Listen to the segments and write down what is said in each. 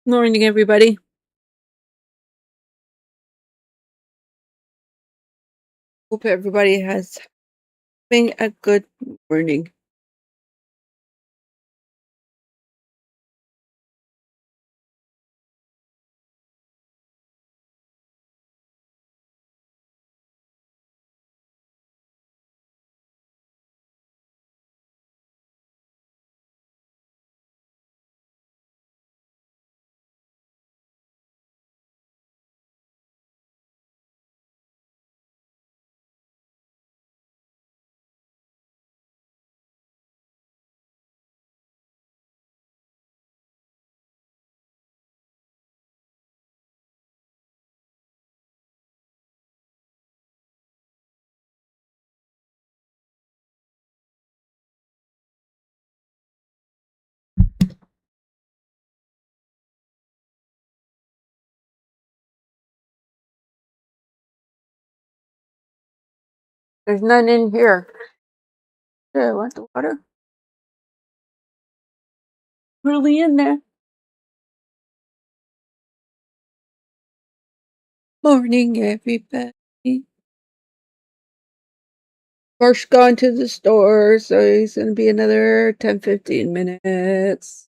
Morning, everybody. Hope everybody has been a good morning. There's none in here. Yeah, I want the water. Really in there. Morning, everybody. Marsh gone to the store, so he's gonna be another 10-15 minutes.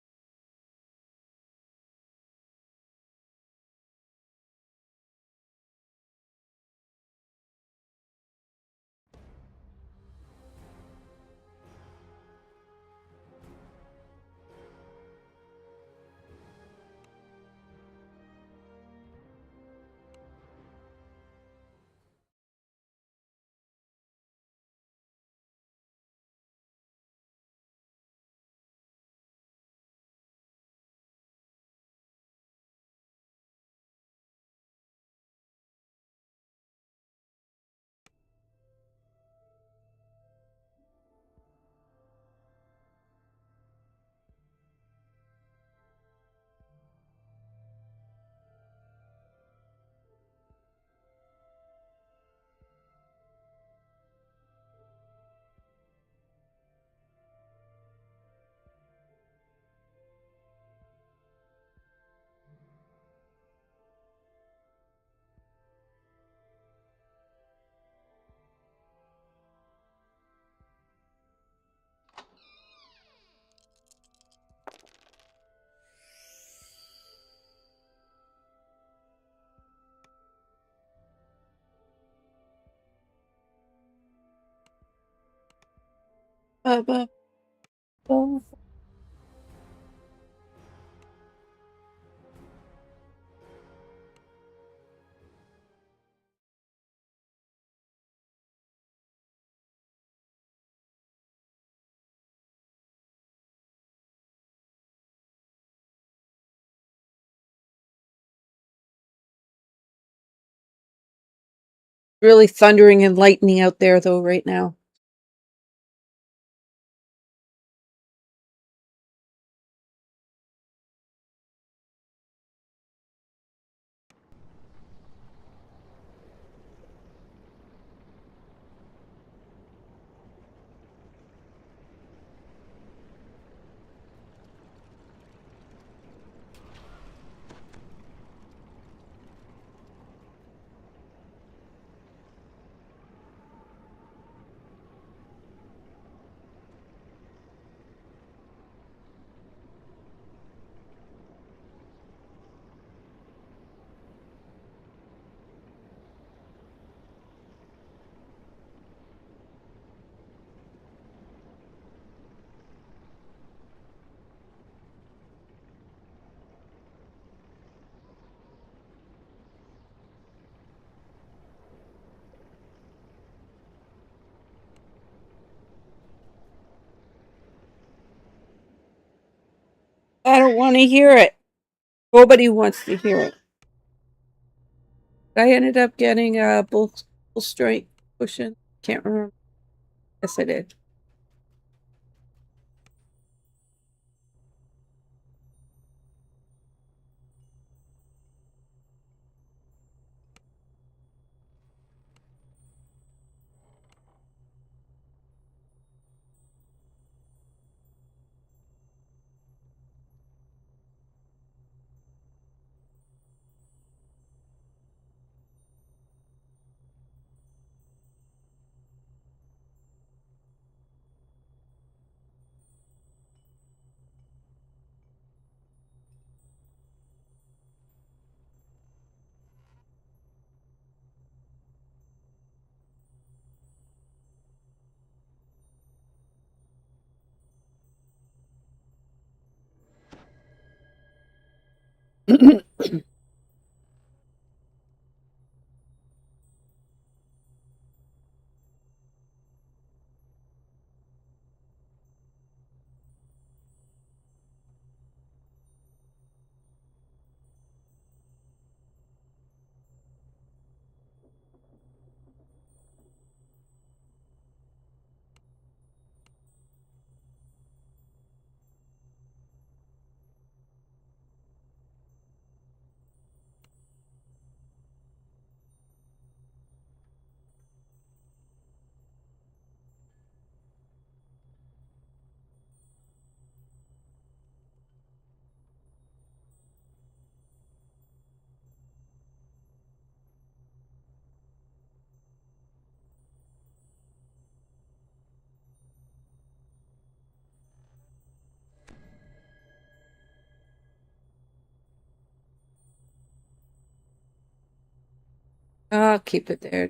Ba, ba, ba. Really thundering and lightning out there, though, right now. I don't want to hear it. Nobody wants to hear it. I ended up getting a bull strength cushion. Can't remember. Yes, I did. I'll keep it there.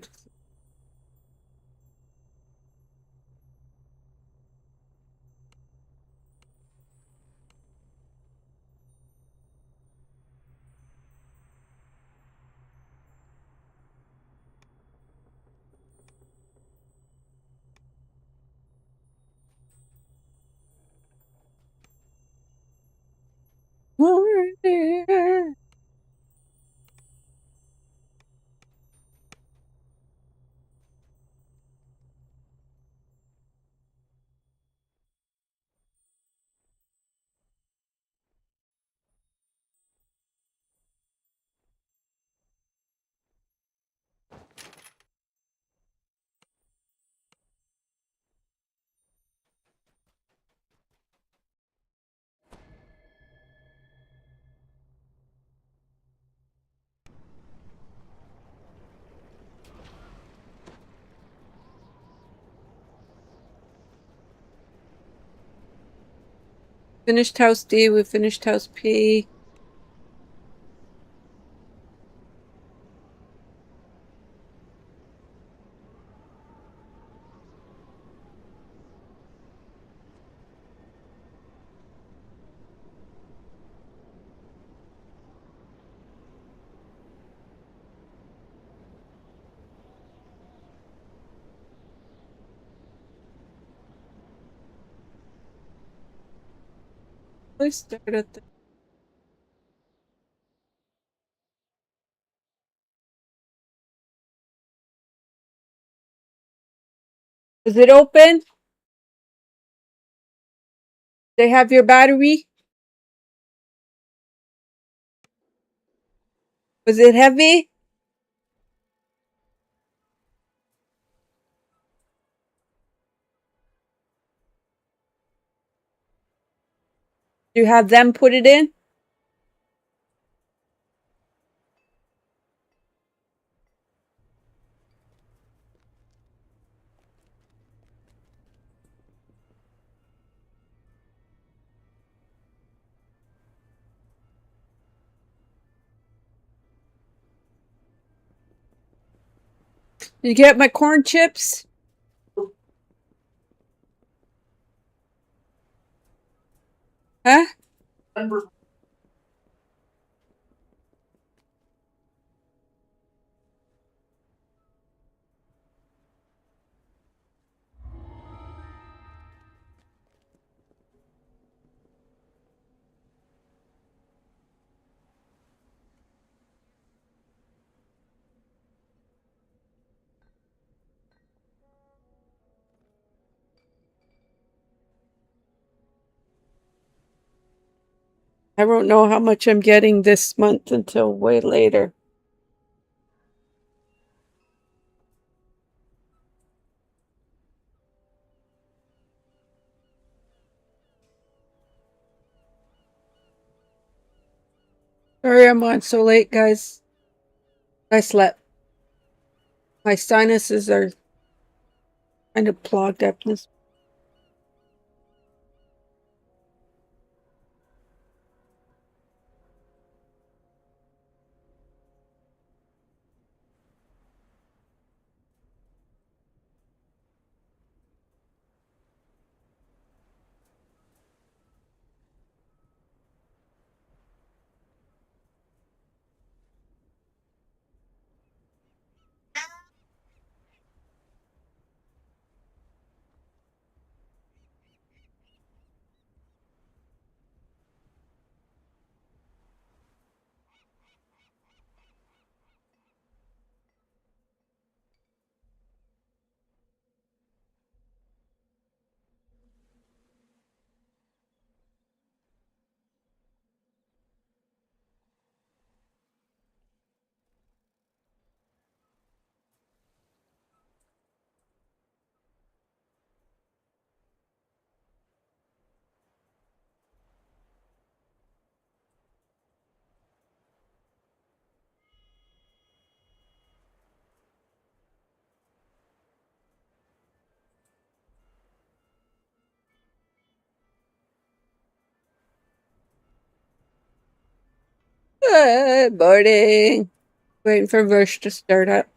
Finished house D, we finished house P. I started the Is it open? They have your battery? Was it heavy? Do you have them put it in? Did you get my corn chips? Huh? I don't know how much I'm getting this month until way later. Sorry I'm on so late, guys. I slept. My sinuses are kind of clogged up this. Good morning. Waiting for Versh to start up.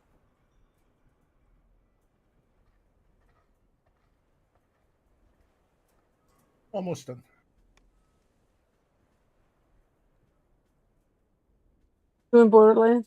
Almost done. Doing Borderlands?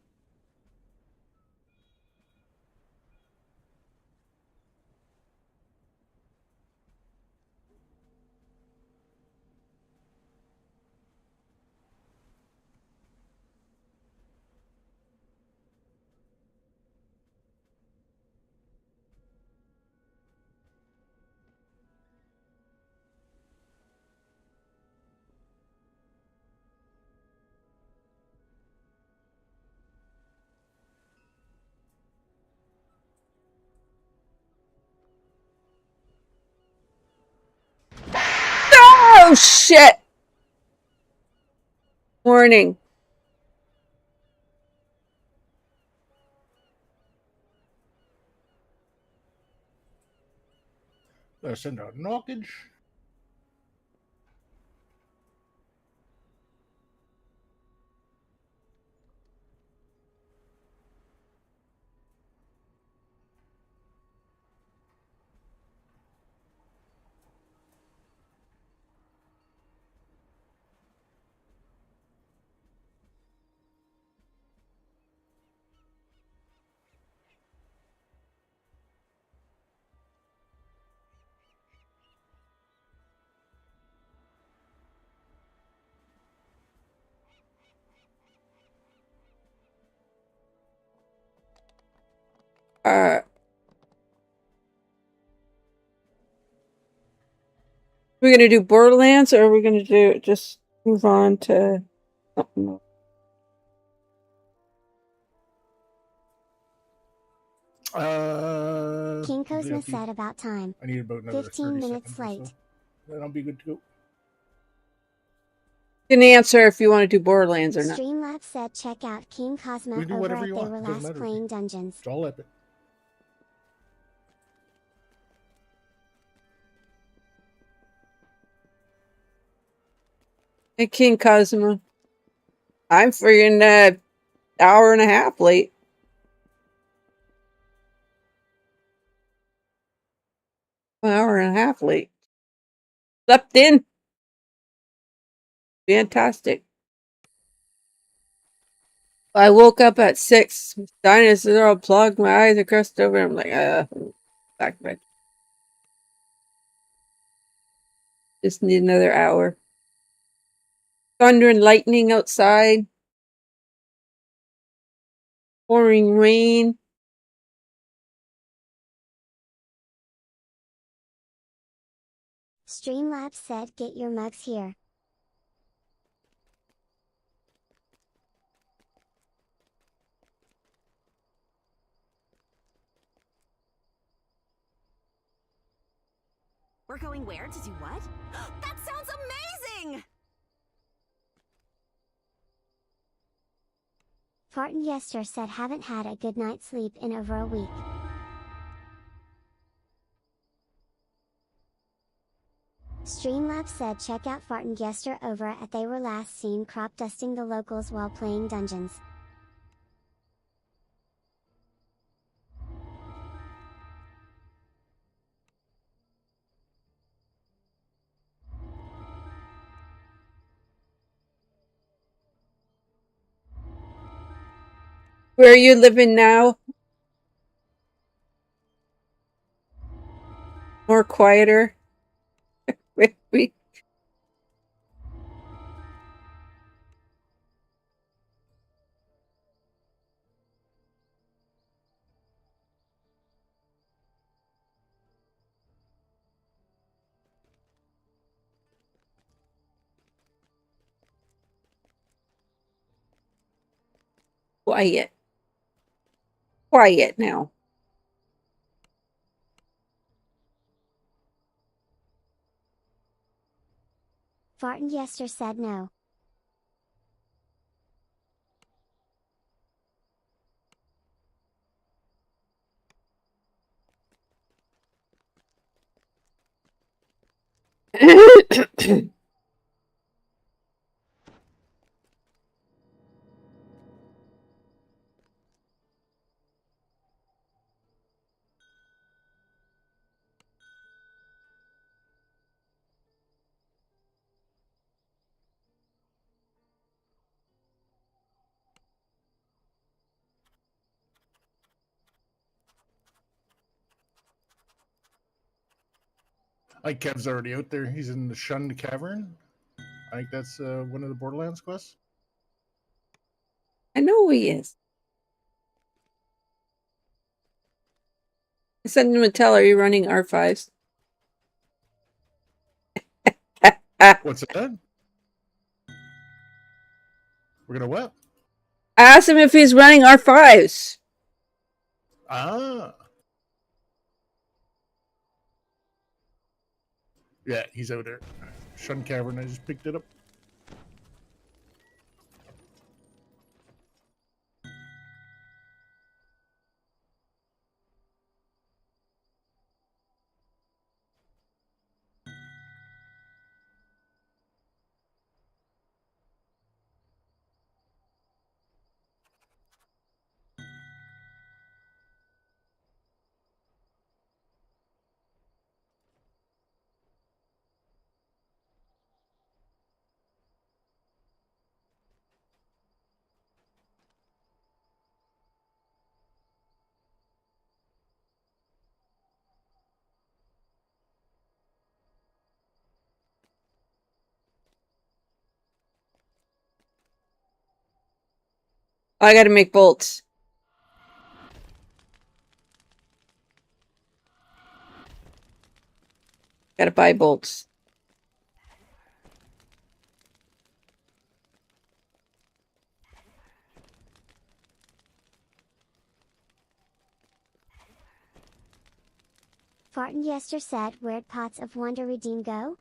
Oh, shit! Morning. Let's send out knockage. We're gonna do Borderlands, or are we gonna do just move on to something else? King Cosmo said about time. I need about another 15 minutes late. So. Then I'll be good to go. You can answer if you want to do Borderlands or not. Streamlabs said check out King Cosmo over at They Were Last Playing Dungeons. It's all epic. Hey, King Cosmo. I'm freaking hour and a half late. An hour and a half late. Slept in. Fantastic. I woke up at 6. Sinuses are all plugged. My eyes are crossed over. I'm like, back to bed. Just need another hour. Thunder and lightning outside. Pouring rain. Streamlabs said get your mugs here. We're going where to do what? That sounds amazing! Farton Yester said haven't had a good night's sleep in over a week. Streamlabs said check out Farton Yester over at They Were Last Seen crop dusting the locals while playing dungeons. Where are you living now? More quieter? We quiet. Quiet now. Farton Yester said no. I think Kev's already out there. He's in the Shunned Cavern. I think that's one of the Borderlands quests. I know he is. I sent him a tell, are you running R5s? What's that? We're gonna what? I asked him if he's running R5s. Ah. Yeah, he's out there. Shunned Cavern, I just picked it up. I gotta make bolts. Gotta buy bolts. Farton Yester said, where'd Pots of Wonder Redeem go?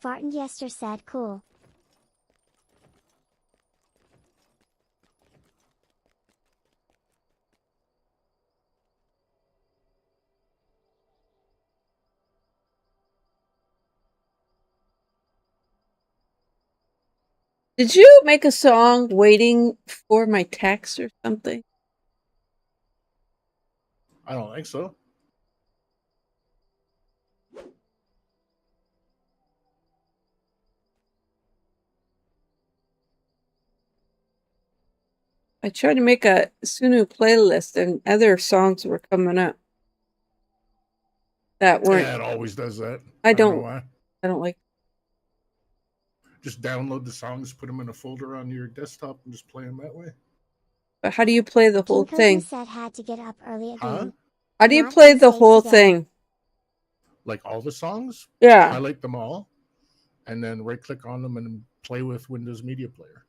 Farton Yester said, cool. Did you make a song waiting for my text or something? I don't think so. I tried to make a Sunu playlist and other songs were coming up that weren't. Yeah, it always does that. I don't know don't. why. I don't like. Just download the songs, put them in a folder on your desktop, and just play them that way. But how do you play the whole King thing? Cosmo said had to get up early Huh? again. How do you Not play in the space whole today. thing? Like all the songs? Yeah. Highlight them all, and then right-click on them and play with Windows Media Player.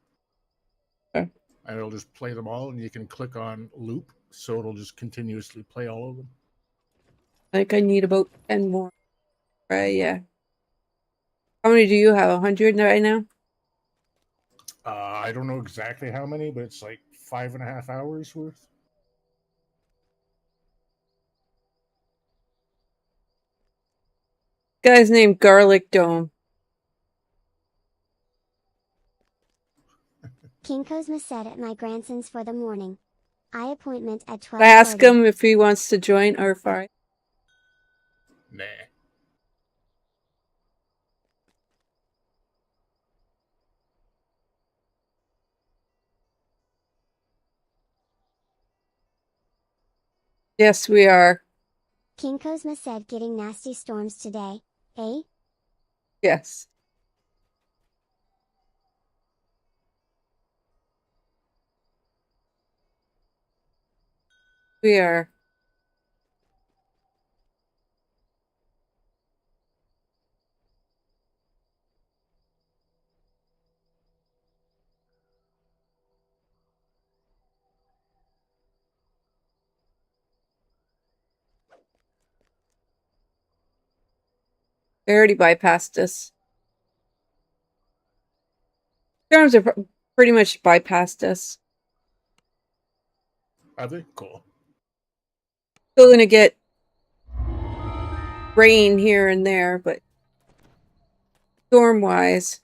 Okay. And it'll just play them all, and you can click on loop, so it'll just continuously play all of them. Like I need about 10 more. Right? Yeah. How many do you have? 100 right now? I don't know exactly how many, but it's like 5.5 hours worth. Guy's named Garlic Dome. King Cosmo said at my grandson's for the morning. Eye appointment at 12:30. I ask him if he wants to join R5. Nah. Yes, we are. King Cosmo said getting nasty storms today, eh? Yes. We are. I already bypassed this. Storms are pretty much bypassed us. Are they? Cool. Still gonna get rain here and there, but storm-wise,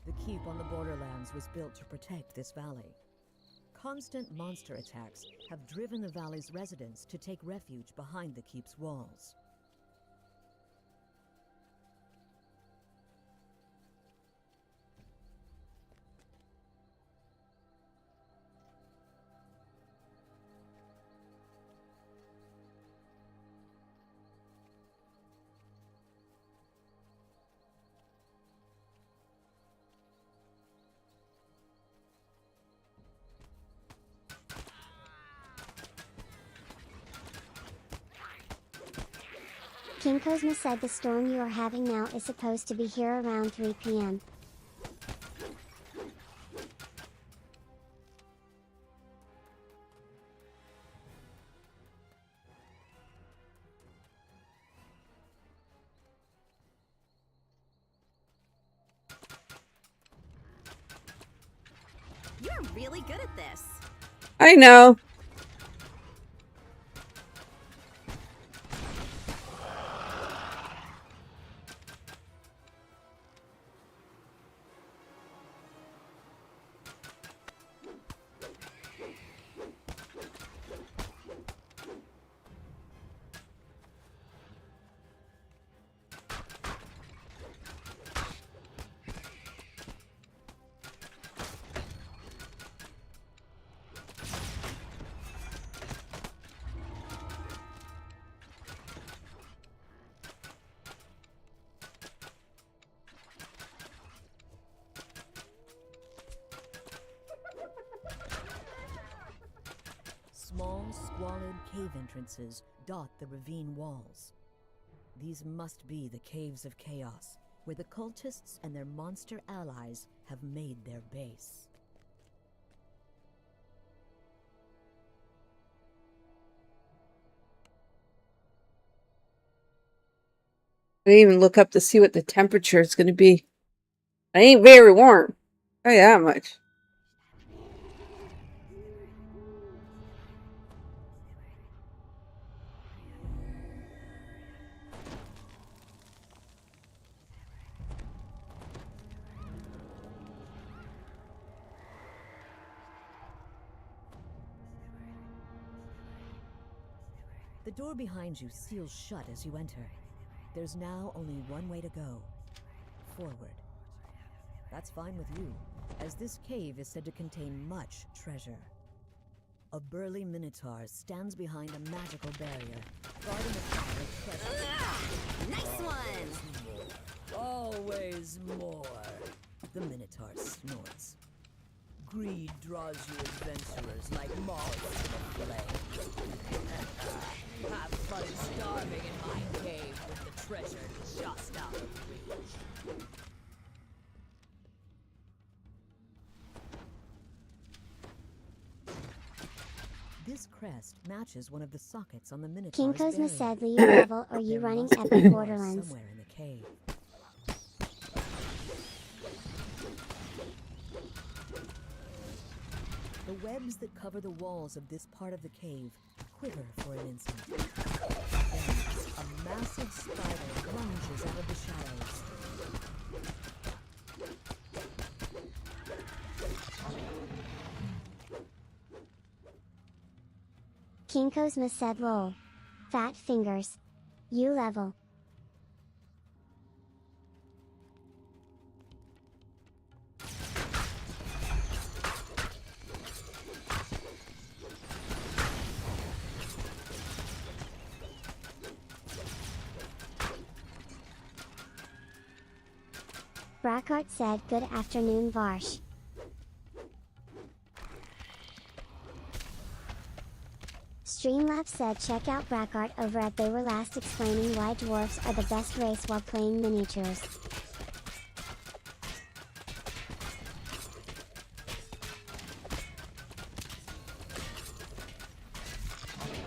The keep on the borderlands was built to protect this valley. Constant monster attacks have driven the valley's residents to take refuge behind the keep's walls. King Cosmo said the storm you are having now is supposed to be here around 3 p.m. You're really good at this. I know. Small, squalid cave entrances dot the ravine walls. These must be the Caves of Chaos, where the cultists and their monster allies have made their base. I didn't even look up to see what the temperature is going to be. It ain't very warm. Oh, yeah, much. The door behind you seals shut as you enter. There's now only one way to go. Forward. That's fine with you, as this cave is said to contain much treasure. A burly minotaur stands behind a magical barrier, guarding a pile of treasure. Nice one! Always more. The minotaur snorts. Greed draws you adventurers like moths to the flame. Have fun starving in my cave with the treasure just out of reach. This crest matches one of the sockets on the Minotaur's King Cosmo barrier. said leave level or you There running must be epic more borderlands. somewhere in the cave. The webs that cover the walls of this part of the cave quiver for an instant. Then, a massive spider lunges out of the shadows. King Cosmo said lol. Fat fingers. You level. Brackart said good afternoon Varsh. Streamlabs said check out Brackart over at They Were Last explaining why dwarfs are the best race while playing miniatures.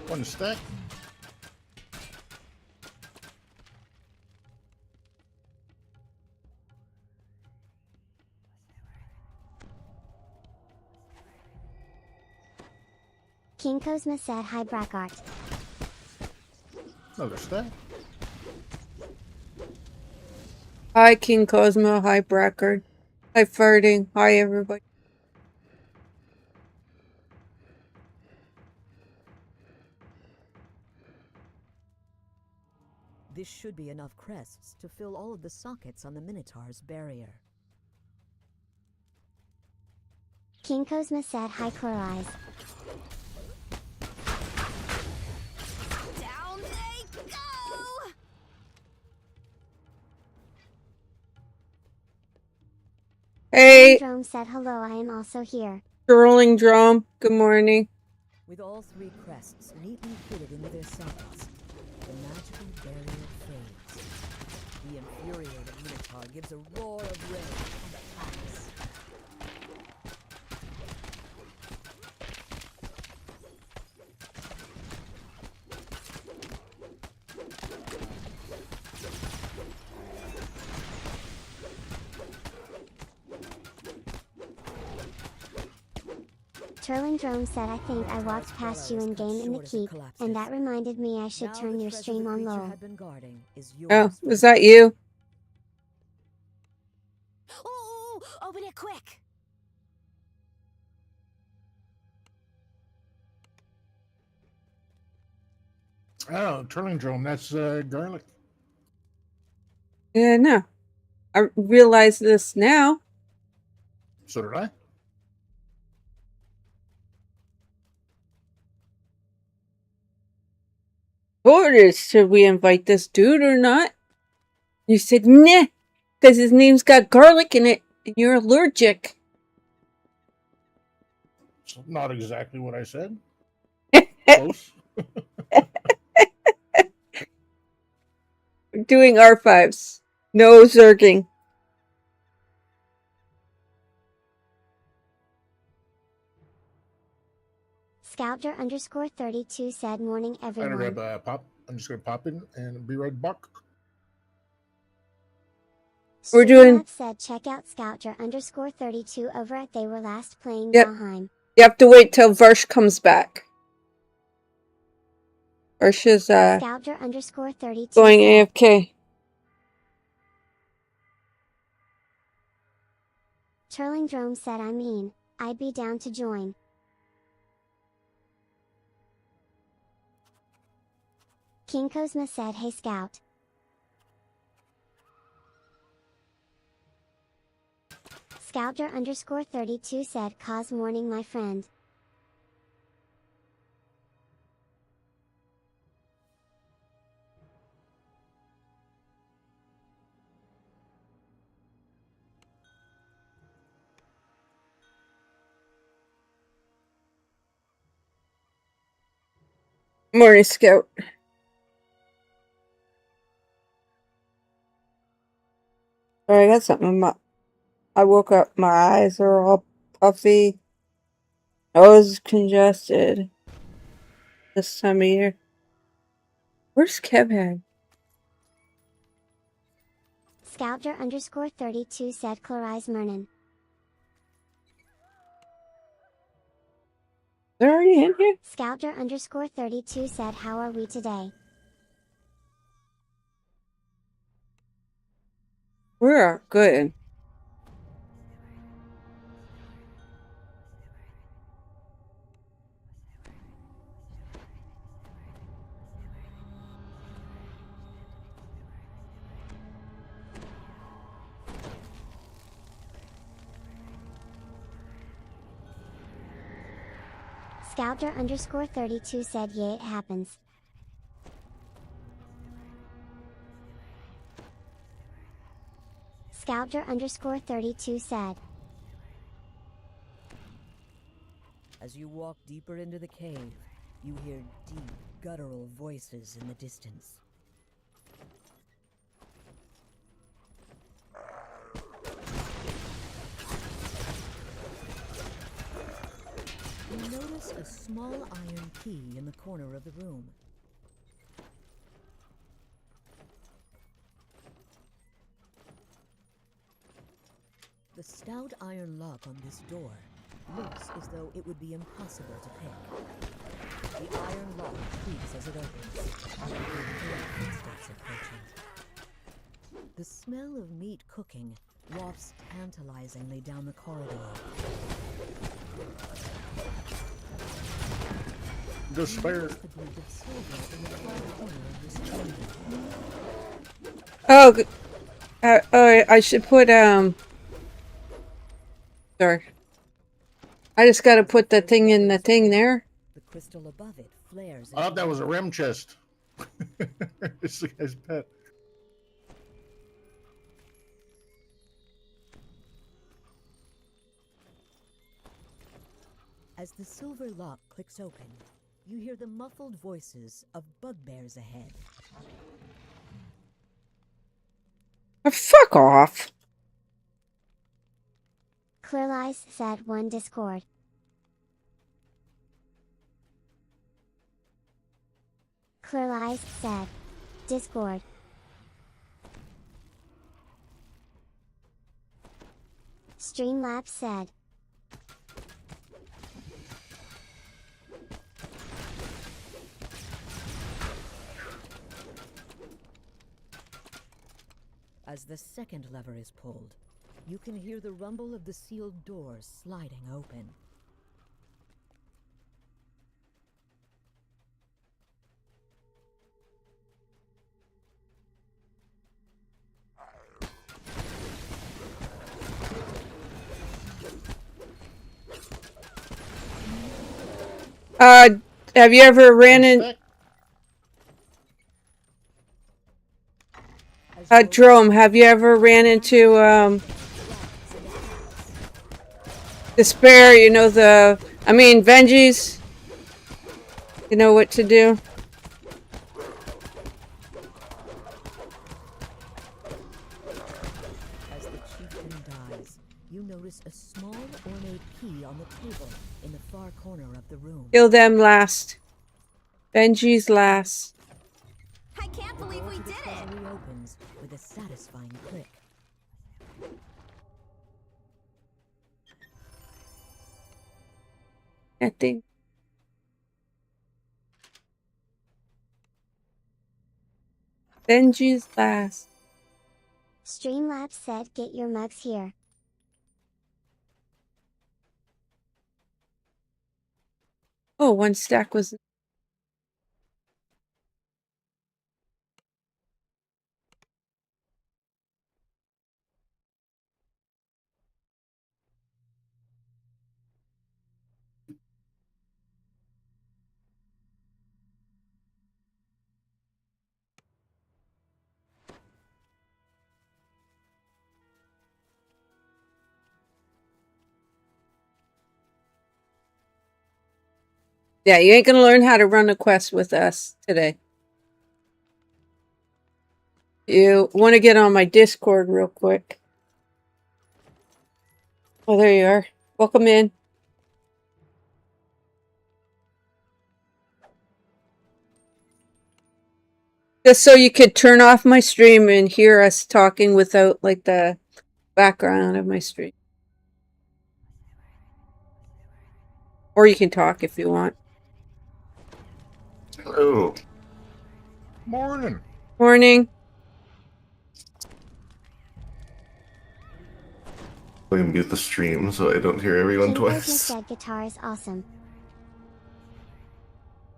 One stack. King Cosma said hi Brackart. Another stat. Hi, King Cosmo. Hi, Brackard. Hi, Farting. Hi, everybody. This should be enough crests to fill all of the sockets on the Minotaur's barrier. King Cosma said hi Chlorize. Down they go! Hey, Drome said hello, I am also here. Rolling Drum. Good morning. With all 3 crests neatly fitted into their sockets, the magical barrier fades. The infuriated Minotaur gives a roar of rage and attacks. Turling Drome said I think I walked past you in game in the keep, and that reminded me I should Now turn the your treasure stream the on creature low. had been guarding is Oh, yours for was the that taking. you? Ooh, open it quick! Oh, turling drone. That's garlic. Yeah, no. I realize this now. So did I. Orders, should we invite this dude or not? You said, nah, because his name's got garlic in it, and you're allergic. It's not exactly what I said. Close. We're doing R5s. No zerging. Scouter underscore 32 said morning I'm gonna everyone. grab pop. I'm just gonna pop in and be right back. We're doing- Streamlabs said check out Scouter underscore 32 over at they were last playing Yep. Valheim. You have to wait till Varsh comes back. Varsh is Scouter underscore 32 going said, AFK. Turling Drome said I mean, I'd be down to join. King Cosma said hey Scout. Scouter underscore 32 said cause morning my friend. Morning, Scout. Sorry, I got something in my... I woke up, my eyes are all puffy. Nose is congested. This time of year. Where's Kevin? Scouter underscore 32 said Chlorize Mernon. They're already in here? Scouter underscore 32 said how are we today? We're good. Scouter underscore 32 said yeah it happens. Scouter underscore 32 said, As you walk deeper into the cave, you hear deep, guttural voices in the distance. You notice a small iron key in the corner of the room. The stout iron lock on this door looks as though it would be impossible to pick. The iron lock creaks as it opens. You hear footsteps approaching. The smell of meat cooking wafts tantalizingly down the corridor. Go spare. The glint of silver in the far corner of this chamber. Oh, I should put Sorry. I just gotta put the thing in the thing there. The crystal above it flares. I thought that was a REM chest. It's the guy's pet. As the silver lock clicks open, you hear the muffled voices of bugbears ahead. Oh, fuck off. Clear Lies said 1 Discord. Clear Lies said Discord. Streamlabs said As the second lever is pulled, you can hear the rumble of the sealed doors sliding open. Have you ever ran in? Jerome, have you ever ran into despair? You know Vengeance. You know what to do. As the chieftain dies, you notice a small ornate key on the table in the far corner of the room. Kill them last. Benji's last. I can't believe we The did it! treasury opens with a satisfying click. I think. Benji's last. Streamlabs said get your mugs here. Oh, 1 stack was. Yeah, you ain't gonna learn how to run a quest with us today. You want to get on my Discord real quick. Oh, there you are. Welcome in. Just so you could turn off my stream and hear us talking without like the background of my stream. Or you can talk if you want. Hello. Morning. Morning. I'm gonna mute the stream so I don't hear everyone King Business twice. said guitar is awesome.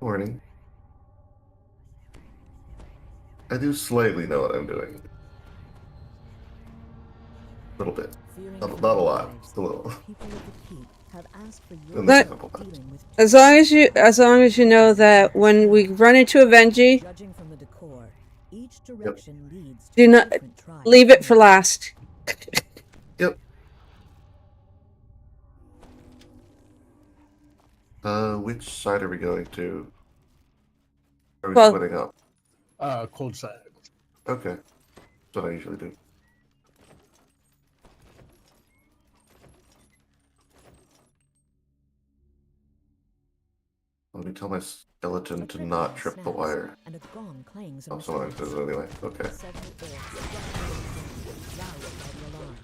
Morning. I do slightly know what I'm doing. A little bit. Fearing Not for a your lot. lives, Just a little. people of the keep have asked for your In the help sample pack. dealing with As long as you know that when we run into a Venji, Judging from the decor, each direction leads to do a not different tribe. leave it for last. Yep. Which side are we going to? Are we Well- splitting up? Cold side. Okay. That's what I usually do. Let me tell my skeleton to not trip the wire. And a gong clangs in Oh, someone response. does it anyway. Okay. Several orcs roused by the alarm.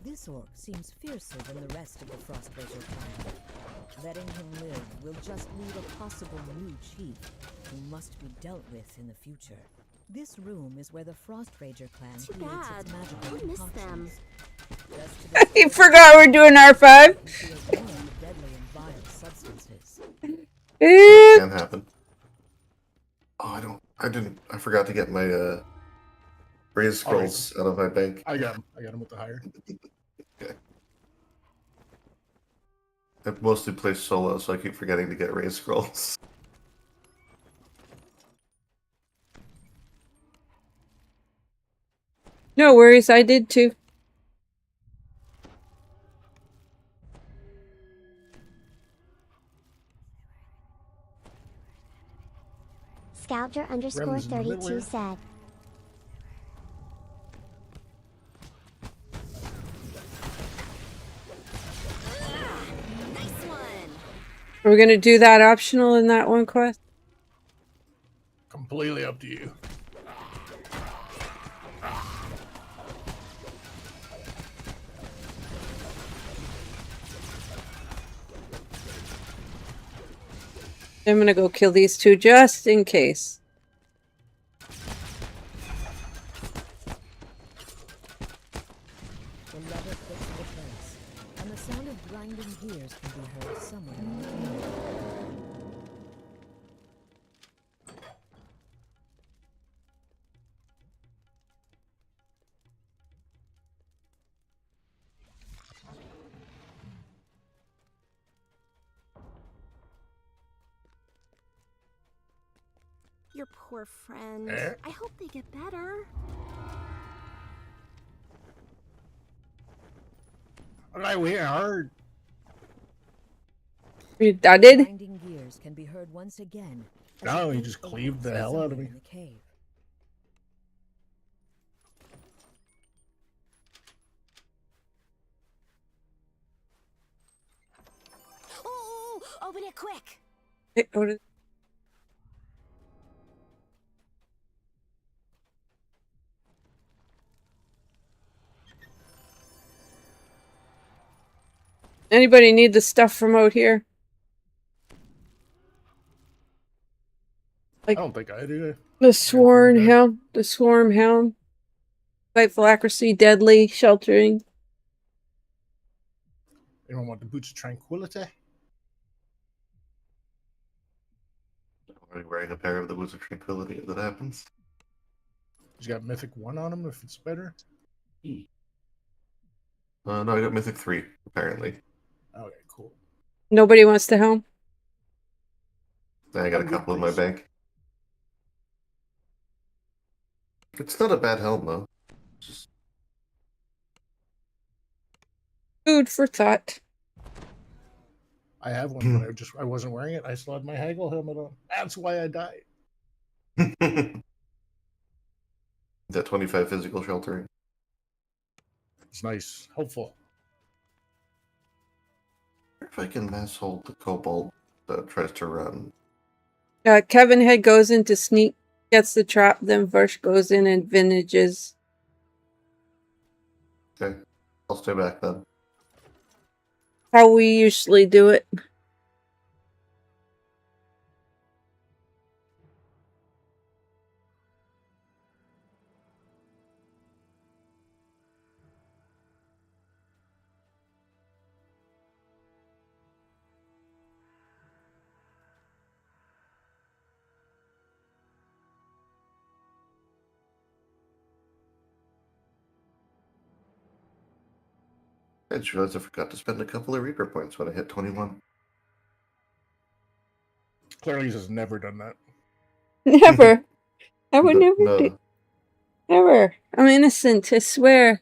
This orc seems fiercer than the rest of the Frostbreaker clan. Letting him live will just leave a possible new chief who must be dealt with in the future. This room is where the Frostrager clan Too creates bad. its magical I miss them. concoctions. Just to You destroy forgot we're doing R5. and create more deadly and vile substances. Oop. Can happen. Oh, I forgot to get my raise scrolls out of my bank. I got him with the hire. Okay. I mostly play solo, so I keep forgetting to get raise scrolls. No worries, I did too. Scouter underscore Rem's in the middle 32 here. said, Nice one. Are we gonna do that optional in that one quest? Completely up to you. I'm gonna go kill these two just in case. The lever clicks into place, and the sound of grinding gears can be heard somewhere in the cave. Your poor friend. Eh? I hope they get better. Alright, we are. You done it? Grinding gears can be heard once again. as No, the he gate just cleaved the opens hell out of somewhere me. in the cave. Oh, open it quick. Hey, what is- Anybody need the stuff from out here? I don't think I do. The sworn good. helm, the swarm helm, spiteful accuracy, deadly, sheltering. Anyone want the boots of tranquility? I'm already wearing a pair of the Boots of Tranquility if that happens. He's got Mythic 1 on him if it's better. No, I got Mythic 3, apparently. Okay, cool. Nobody wants the helm? Then I got a I'm good, couple in my please. bank. It's not a bad helm, though. Just Food for thought. I have one, but I wasn't wearing it. I still had my haggle helmet on. That's why I died. that 25 physical sheltering. It's nice, helpful. If I can mass hold the kobold that tries to run. Kevin head goes in to sneak, gets the trap, then Versh goes in and vintages. Okay, I'll stay back then. How we usually do it. I just realized I forgot to spend a couple of Reaper points when I hit 21. Clearly, he's just never done that. Never. I would never No. do. Never. I'm innocent, I swear.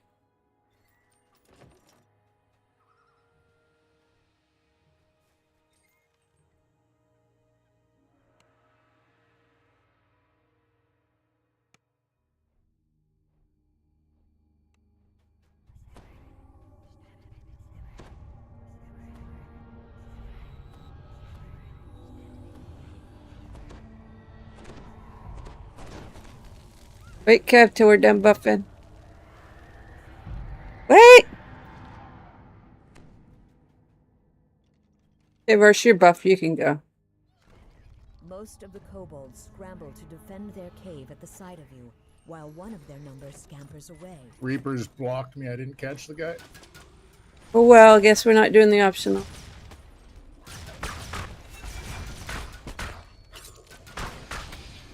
Wait, Kev, till we're done buffing. Wait! Hey, where's your buff? You can go. Most of the kobolds scramble to defend their cave at the sight of you, while one of their numbers scampers away. Reapers blocked me. I didn't catch the guy. Oh well, I guess we're not doing the optional.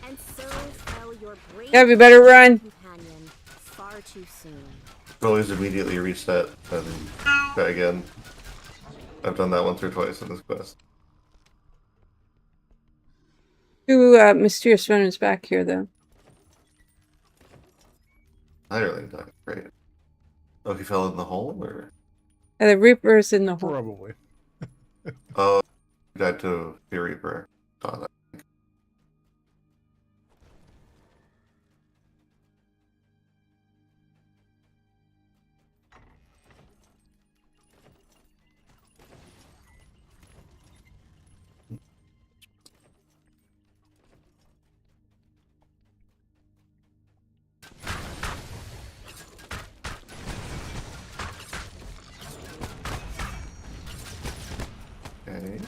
And so fell your brave Yeah, we better run. companion far too soon. Always immediately reset and try again. I've done that once or twice in this quest. Two mysterious runners back here, though. Hireling's not great. Oh, he fell in the hole, or? And the Reaper's in the hole. Probably. Oh, he died to the Reaper. Saw that. Okay.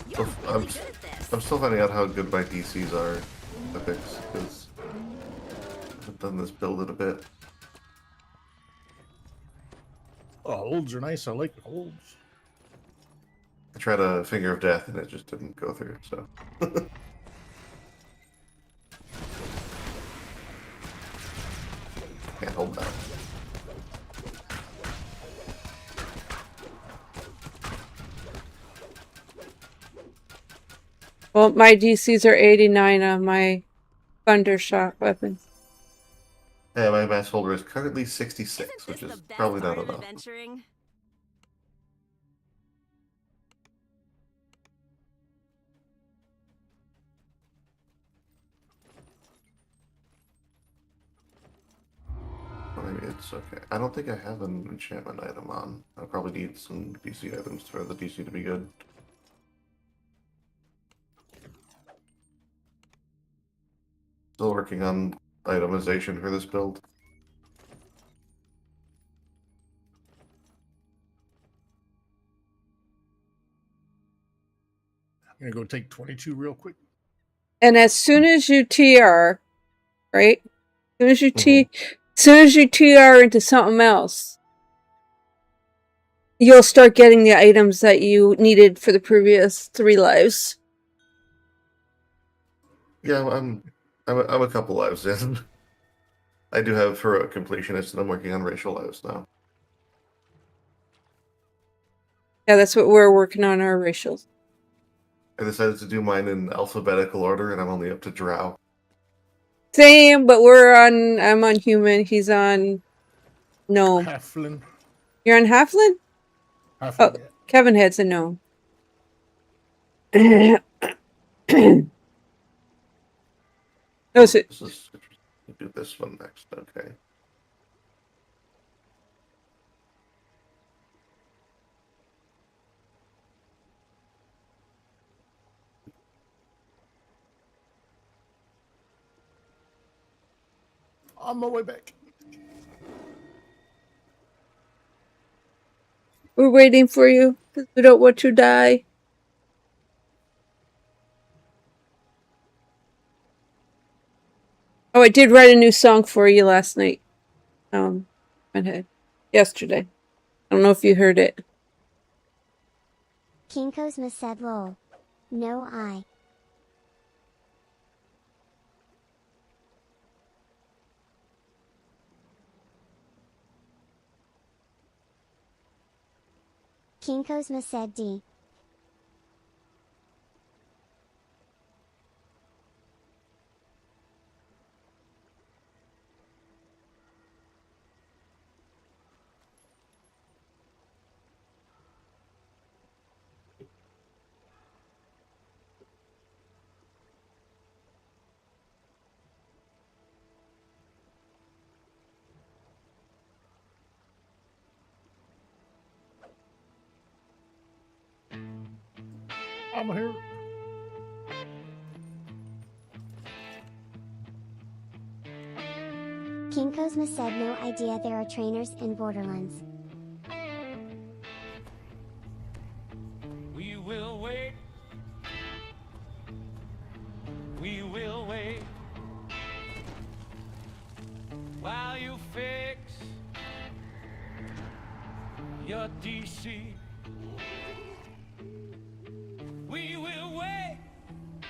You're Well, really good at this. I'm still finding out how good my DCs are, epics, because I've done this build in a bit. Oh, holds are nice. I like the holds. I tried a Finger of Death and it just didn't go through, so. Can't hold that. Well, my DCs are 89 on my Thundershot weapons. Yeah, my mass holder is currently 66, Isn't which this is the best probably not part of enough. adventuring? Maybe it's okay. I don't think I have an enchantment item on. I'll probably need some DC items for the DC to be good. Still working on itemization for this build. I'm gonna go take 22 real quick. And as soon as you TR, right? As soon as you TR into something else, you'll start getting the items that you needed for the previous 3 lives. Yeah, I'm a couple lives in. I do have heroic completionist, and I'm working on racial lives now. Yeah, that's what we're working on, our racials. I decided to do mine in alphabetical order, and I'm only up to Drow. Same, but I'm on human, he's on gnome. Halfling. You're on halfling? Halfling. Oh, Yeah. Kevin Head's a gnome. No, so, This is interesting. We'll do this one next. Okay. On my way back. we're waiting for you, because we don't want you to die. Oh, I did write a new song for you last night. Yesterday. I don't know if you heard it. King Cosma said lol. No I. King Cosma said D. I'm here. King Cosma said no idea there are trainers in Borderlands. your DC. We will wait. I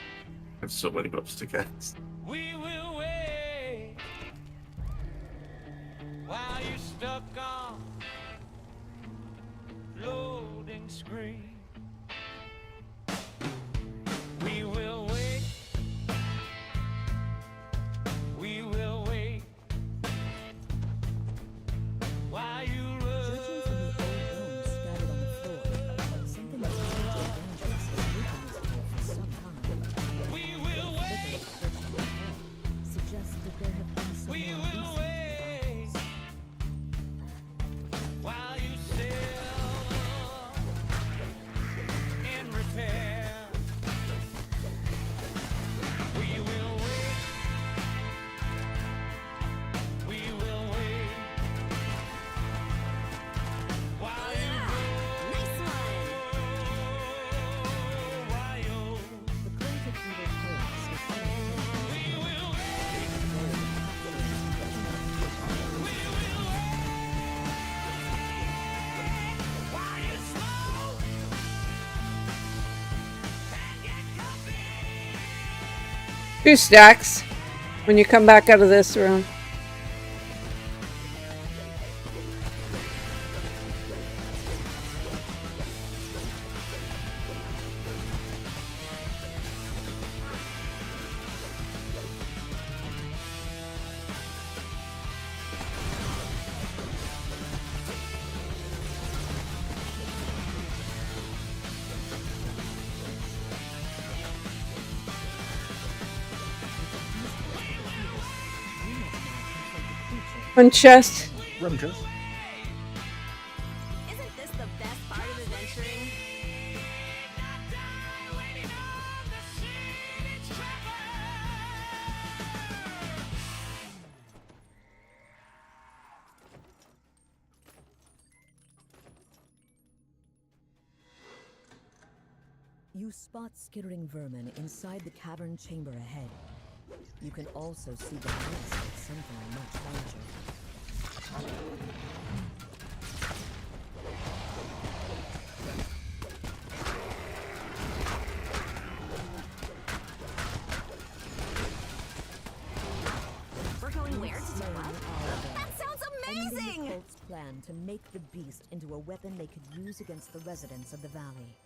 have so many hopes to cast. We will wait while you're stuck on loading screen. We will wait. We will wait while you Judging from the old bones scattered on the floor, something that's potentially dangerous has taken this cave for some time. We will wait. Suggests that there have been some We more will recent wait while you still in repair. We will wait. We will wait while you Nice one. while you. The crate of evil chaos is unexplained. We will wait. While you slow and get comfy. 2 stacks when you come back out of this room. One chest. Rum chest. Isn't this the best part of adventuring? You spot skittering vermin inside the cavern chamber ahead. You can also see the nest of something much larger. We're going where to do what? That sounds Ending the amazing! cult's plan to make the beast into a weapon they could use against the residents of the valley.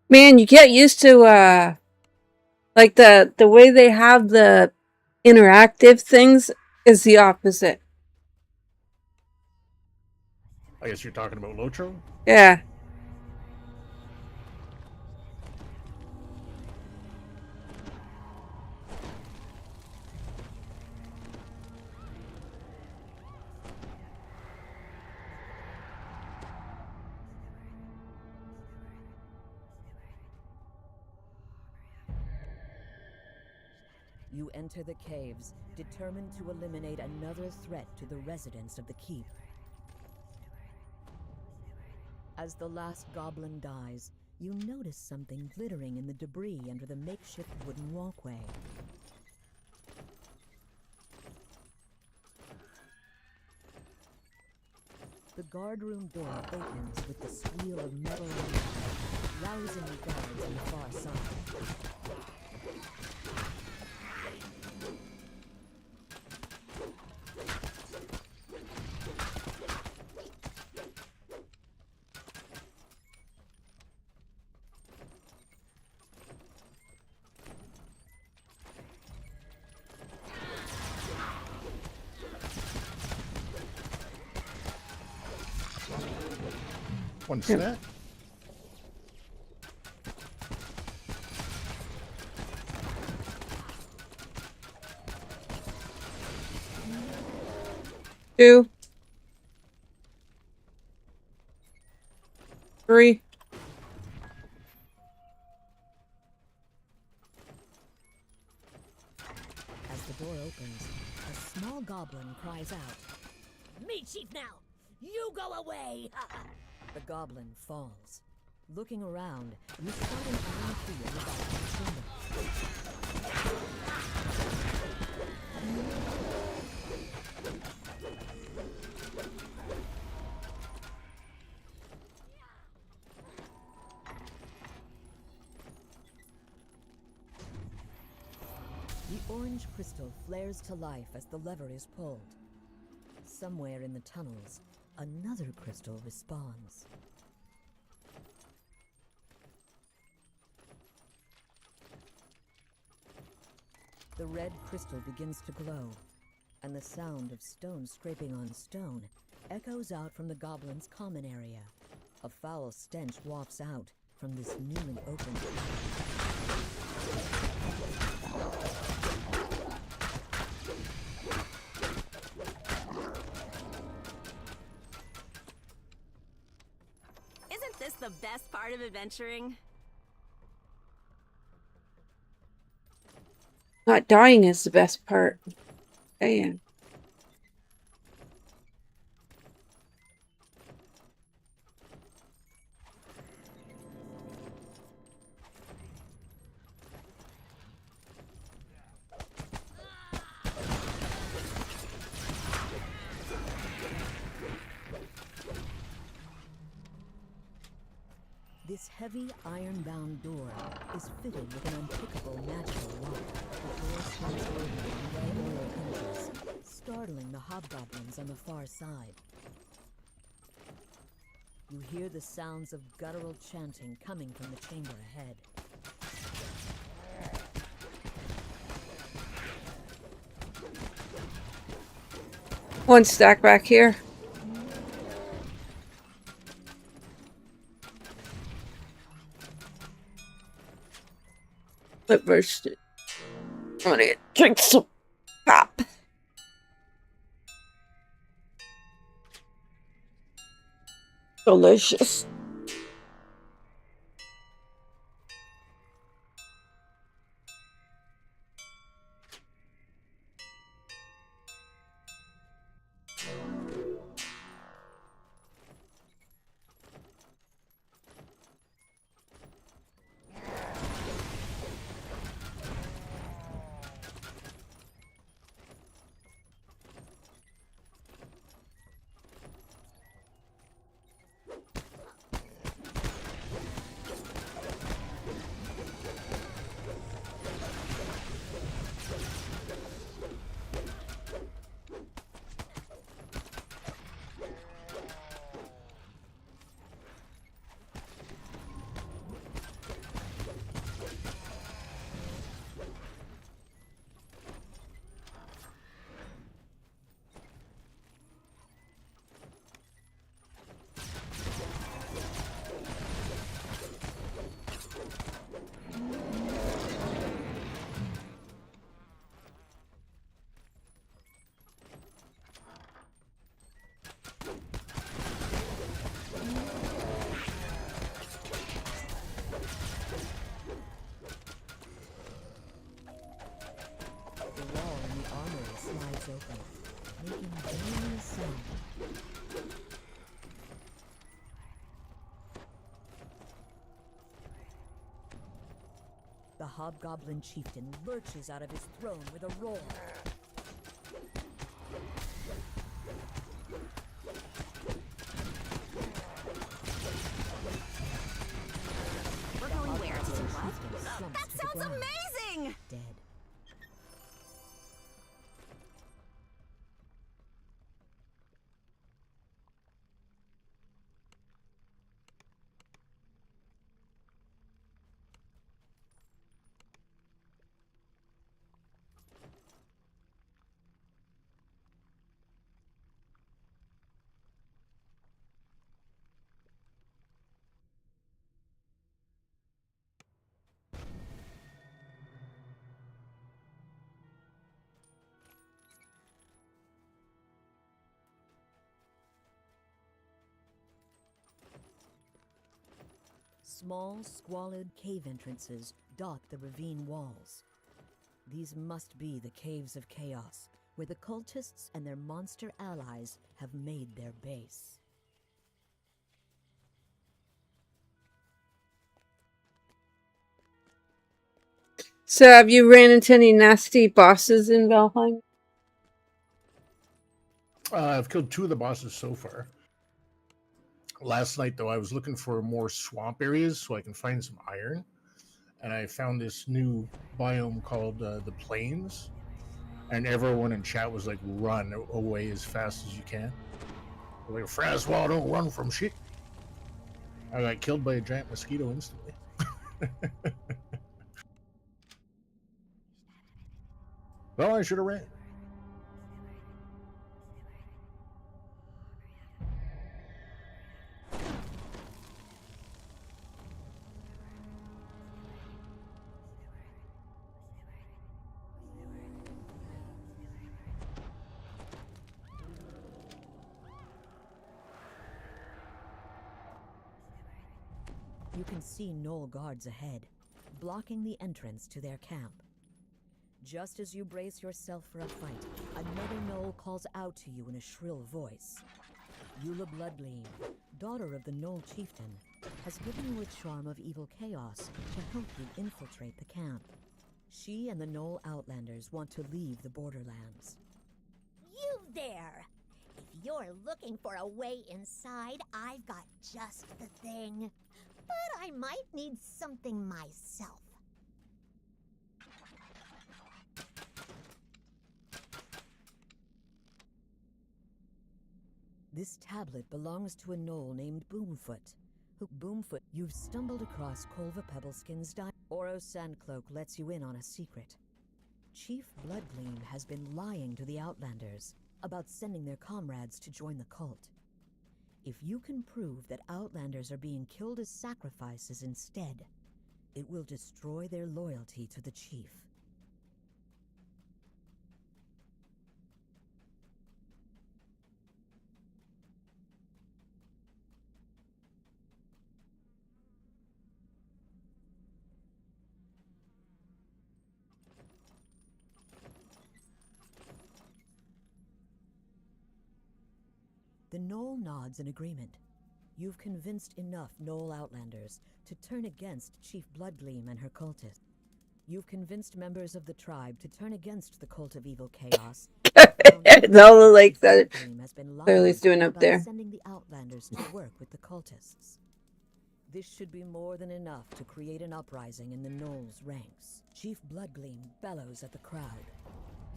Man, you get used to like the way they have the interactive things is the opposite. I guess you're talking about Lotro? Yeah. You enter the caves, determined to eliminate another threat to the residents of the keep. As the last goblin dies, you notice something glittering in the debris under the makeshift wooden walkway. The guardroom door opens with the squeal of metal and rousing the guards on the far side. One Yep. stat. Two. Three. As the door opens, a small goblin cries out, "Me, Chief, now! You go away!" The goblin falls. Looking around, you spot an iron key in the goblin's chamber. The orange crystal flares to life as the lever is pulled. Somewhere in the tunnels, another crystal respawns. The red crystal begins to glow, and the sound of stone scraping on stone echoes out from the goblin's common area. A foul stench wafts out from this newly opened cavern. Isn't this the best part of adventuring? Not dying is the best part. Damn. This heavy iron-bound door is fitted with an unpickable natural lock. The door swings open in red oil hinges, startling the hobgoblins on the far side. You hear the sounds of guttural chanting coming from the chamber ahead. One stack back here. Lip roasted. I'm gonna drink some pop. Delicious. The wall in the armory slides open, making barely a sound. The hobgoblin chieftain lurches out of his throne with a roar. We're going where? To Hobgoblin what? chieftain slumps That to the sounds ground, amazing! dead. Small, squalid cave entrances dot the ravine walls. These must be the Caves of Chaos, where the cultists and their monster allies have made their base. So, have you ran into any nasty bosses in Valheim? I've killed 2 of the bosses so far. Last night, though, I was looking for more swamp areas so I can find some iron. And I found this new biome called the Plains. And everyone in chat was like, run away as fast as you can. Like, Francois, don't run from shit. I got killed by a giant mosquito instantly. Well, I should have ran. You can see Gnoll guards ahead, blocking the entrance to their camp. Just as you brace yourself for a fight, another Gnoll calls out to you in a shrill voice. Eula Bloodgleam, daughter of the Gnoll chieftain, has given you a charm of evil chaos to help you infiltrate the camp. She and the Gnoll Outlanders want to leave the Borderlands. You there! If you're looking for a way inside, I've got just the thing. But I might need something myself. This tablet belongs to a Gnoll named Boomfoot. Boomfoot, you've stumbled across Kolva Pebbleskin's Oro Sandcloak lets you in on a secret. Chief Bloodgleam has been lying to the Outlanders about sending their comrades to join the cult. If you can prove that Outlanders are being killed as sacrifices instead, it will destroy their loyalty to the Chief. The Gnoll nods in agreement. You've convinced enough Gnoll Outlanders to turn against Chief Bloodgleam and her cultists. You've convinced members of the tribe to turn against the Cult of Evil Chaos. All the lakes that Bloodgleam has been clearly lying is doing up about there. sending the Outlanders to work with the cultists. This should be more than enough to create an uprising in the Gnoll's ranks. Chief Bloodgleam bellows at the crowd.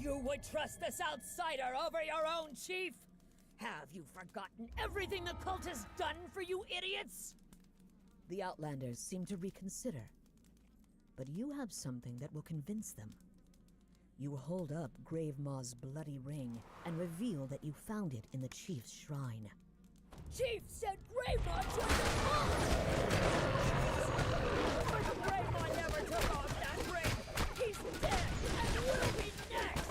You would trust this outsider over your own chief? Have you forgotten everything the cult has done for you idiots? The Outlanders seem to reconsider. But you have something that will convince them. You hold up Gravemaw's bloody ring and reveal that you found it in the chief's shrine. Chief said Gravemaw joined the cult! But Gravemaw never took off that ring! He's dead, and we'll be next!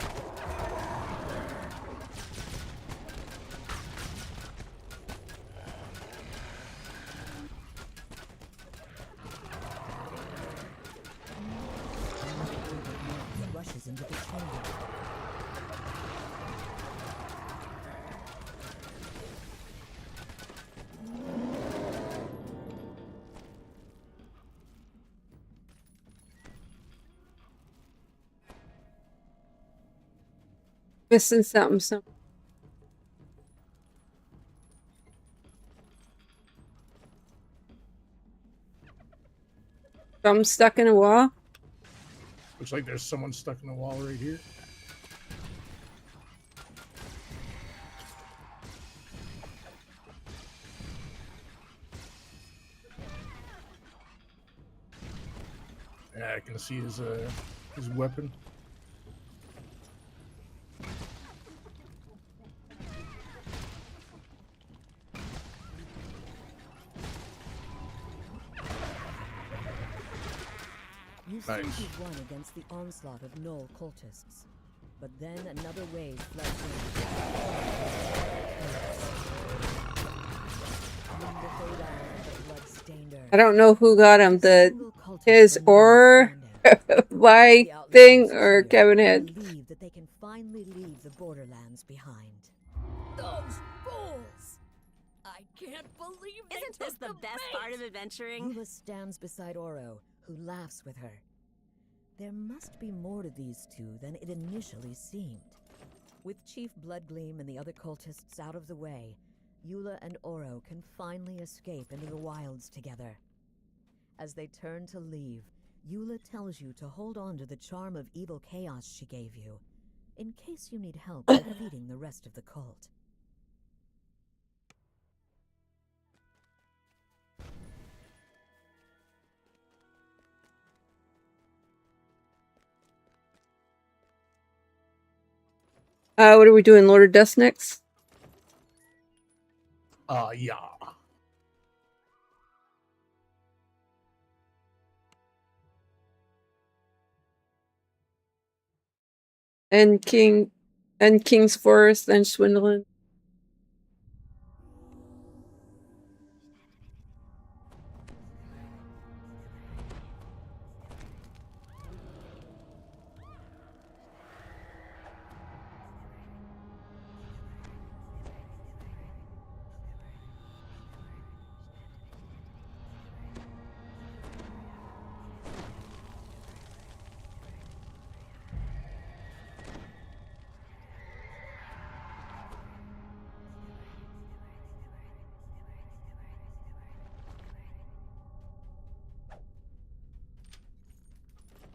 He rushes into the chamber. Missing something. I'm stuck in a wall. Looks like there's someone stuck in the wall right here. Yeah, I can see his weapon. You Nice. seem to won against the onslaught of Gnoll cultists. But then another wave floods in. The blood-stained earth. I don't know who got him, the Single cultist his remains or standing. my The outlaws thing or here Kevin Head. believe that they can finally leave the borderlands behind. Those fools! I can't believe they Isn't this took the best part of bait. adventuring? Eula stands beside Oro, who laughs with her. There must be more to these two than it initially seemed. With Chief Bloodgleam and the other cultists out of the way, Eula and Oro can finally escape into the wilds together. As they turn to leave, Eula tells you to hold on to the charm of evil chaos she gave you, in case you need help defeating the rest of the cult. What are we doing? Lord of Dust next? Yeah. And King's Forest, and Swindlin.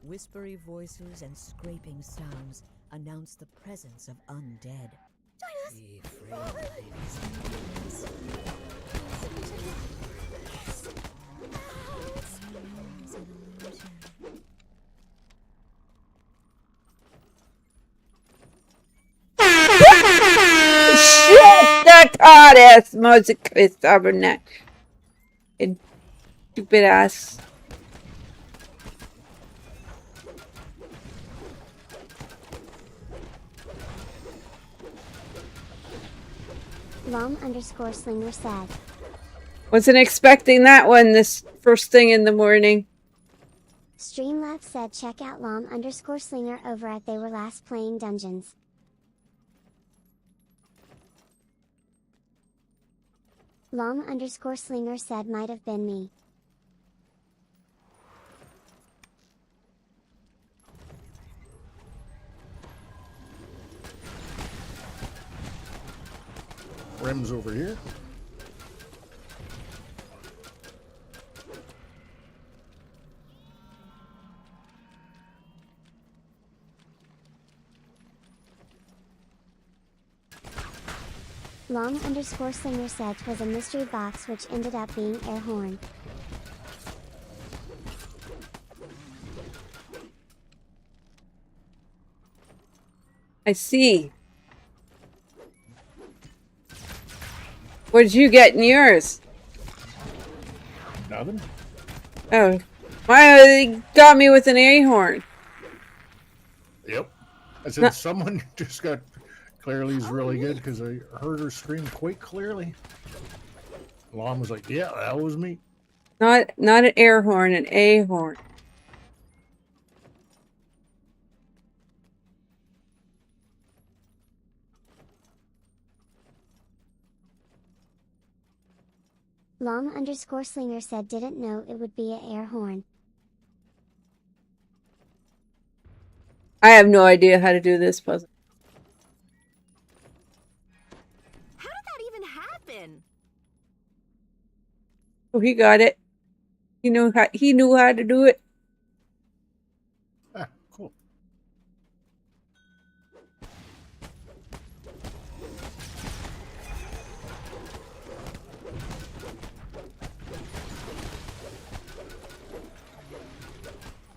Whispery voices and scraping sounds announce the presence of undead. Be afraid, ladies. Shit! The goddess! Music is stubborn that. Stupid ass. Lom_Slinger said. Wasn't expecting that one this first thing in the morning. Streamlabs said check out Lom_Slinger over at They Were Last Playing Dungeons. Lom_Slinger said might have been me. Rem's over here. Lom_Slinger said 'twas a mystery box which ended up being air horn. I see. What did you get in yours? Nothing. Oh, my got me with an A-horn. Yep. I said someone just got Clairly's really good because I heard her scream quite clearly. Lom was like, "Yeah, that was me." Not an air horn, an A-horn. Lom_Slinger said didn't know it would be a air horn. I have no idea how to do this puzzle. How did that even happen? Oh, he got it. He knew how to do it. Ah, cool.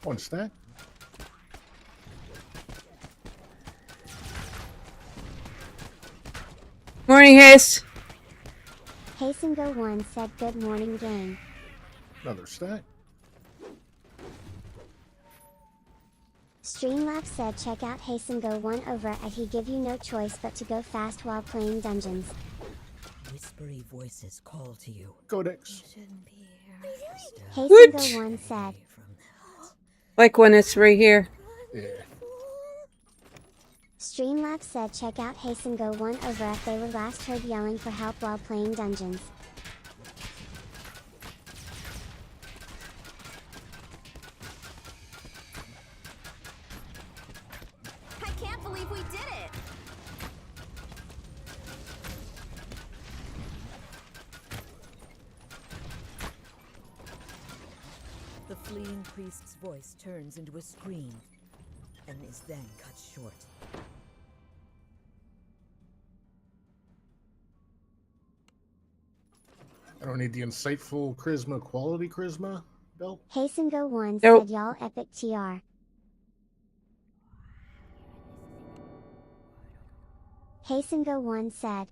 One stack. Morning, Haste. Hasten Go 1 said good morning gang. Another stack. Streamlabs said check out Hasten Go 1 over at he give you no choice but to go fast while playing dungeons. Whispery voices call to you. Codex. Shouldn't be here. Hasten Go One said. Like when it's right here. Yeah. Streamlabs said check out Hasten Go One over if they were last heard yelling for help while playing dungeons. I can't believe we did it! The fleeing priest's voice turns into a scream and is then cut short. I don't need the insightful charisma, quality charisma belt. Hasten Go One Nope. said y'all epic TR. Hasten Go One said.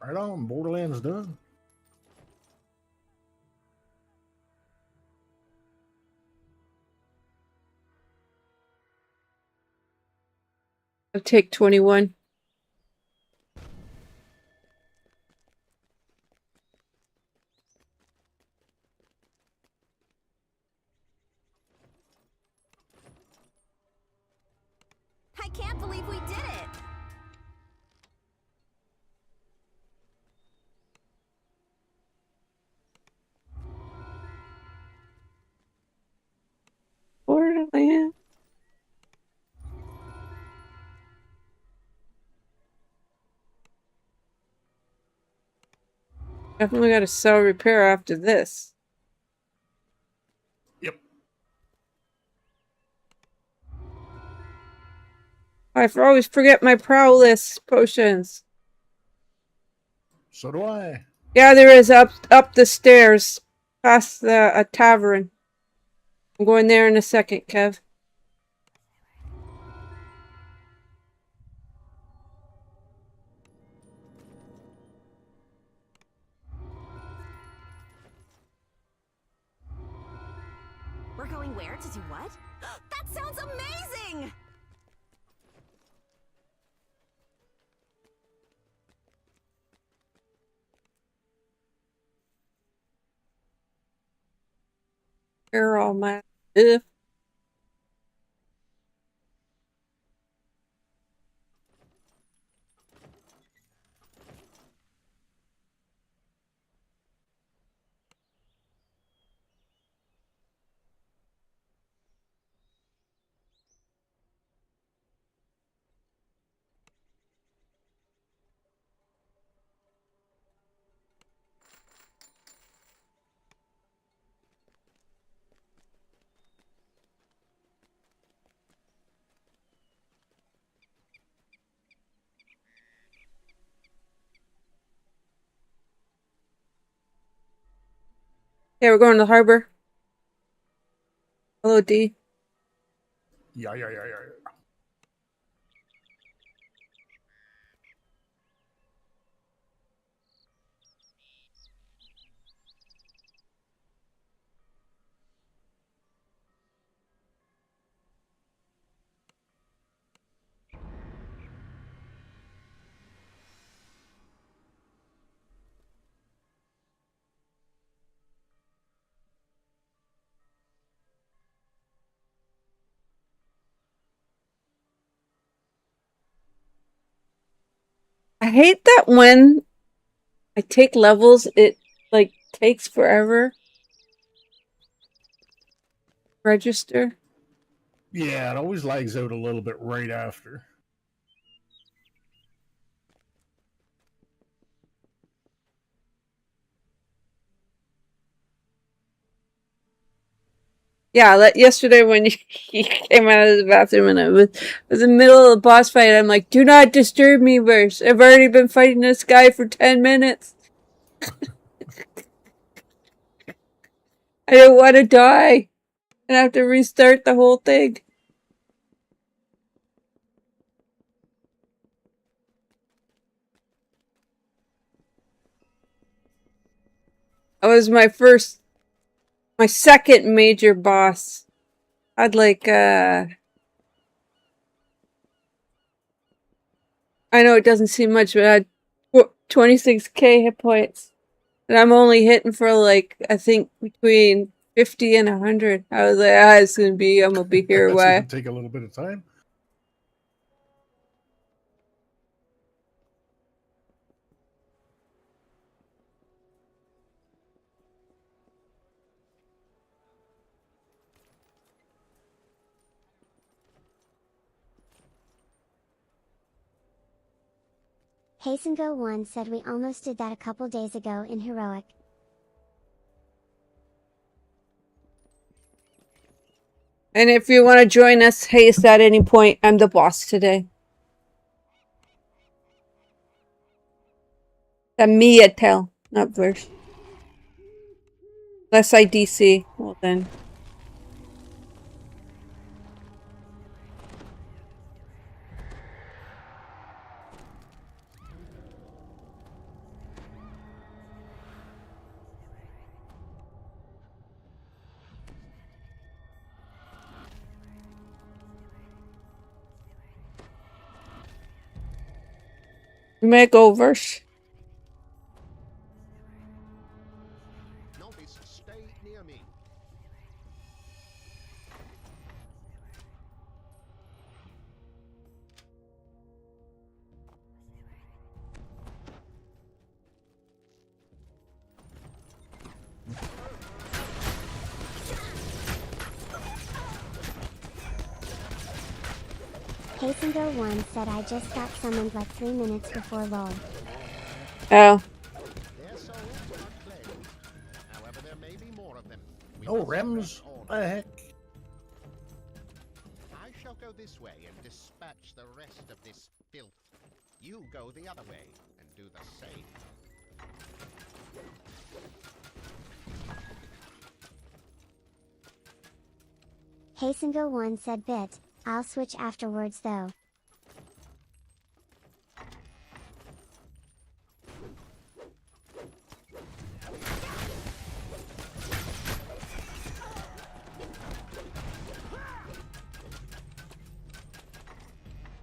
Right on, Borderlands done. I'll take 21. I can't believe we did it! Borderlands. Definitely got to sell repair after this. Yep. I always forget my prowess potions. So do I. Yeah, there is up the stairs, past a tavern. I'm going there in a second, Kev. We're going where to do what? That sounds amazing! Here all my stuff. Yeah, we're going to the harbor. Hello, D. Yeah. I hate that when I take levels, it like takes forever. Register. Yeah, it always lags out a little bit right after. Yeah, yesterday when he came out of the bathroom and I was in the middle of the boss fight, I'm like, do not disturb me, verse. I've already been fighting this guy for 10 minutes. I don't want to die and have to restart the whole thing. That was my second major boss. I'd like, I know it doesn't seem much, but I had 26k hit points. And I'm only hitting for like, I think between 50 and 100. I was like, I'm gonna be here a That's gonna while. take a little bit of time. Hastengo1 said we almost did that a couple days ago in Heroic. And if you want to join us, haste at any point. I'm the boss today. The Mia tell, not verse. Unless I DC. Well then. You may go verse. Novice, stay near me. Hastengo1 said I just got summoned like 3 minutes before LOL. Oh. Their souls are cleansed. However, there may be more of them. We Oh, must Rems. spread What order. the heck? I shall go this way and dispatch the rest of this filth. You go the other way and do the same. Hastengo1 said bit. I'll switch afterwards though.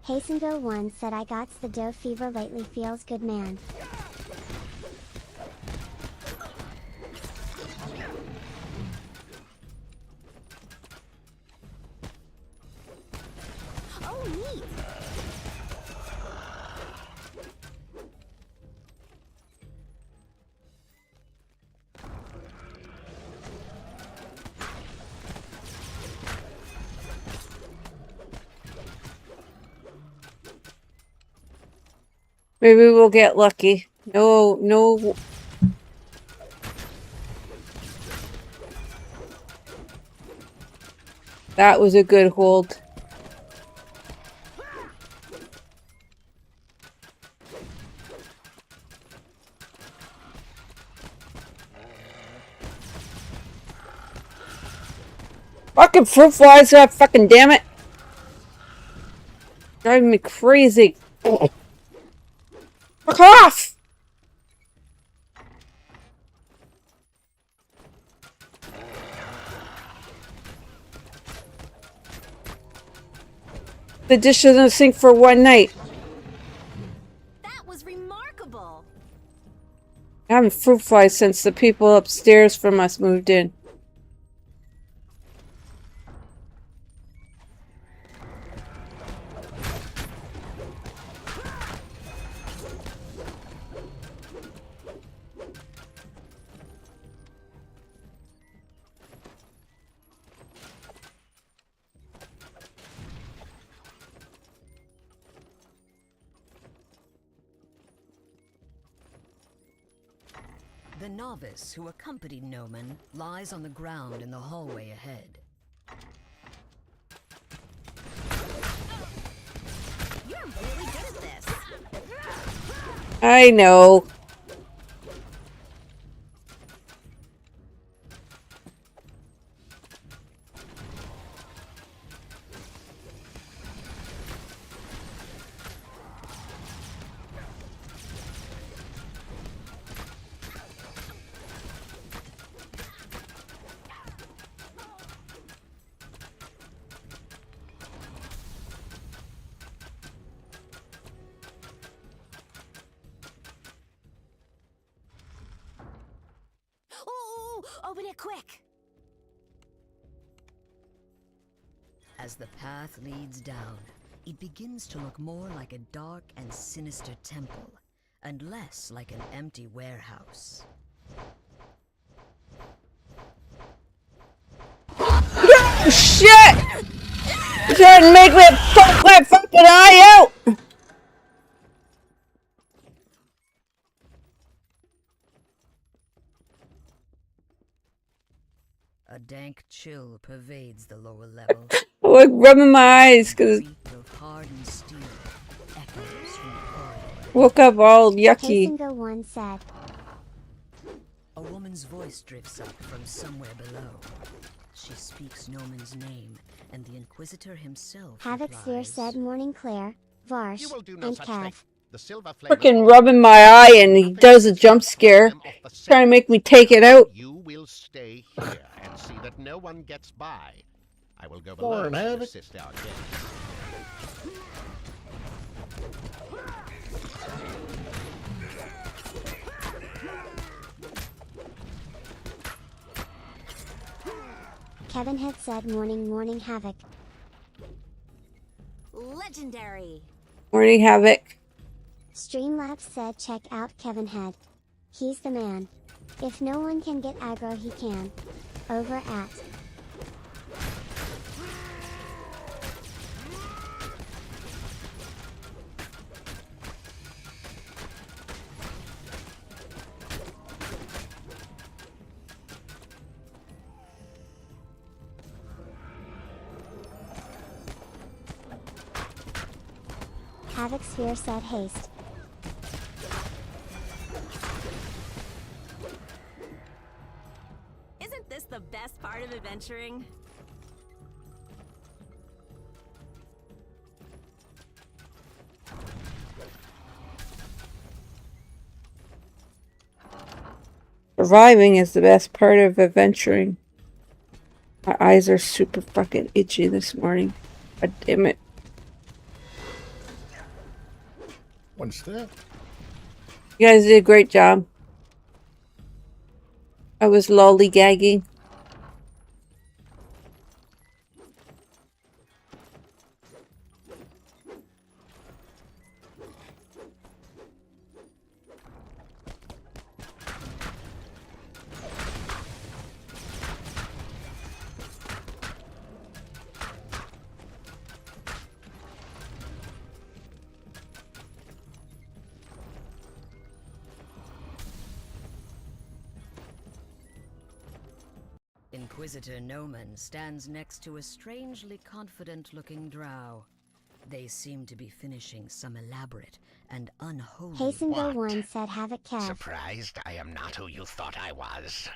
Hastengo1 said I got the dough fever lately, feels good man. Oh, neat. Maybe we'll get lucky. No. That was a good hold. Fucking fruit flies, fucking damn it. Driving me crazy. Fuck off! The dish is in the sink for one night. That was remarkable. I haven't fruit flies since the people upstairs from us moved in. The novice who accompanied Noman lies on the ground in the hallway ahead. You're really good at this. I know. Open it quick! As the path leads down, it begins to look more like a dark and sinister temple, and less like an empty warehouse. Oh, shit! You trying to make me fuck my fucking eye out! A dank chill pervades the lower level. I'm like rubbing my eyes because The creak of hardened steel echoes from the corridor. woke up all yucky. Hastengo 1 said. A woman's voice drifts up from somewhere below. She speaks Noman's name, and the Inquisitor himself Havoc Sphere replies, said Morning Claire, Varsh, You will do no and such thing. Kev. The silver flame Freaking rubbing my eye and he does a jump scare. Trying to make me take it out. You will stay here and see that no one gets by. I will go below Lauren, to Havoc. assist our guests. Kevin had said Morning Havoc. Legendary! Morning Havoc. Streamlabs said check out Kevin Head. He's the man. If no one can get aggro, he can. Over at. Havoc Sphere said haste. Isn't this the best part of adventuring? Surviving is the best part of adventuring. My eyes are super fucking itchy this morning. God damn it. One step. You guys did a great job. I was lollygagging. Inquisitor Noman stands next to a strangely confident-looking drow. They seem to be finishing some elaborate and unholy... Hastengo What? 1 said Havoc Kev. Surprised I am not who you thought I was.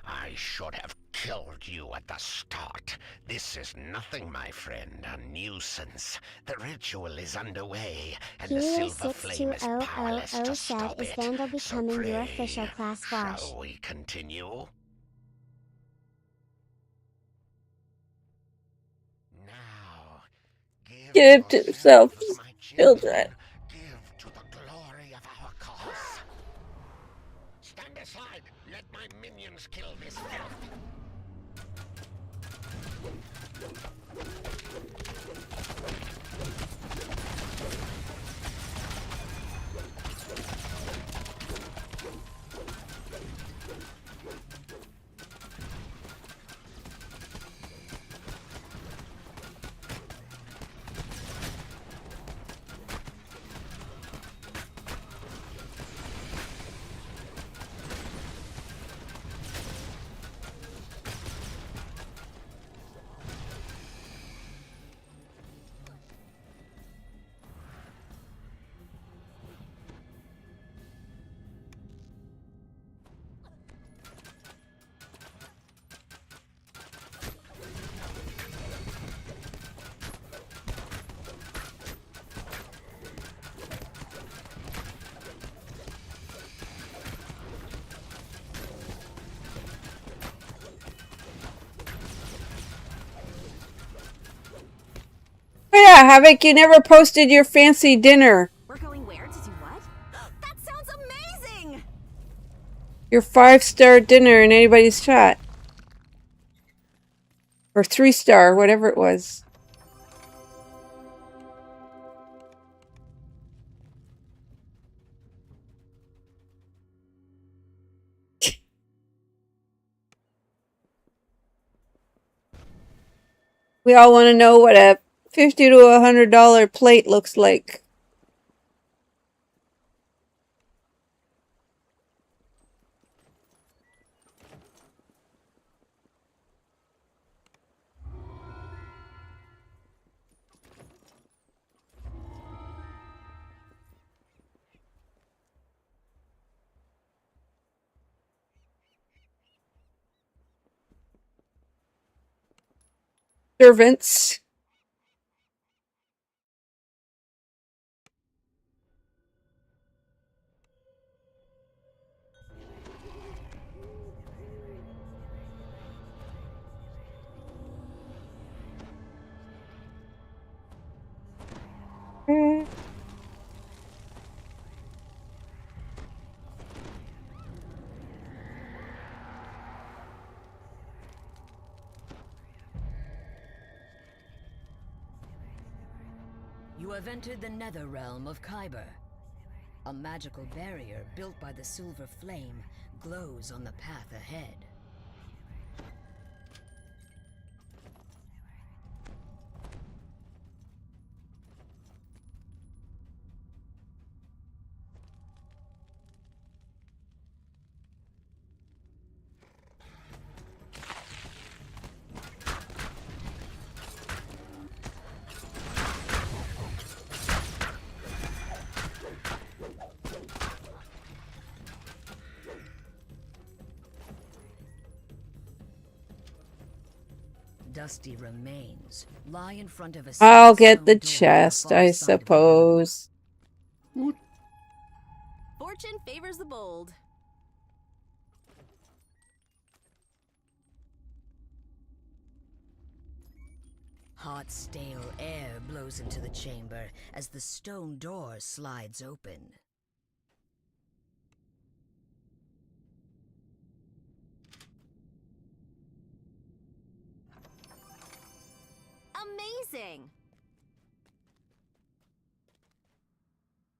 I should have killed you at the start. This is nothing, my friend, a nuisance. The ritual is underway, and the Helios silver flame is 62000 powerless to said stop is it. Vandal So becoming your pray, official class Varsh. shall we continue? Now, Give it to yourselves, yourself, my children. Give to the glory of our cause. Stand aside. Let my minions kill this filth. Oh yeah, Havoc, you never posted your fancy dinner. We're going where to do what? That sounds amazing! Your 5-star dinner in anybody's chat. Or 3-star, whatever it was. We all want to know what a $50 to $100 plate looks like. Servants. You have entered the nether realm of Kyber. A magical barrier built by the silver flame glows on the path ahead. Dusty remains lie in front of a I'll get stone the door on chest, far I side of the room. suppose. Fortune favors the bold. Hot, stale air blows into the chamber as the stone door slides open. Amazing!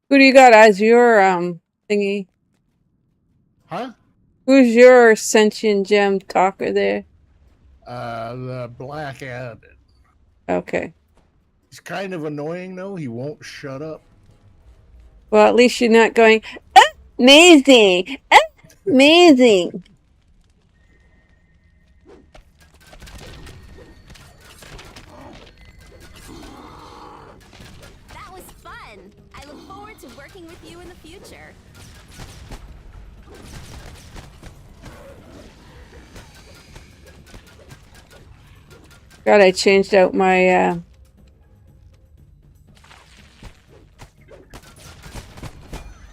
Who do you got as your thingy? Huh? Who's your sentient gem talker there? The Black Abbot. Okay. He's kind of annoying though. He won't shut up. Well, at least you're not going, amazing! Amazing! That was fun! I look forward to working with you in the future. God, I changed out my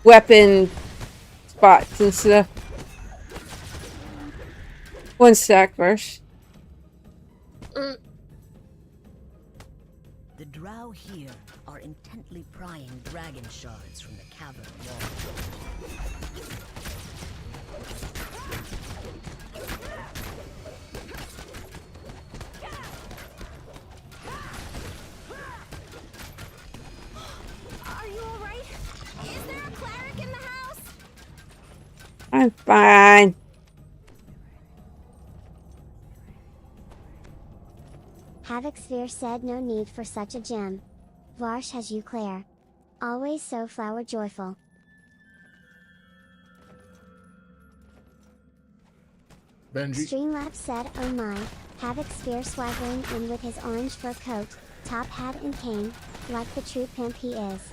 weapon spots and stuff. One sec, first. The drow here are intently prying dragon shards from the cavern wall. Are you alright? Is there a cleric in the house? I'm fine. Havoc Sphere said no need for such a gem. Varsh has you, Claire. Always so flower joyful. Benji. Streamlabs said, oh my, Havoc Sphere swaggering in with his orange fur coat, top hat and cane, like the true pimp he is.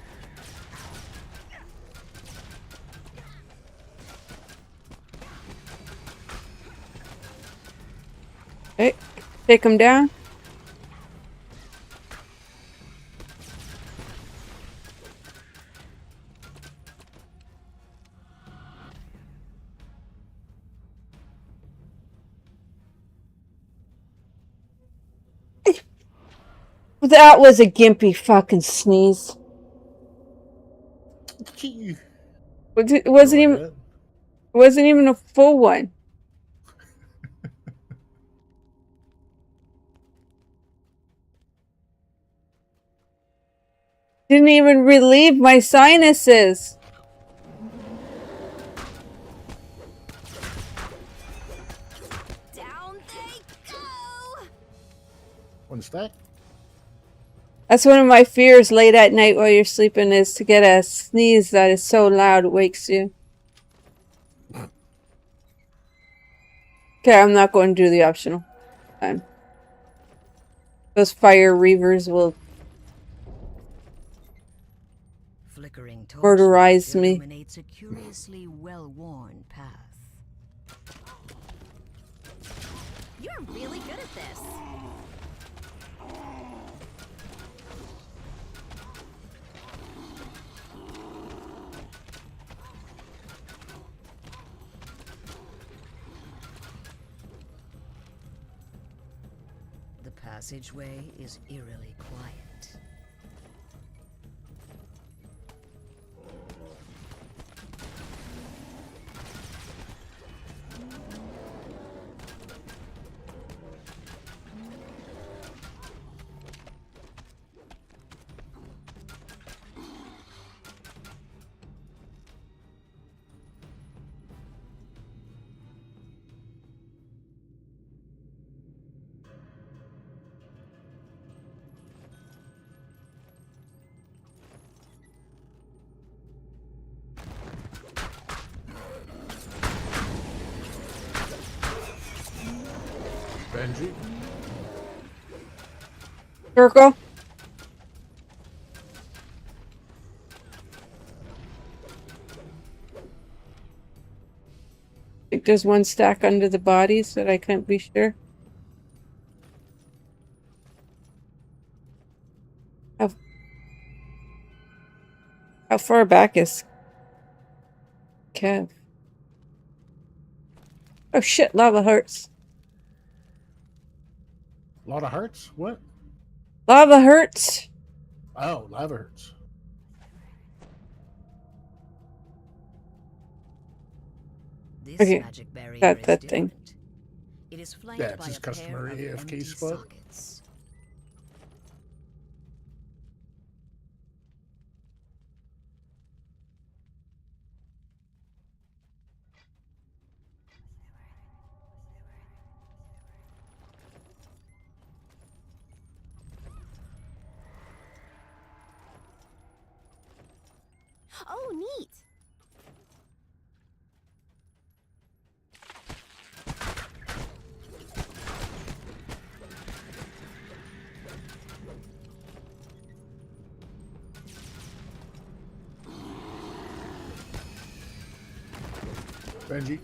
Hey, take him down. That was a gimpy fucking sneeze. It wasn't even a full one. Didn't even relieve my sinuses. Down they go! One stack. That's one of my fears late at night while you're sleeping is to get a sneeze that is so loud it wakes you. Okay, I'm not going to do the optional. Those fire reavers will Flickering murderize torchlight me. illuminates a curiously well-worn path. You're really good at this. The passageway is eerily quiet. Benji. Circle. I think there's one stack under the bodies that I can't be sure. How far back is Kev? Oh shit, lava hurts. A lot of hearts? What? Lava hurts. Oh, lava hurts. This Okay, magic barrier got is that thing. different. It is flanked Yeah, it's by his a pair customary of AFK empty spot. sockets. Oh, neat. Benji.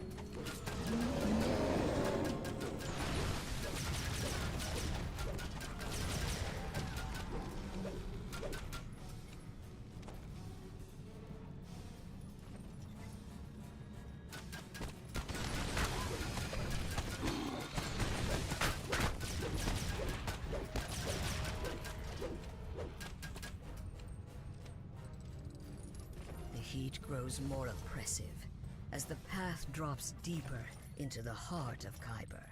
The heat grows more oppressive as the path drops deeper into the heart of Khyber.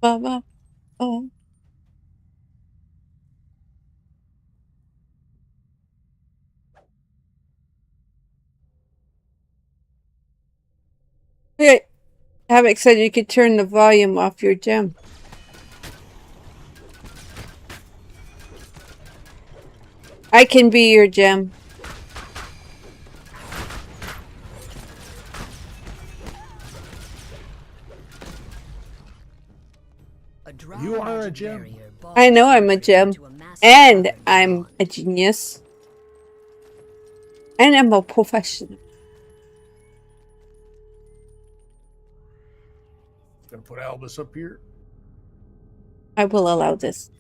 Lava. Oh. Okay. Havoc said you could turn the volume off your gem. I can be your gem. You are a gem. I know I'm a gem. And I'm a genius. And I'm a professional. Gonna put Albus up here. I will allow this.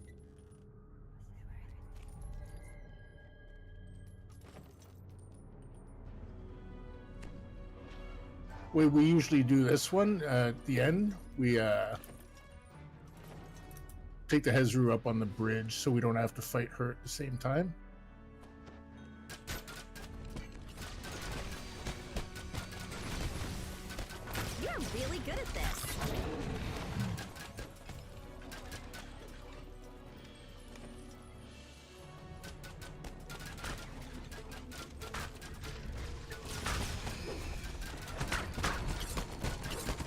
We usually do this one at the end. We take the Hezru up on the bridge so we don't have to fight her at the same time. good at this.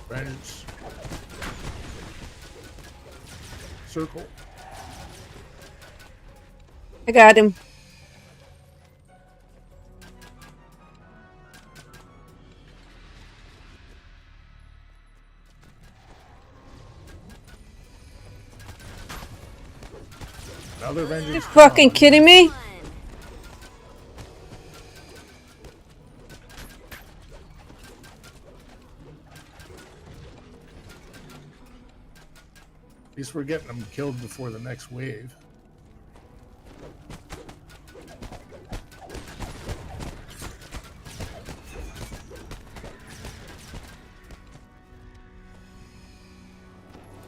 Bandits. Circle. I got him. Another You vengeance. fucking kidding me? Fun. At least we're getting them killed before the next wave.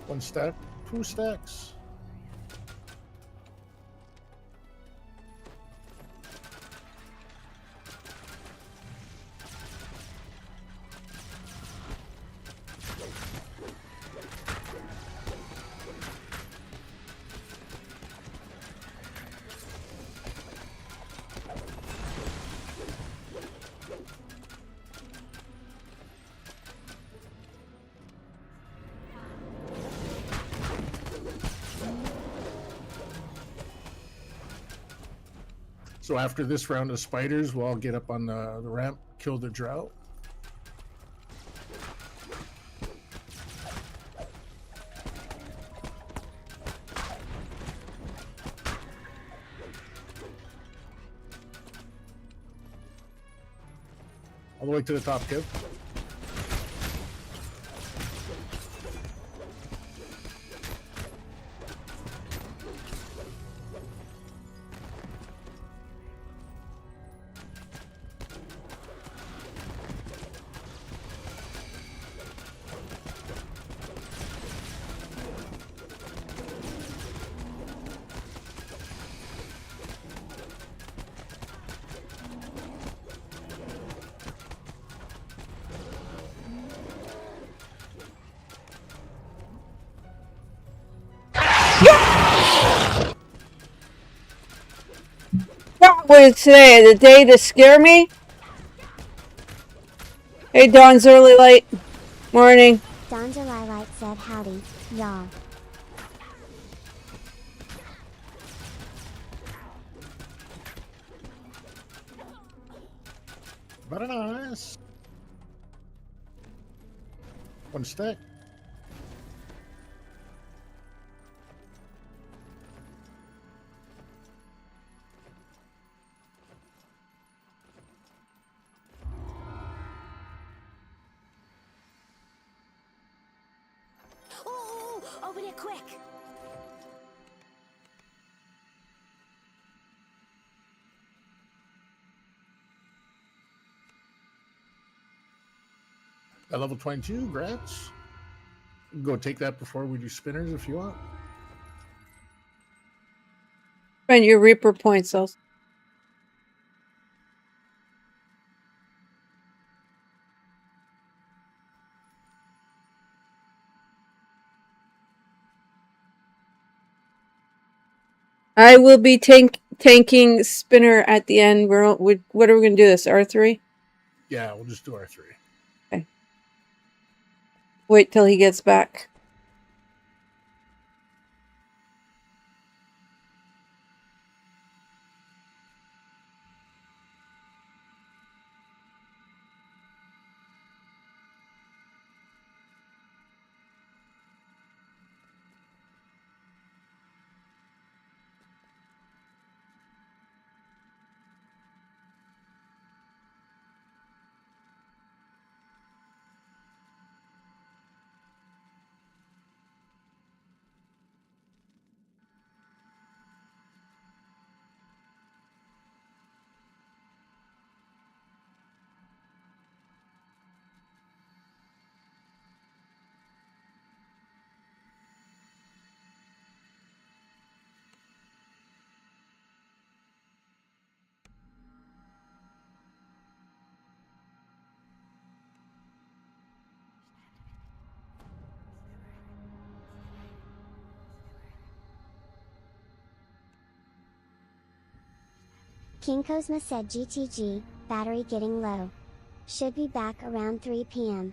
One stack, 2 stacks. So after this round of spiders, we'll all get up on the ramp, kill the drought. All the way to the top, Kev. What is today? The day to scare me? Hey, Dawn's early light. Morning. Don July Light said howdy, y'all. Very nice. One stack. Oh, open it quick. At level 22, grats. Go take that before we do spinners if you want. Spend your Reaper points, else. I will be tanking spinner at the end. What are we going to do this? R3? Yeah, we'll just do our 3. Okay. Wait till he gets back. King Cosma said GTG, battery getting low. Should be back around 3 p.m.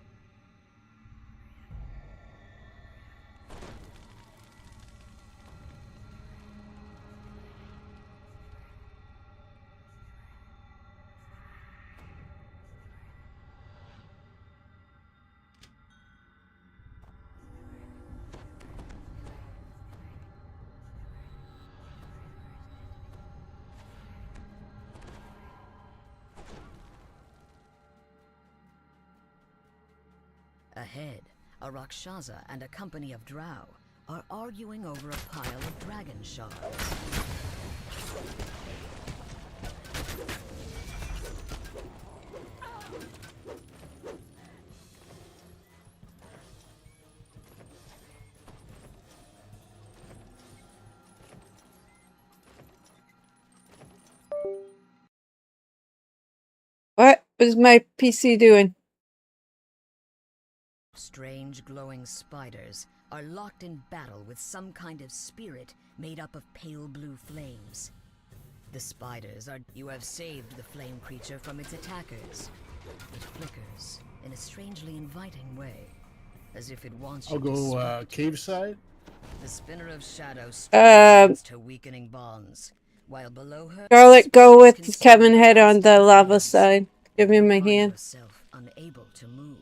Ahead, a Rakshasa and a company of drow are arguing over a pile of dragon shards. What was my PC doing? Strange glowing spiders are locked in battle with some kind of spirit made up of pale blue flames. The spiders are... You have saved the flame creature from its attackers. It flickers in a strangely inviting way, as if it wants you I'll to go speak. cave side. The spinner of shadow strains to weakening bonds, while below her... Charlotte, go with spirits Kevin Head consume on the lava flames. side. Give him You a find hand. yourself unable to move.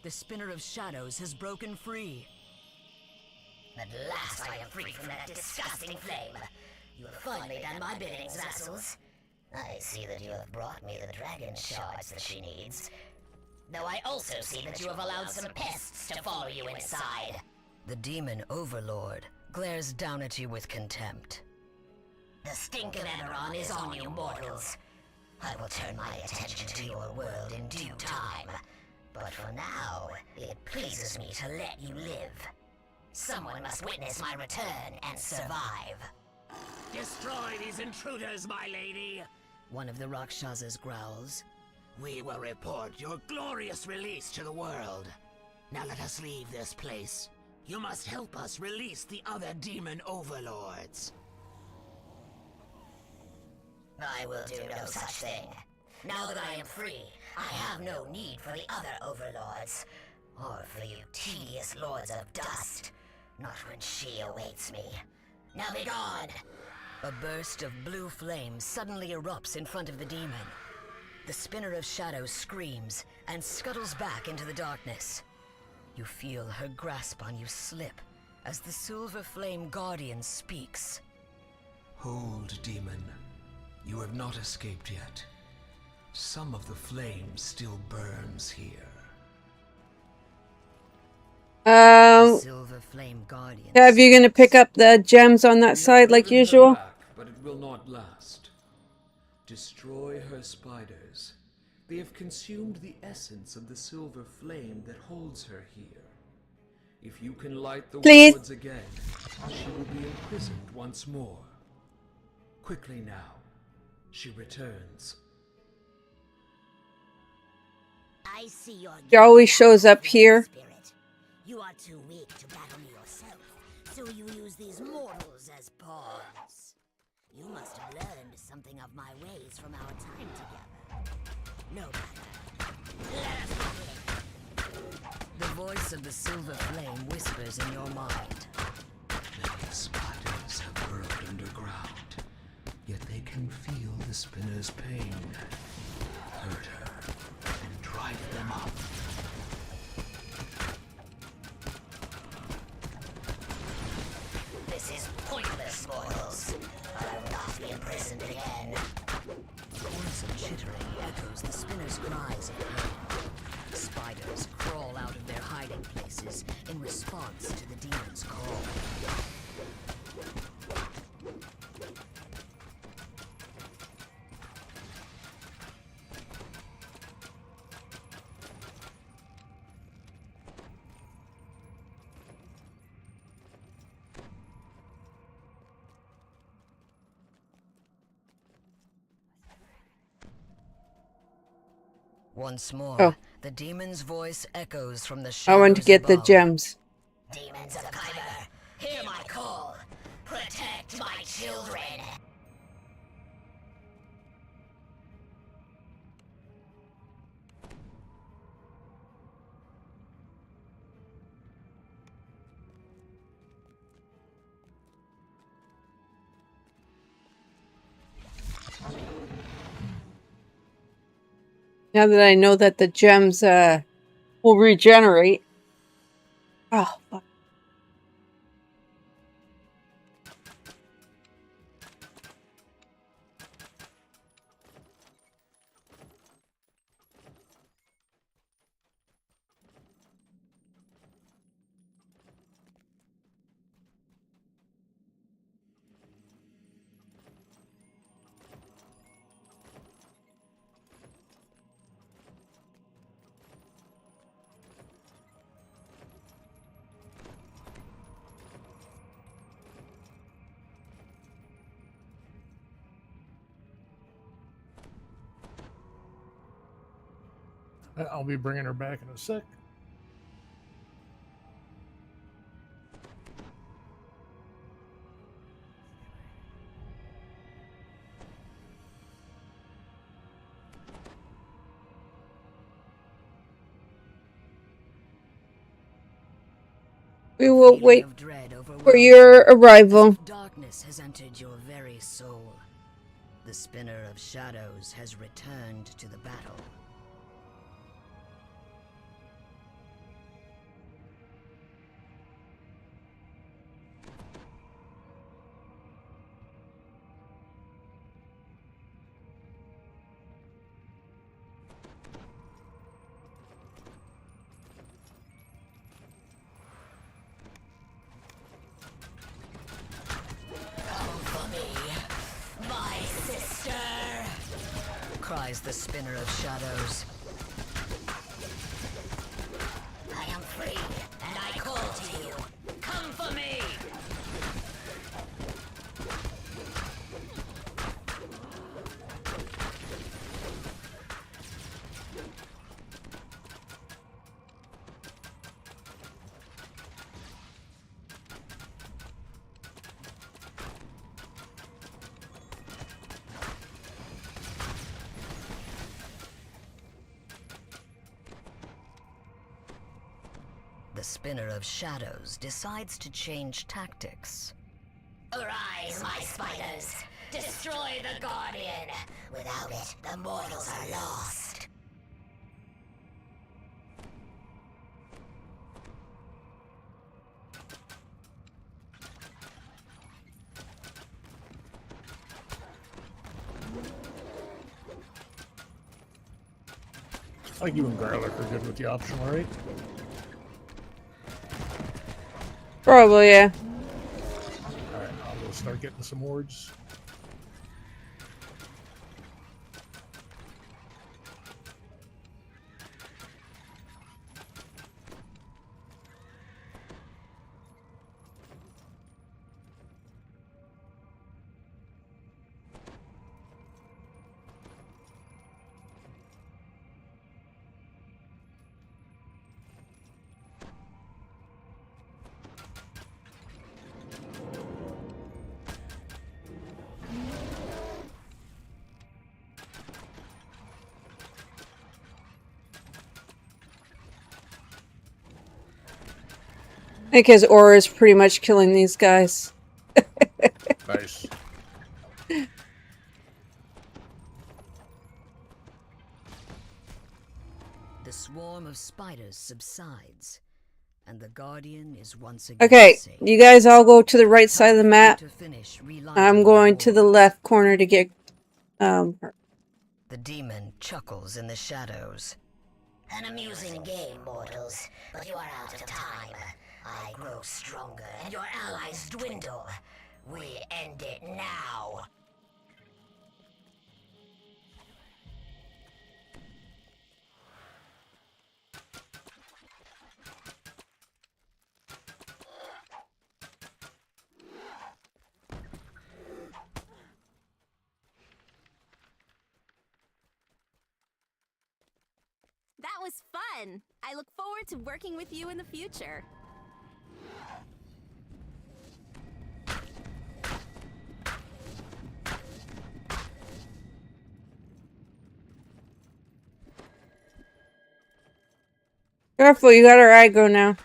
The spinner of shadows has broken free. At last I am free from that disgusting flame. You have finally done my biddings, vassals. I see that you have brought me the dragon shards that she needs. Though I also see that you have allowed some pests to follow you inside. The demon overlord glares down at you with contempt. The stink of Eberron is on you, mortals. I will turn my attention to your world in due time. But for now, it pleases me to let you live. Someone must witness my return and survive. Destroy these intruders, my lady. One of the Rakshasas growls. We will report your glorious release to the world. Now let us leave this place. You must help us release the other demon overlords. I will do no such thing. Now that I am free, I have no need for the other overlords, or for you tedious lords of dust. Not when she awaits me. Now be gone! A burst of blue flame suddenly erupts in front of the demon. The spinner of shadows screams and scuttles back into the darkness. You feel her grasp on you slip as the silver flame guardian speaks. Hold, demon. You have not escaped yet. Some of the flame still burns here. The silver flame guardian. Have you gonna pick up the gems on that side like usual? Back, but it will not last. Destroy her spiders. They have consumed the essence of the silver flame that holds her here. If you can light the wards again, she will be imprisoned once more. Quickly now. She returns. I see your She always shows up here. spirit. You are too weak to battle me yourself, so you use these mortals as pawns. You must have learned something of my ways from our time together. No matter. Let us begin. The voice of the silver flame whispers in your mind. Many spiders have burrowed underground, yet they can feel the spinner's pain. Hurt her and drive them up. This is pointless, mortals. I will not be imprisoned again. Chorus of chittering echoes the spinner's cries of pain. Spiders crawl out of their hiding places in response to the demon's call. Once more, the demon's voice echoes from the shadows I want to get the above. gems. Demons of Kyber, hear my call. Protect my children. Now that I know that the gems will regenerate. Oh, fuck. I'll be bringing her back in a sec. We will Feeling wait of dread for overwhelms your you, arrival. as if darkness has entered your very soul. The spinner of shadows has returned to the battle. Come for me, my sister! Cries the spinner of shadows. I am free, and I call to you. Come for me! The spinner of shadows decides to change tactics. Arise, my spiders! Destroy the Guardian! Without it, the mortals are lost. I think you and Garlic are good with the optional, right? Probably, yeah. Alright, I'll go start getting some wards. I think his aura is pretty much killing these guys. Nice. The swarm of spiders subsides, and the Guardian is once again Okay, safe. you guys all go to the right side of the map. To finish I'm going to the left corner to get her. The demon chuckles in the shadows. An amusing game, mortals, but you are out of time. I grow stronger, and your allies dwindle. We end it now. That was fun! I look forward to working with you in the future. Careful, you got our aggro now.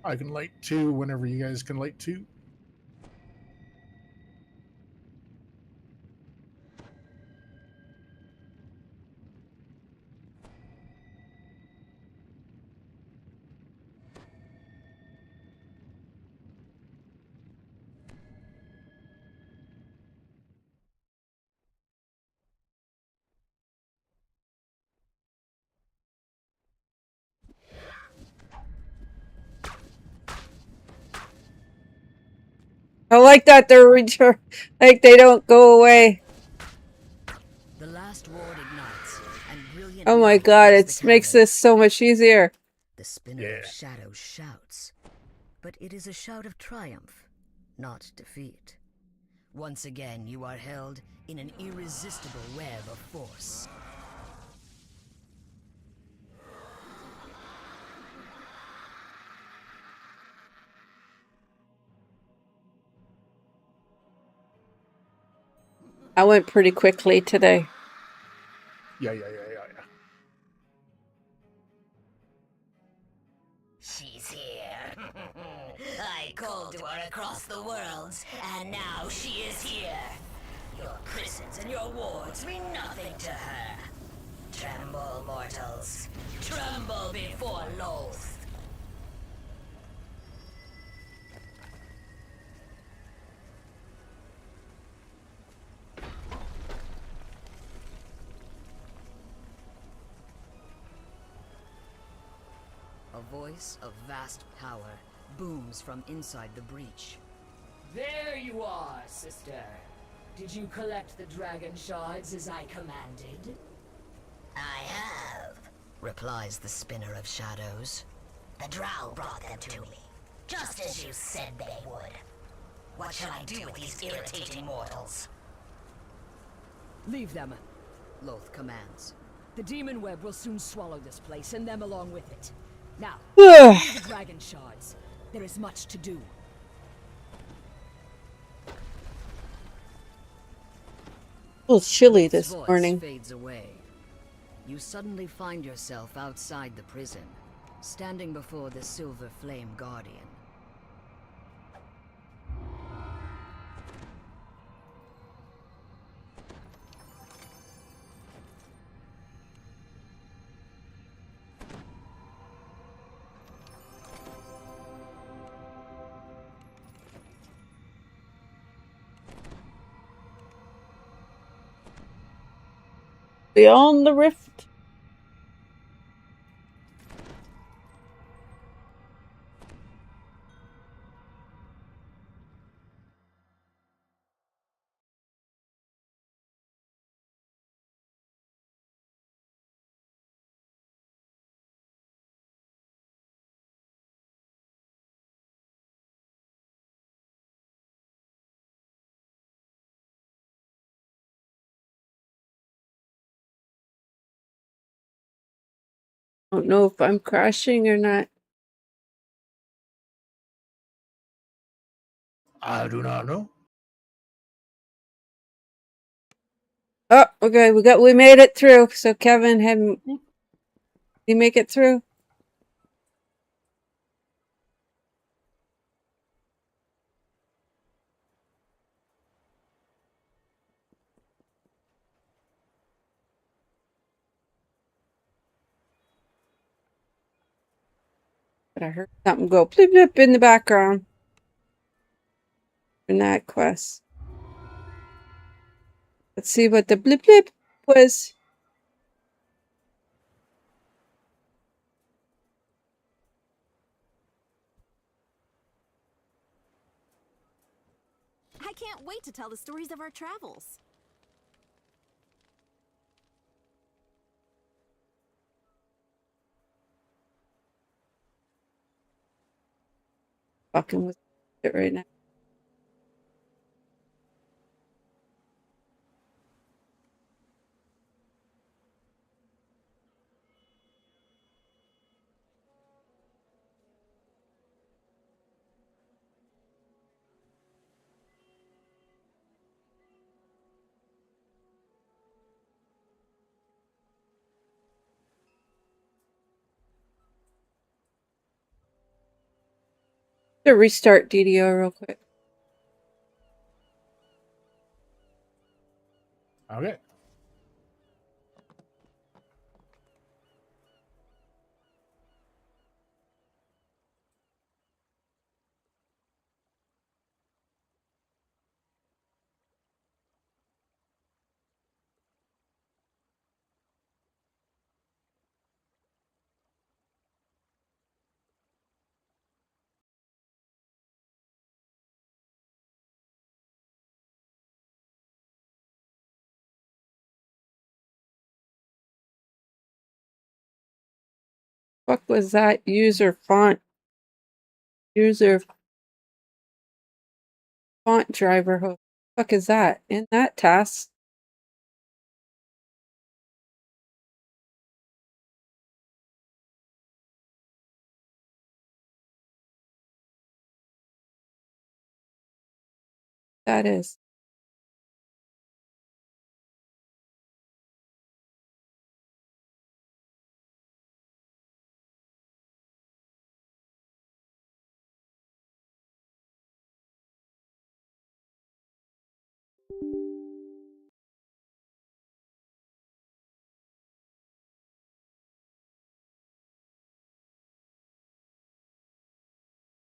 I can light 2 whenever you guys can light 2. I like that they're return, like they don't go away. The last ward ignites, and brilliant Oh my light god, fills it the makes cavern. this so much easier. The spinner of shadows shouts, but it is a shout of triumph, not defeat. Once again, you are held in an irresistible web of force. I went pretty quickly today. Yeah. She's here. I called to her across the worlds, and now she is here. Your prisons and your wards mean nothing to her. Tremble, mortals. Tremble before Loth. A voice of vast power booms from inside the breach. There you are, sister. Did you collect the dragon shards as I commanded? I have, replies the spinner of shadows. The drow brought them to me, just as you said they would. What shall I do with these irritating mortals? Leave them, Loth commands. The demon web will soon swallow this place, and them along with it. Now, find the dragon shards. There is much to do. A little chilly Loth's this voice morning. fades away. You suddenly find yourself outside the prison, standing before the Silver Flame Guardian. Beyond the rift. Don't know if I'm crashing or not. I do not know. Oh, okay, we made it through. So Kevin, did you make it through? But I heard something go blip blip in the background. In that quest. Let's see what the blip blip was. I can't wait to tell the stories of our travels. Fucking with it right now. To restart DDR real quick. Okay. Fuck was that user font driver? Who the fuck is that in that task? That is.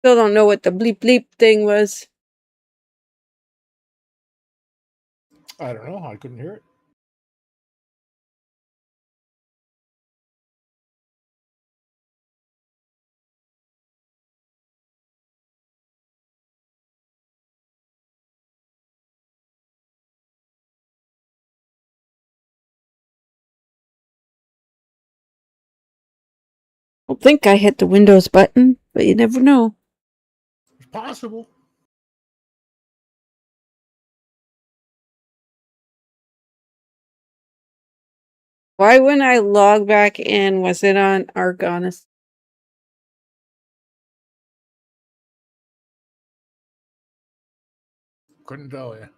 Still don't know what the bleep bleep thing was. I don't know. I couldn't hear it. I don't think I hit the Windows button, but you never know. It's possible. Why when I log back in, was it on Argonis? Couldn't tell you.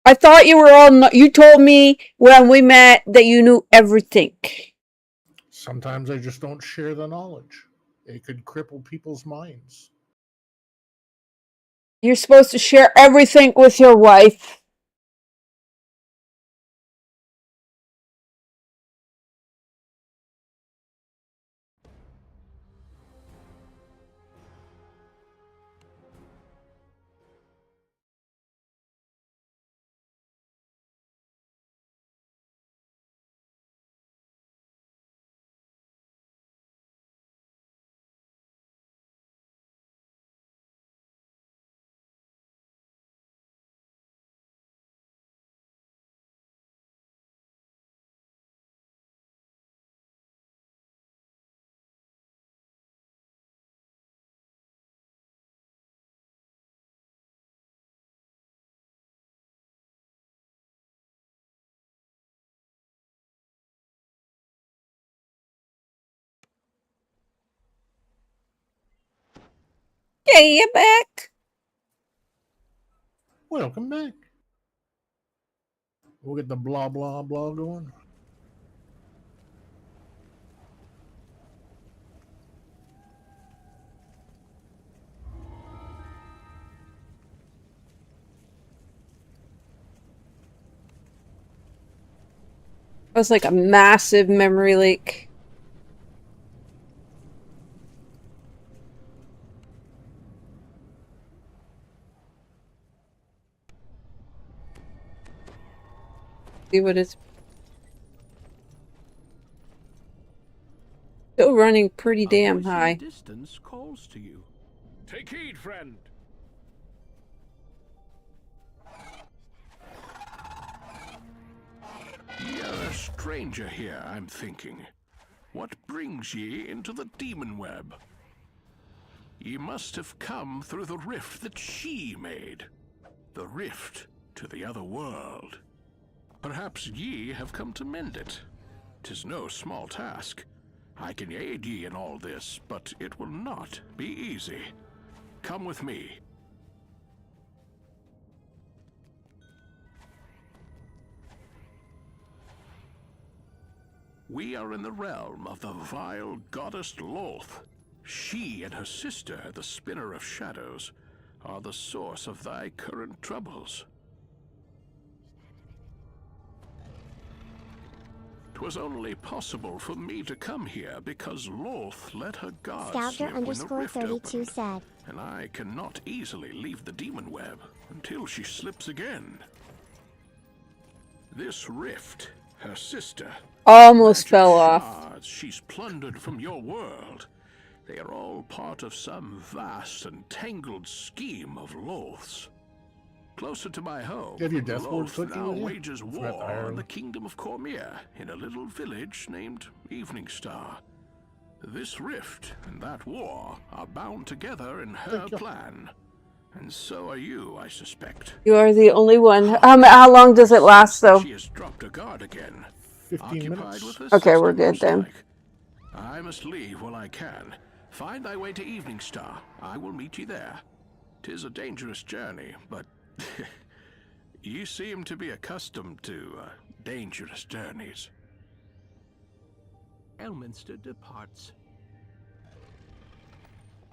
I thought you were all. You told me when we met that you knew everything. Sometimes I just don't share the knowledge. It could cripple people's minds. You're supposed to share everything with your wife. Yeah, you're back. Welcome back. We'll get the blah blah blah going. It was like a massive memory leak. See what it's still running pretty damn high. Distance calls to you. Take heed, friend. Ye are a stranger here, I'm thinking. What brings ye into the demon web? Ye must have come through the rift that she made. The rift to the other world. Perhaps ye have come to mend it. 'Tis no small task. I can aid ye in all this, but it will not be easy. Come with me. We are in the realm of the vile goddess Loth. She and her sister, the Spinner of Shadows, are the source of thy current troubles. 'Twas only possible for me to come here because Loth let her guards slip when the rift opened, said, and I cannot easily leave the demon web until she slips again. This rift, her sister, Almost magic fell off. shards she's plundered from your world. They are all part of some vast and tangled scheme of Loth's. Closer to my home, You have your death ward Loth cookie now with you? wages I forgot war to on iron. the kingdom of Cormier in a little village named Evening Star. This rift and that war are bound together in her plan. And so are you, I suspect. You are the only one. How long does it last, though? She has dropped her guard again. 15 Occupied minutes. with her Okay, sister, we're good most then. like. I must leave while I can. Find thy way to Evening Star. I will meet ye there. 'Tis a dangerous journey, but you seem to be accustomed to dangerous journeys. Elminster departs.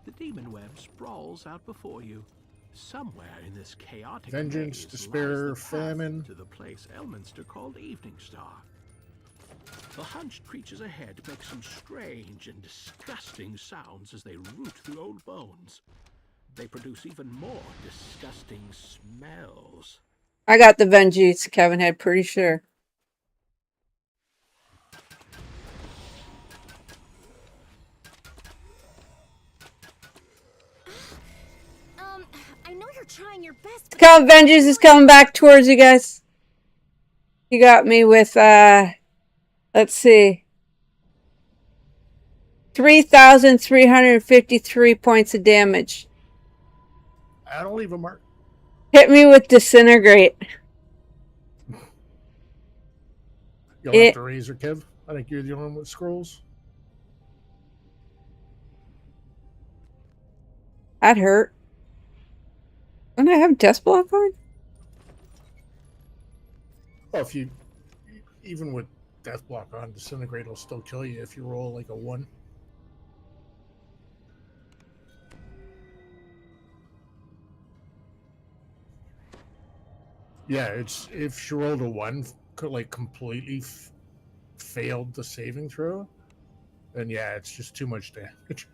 The demon web sprawls out before you. Somewhere in this chaotic Vengeance, maze despair, lies the path famine. to the place Elminster called Evening Star. The hunched creatures ahead make some strange and disgusting sounds as they root through old bones. They produce even more disgusting smells. I got the vengeance Kevin had, pretty sure. I know you're trying your best, but Come, vengeance is coming back towards you guys. You got me with, let's see. 3,353 points of damage. I don't leave a mark. Hit me with disintegrate. You'll have to raise her, Kev. I think you're the only one with scrolls. That hurt. Don't I have death block on? Well, if you, even with death block on, disintegrate will still kill you if you roll like a 1. Yeah, it's if she rolled a 1, like completely failed the saving throw, then yeah, it's just too much damage.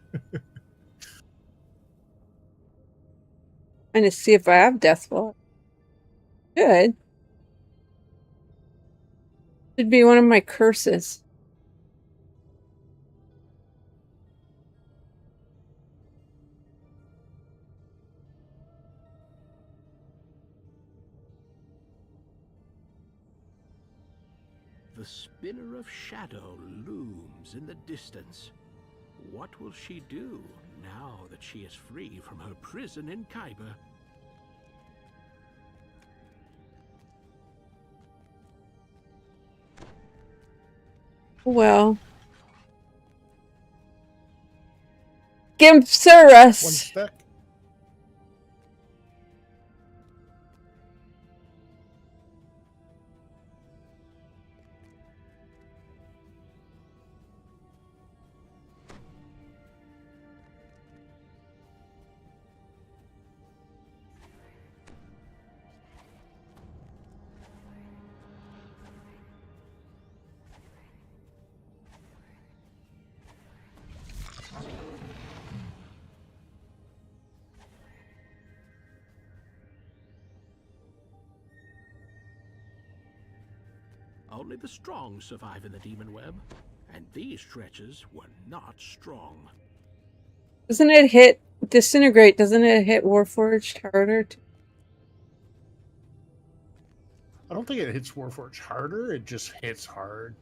Trying to see if I have death block. Good. Should be one of my curses. the spinner of shadow looms in the distance. What will she do now that she is free from her prison in Khyber? Well. Gimsurus. One spec. Only the strong survive in the demon web, and these stretches were not strong. Doesn't it hit disintegrate? Doesn't it hit Warforged harder? I don't think it hits Warforged harder. It just hits hard.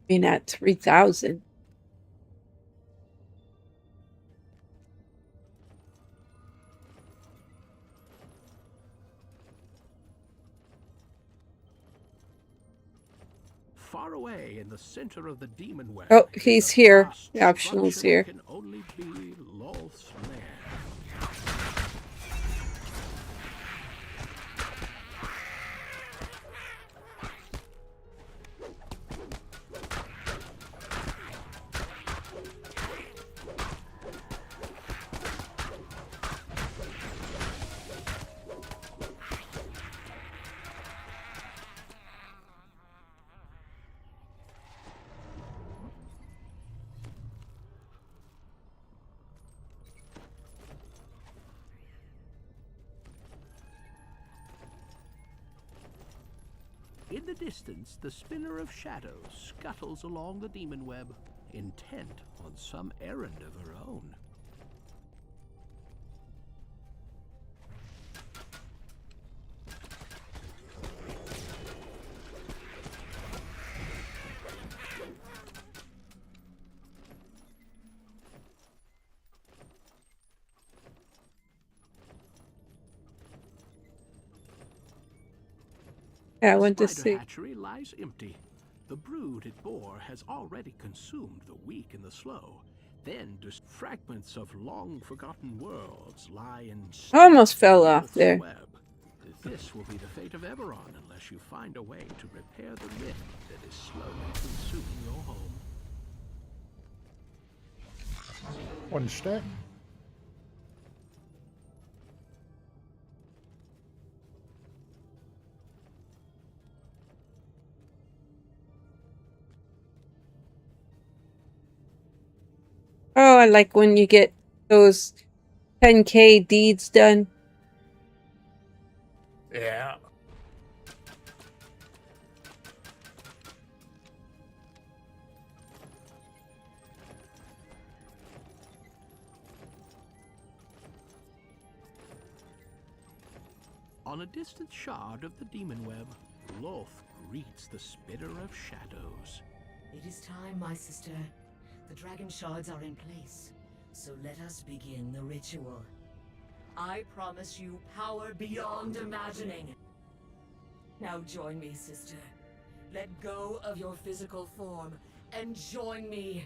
I mean, at 3,000. Far away in the center of the demon web. Oh, he's here. The optional's here. Can only be Lolth's lair. In the distance, the spinner of shadows scuttles along the demon web, intent on some errand of her own. Yeah, I went to The spider see. hatchery lies empty. The brood it bore has already consumed the weak and the slow. Then just fragments of long-forgotten worlds lie in I almost fell the off Earth's there. web. This will be the fate of Eberron unless you find a way to repair the rift that is slowly consuming your home. One stack. Oh, I like when you get those 10K deeds done. Yeah. On a distant shard of the demon web, Loth greets the spinner of shadows. It is time, my sister. The dragon shards are in place, so let us begin the ritual. I promise you power beyond imagining. Now join me, sister. Let go of your physical form and join me.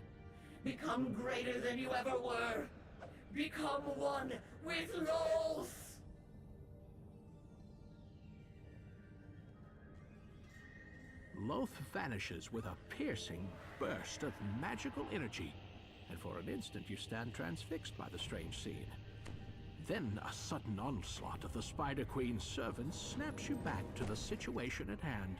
Become greater than you ever were. Become one with Loth. Loth vanishes with a piercing burst of magical energy, and for an instant you stand transfixed by the strange scene. Then a sudden onslaught of the Spider Queen's servants snaps you back to the situation at hand.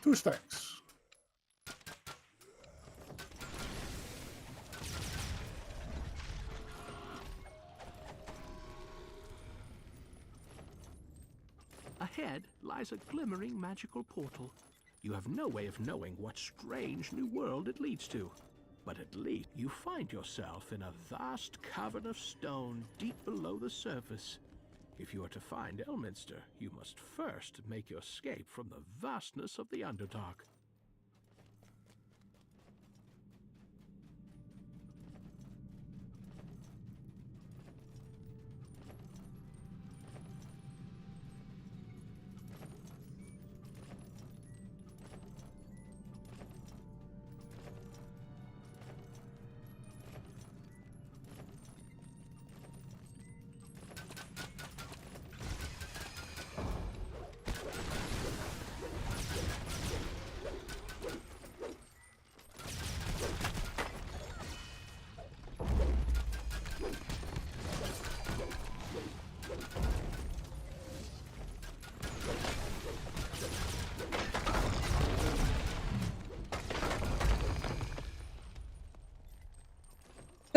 Two stacks. Ahead lies a glimmering magical portal. You have no way of knowing what strange new world it leads to, but at least you find yourself in a vast cavern of stone deep below the surface. If you are to find Elminster, you must first make your escape from the vastness of the Underdark.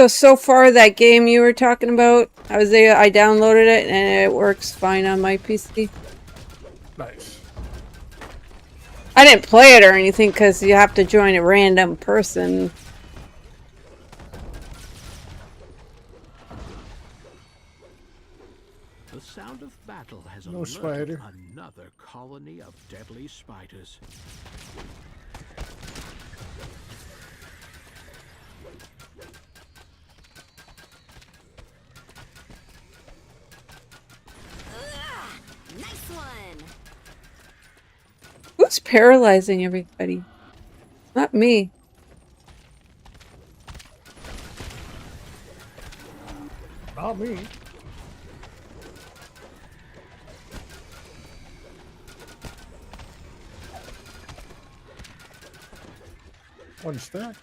So far that game you were talking about, I downloaded it and it works fine on my PC. Nice. I didn't play it or anything because you have to join a random person. The sound of battle has No alerted spider. another colony of deadly spiders. Nice one! Who's paralyzing everybody? Not me. Not me. One stack.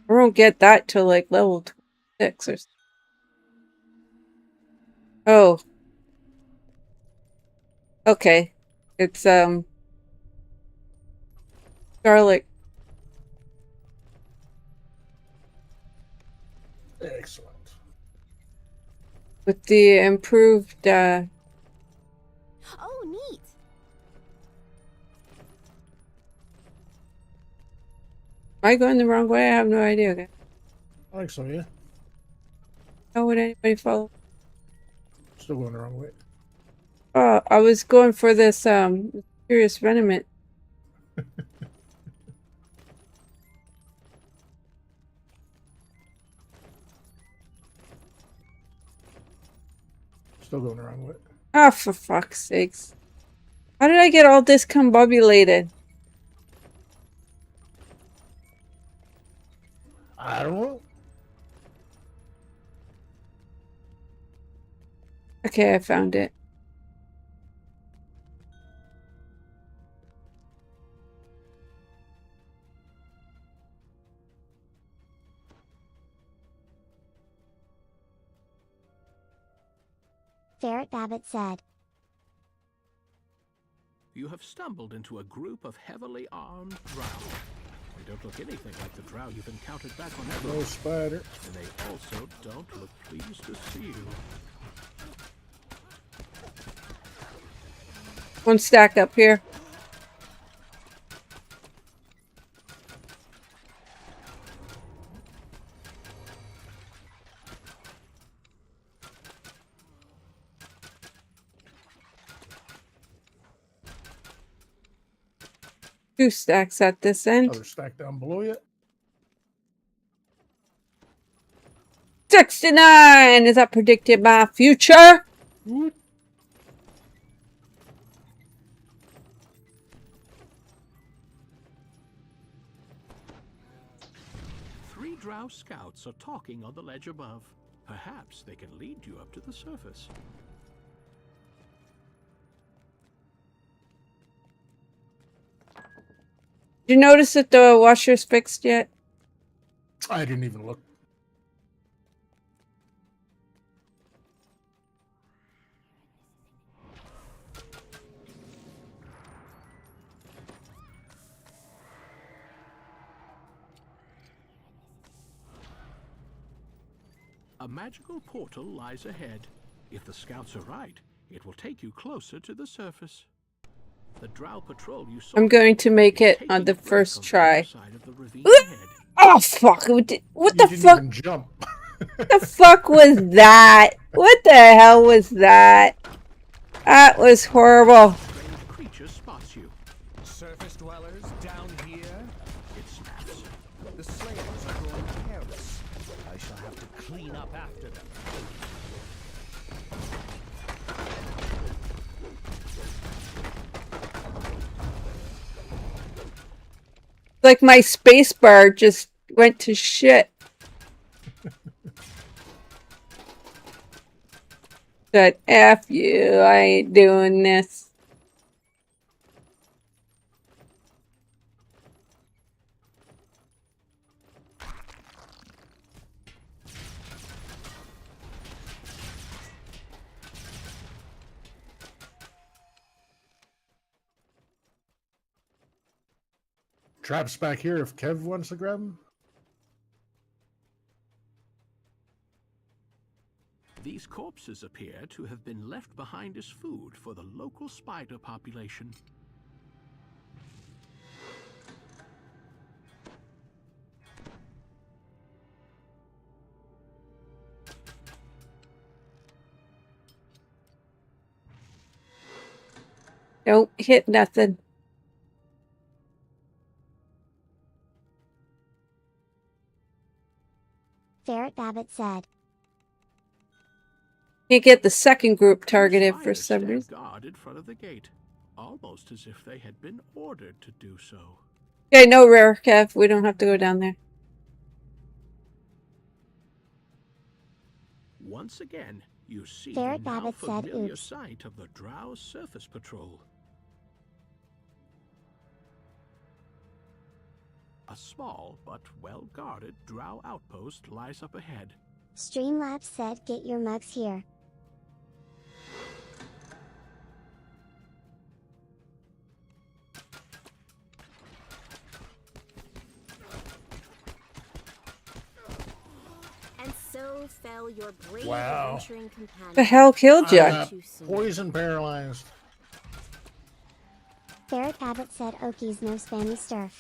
I won't get that till like level 6 or. Oh. Okay. It's garlic. Excellent. With the improved Oh, neat. Am I going the wrong way? I have no idea. Okay. I think so, yeah. How would anybody follow? Still going the wrong way. Oh, I was going for this mysterious venomant. Still going the wrong way. Ah, oh, for fuck's sakes. How did I get all discombobulated? I don't know. Okay, I found it. Ferret Babbitt said. You have stumbled into a group of heavily armed drow. They don't look anything like the drow you've encountered back on Emerald. No spider. And they also don't look pleased to see you. One stack up here. Two stacks at this end. Another stack down below you. 69! Is that predicted my future? What? Three drow scouts are talking on the ledge above. Perhaps they can lead you up to the surface. Did you notice that the washer's fixed yet? I didn't even look. A magical portal lies ahead. If the scouts are right, it will take you closer to the surface. The drow patrol you saw. I'm going to make it on the first try. Oh fuck! What the fuck? Even jump. The fuck was that? What the hell was that? That was horrible. Creature spots you. Surface dwellers down here. It snaps. The slayers are growing careless. I shall have to clean up after them. Like my space bar just went to shit. But F you, I ain't doing this. Traps back here if Kev wants to grab them. These corpses appear to have been left behind as food for the local spider population. Don't hit nothing. Ferret Babbitt said. Can't get the second group targeted for some reason. Guard in front of the gate, almost as if they had been ordered to do so. Okay, no rare, Kev. We don't have to go down there. Once again, you see Ferret the now Babbitt said, familiar "Oops." sight of the drow surface patrol. A small but well-guarded drow outpost lies up ahead. Streamlabs said get your mugs here. And so fell your brave Wow. adventuring companion. The hell killed you? Poison paralyzed. Ferret Abbott said Okies no spammy sturf.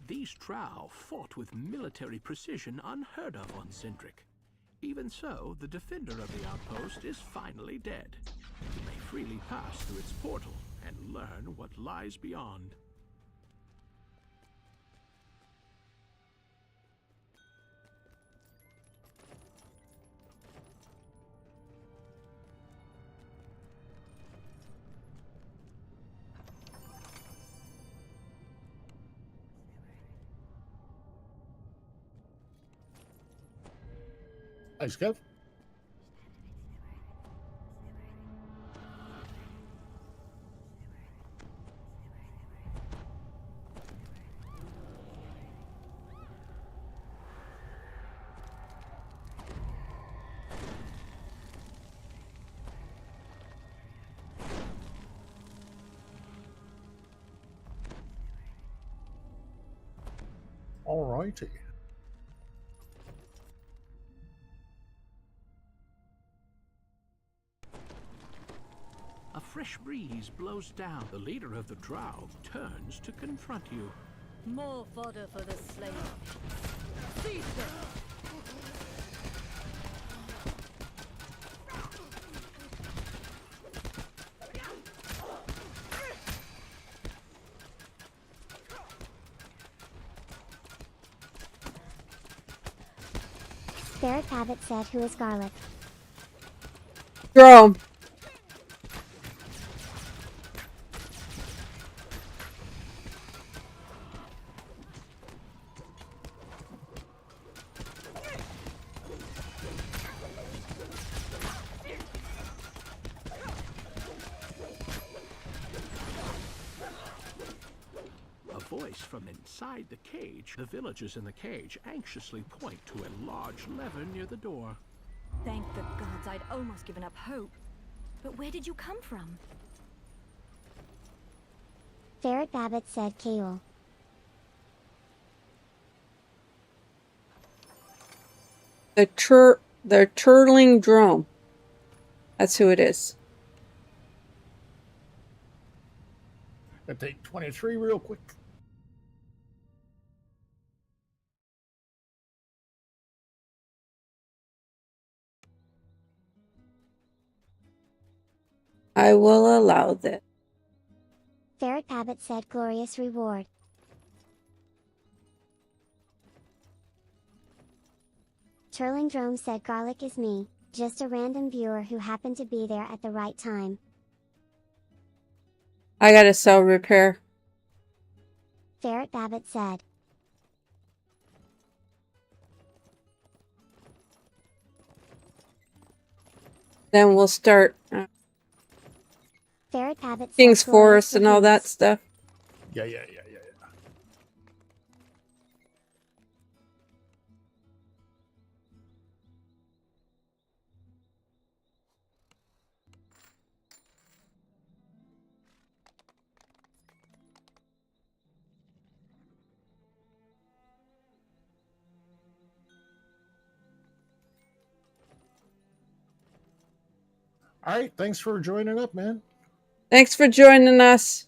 These drow fought with military precision unheard of on Sindric. Even so, the defender of the outpost is finally dead. You may freely pass through its portal and learn what lies beyond. Thanks, Kev. Alrighty. A fresh breeze blows down. The leader of the drow turns to confront you. More fodder for the slave. Seize them! Ferret Abbott said who is Garlic. Jerome. A voice from inside the cage. The villagers in the cage anxiously point to a large lever near the door. Thank the gods, I'd almost given up hope. But where did you come from? Ferret Abbott said Kaol. The turtling drone. That's who it is. Gonna take 23 real quick. I will allow that. Ferret Abbott said glorious reward. Turling Drome said Garlic is me, just a random viewer who happened to be there at the right time. I gotta sell repair. Ferret Abbott said. Then we'll start Ferret Abbott said King's glorious Forest and all that reviews. stuff. Yeah. All right, thanks for joining up, man. Thanks for joining us.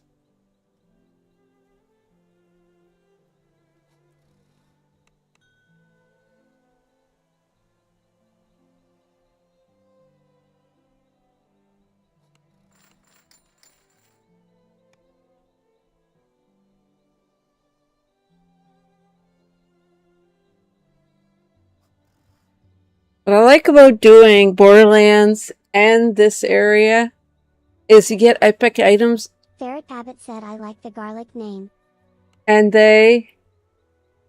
What I like about doing Borderlands and this area is you get epic items Ferret Abbott said I like the Garlic name. and they,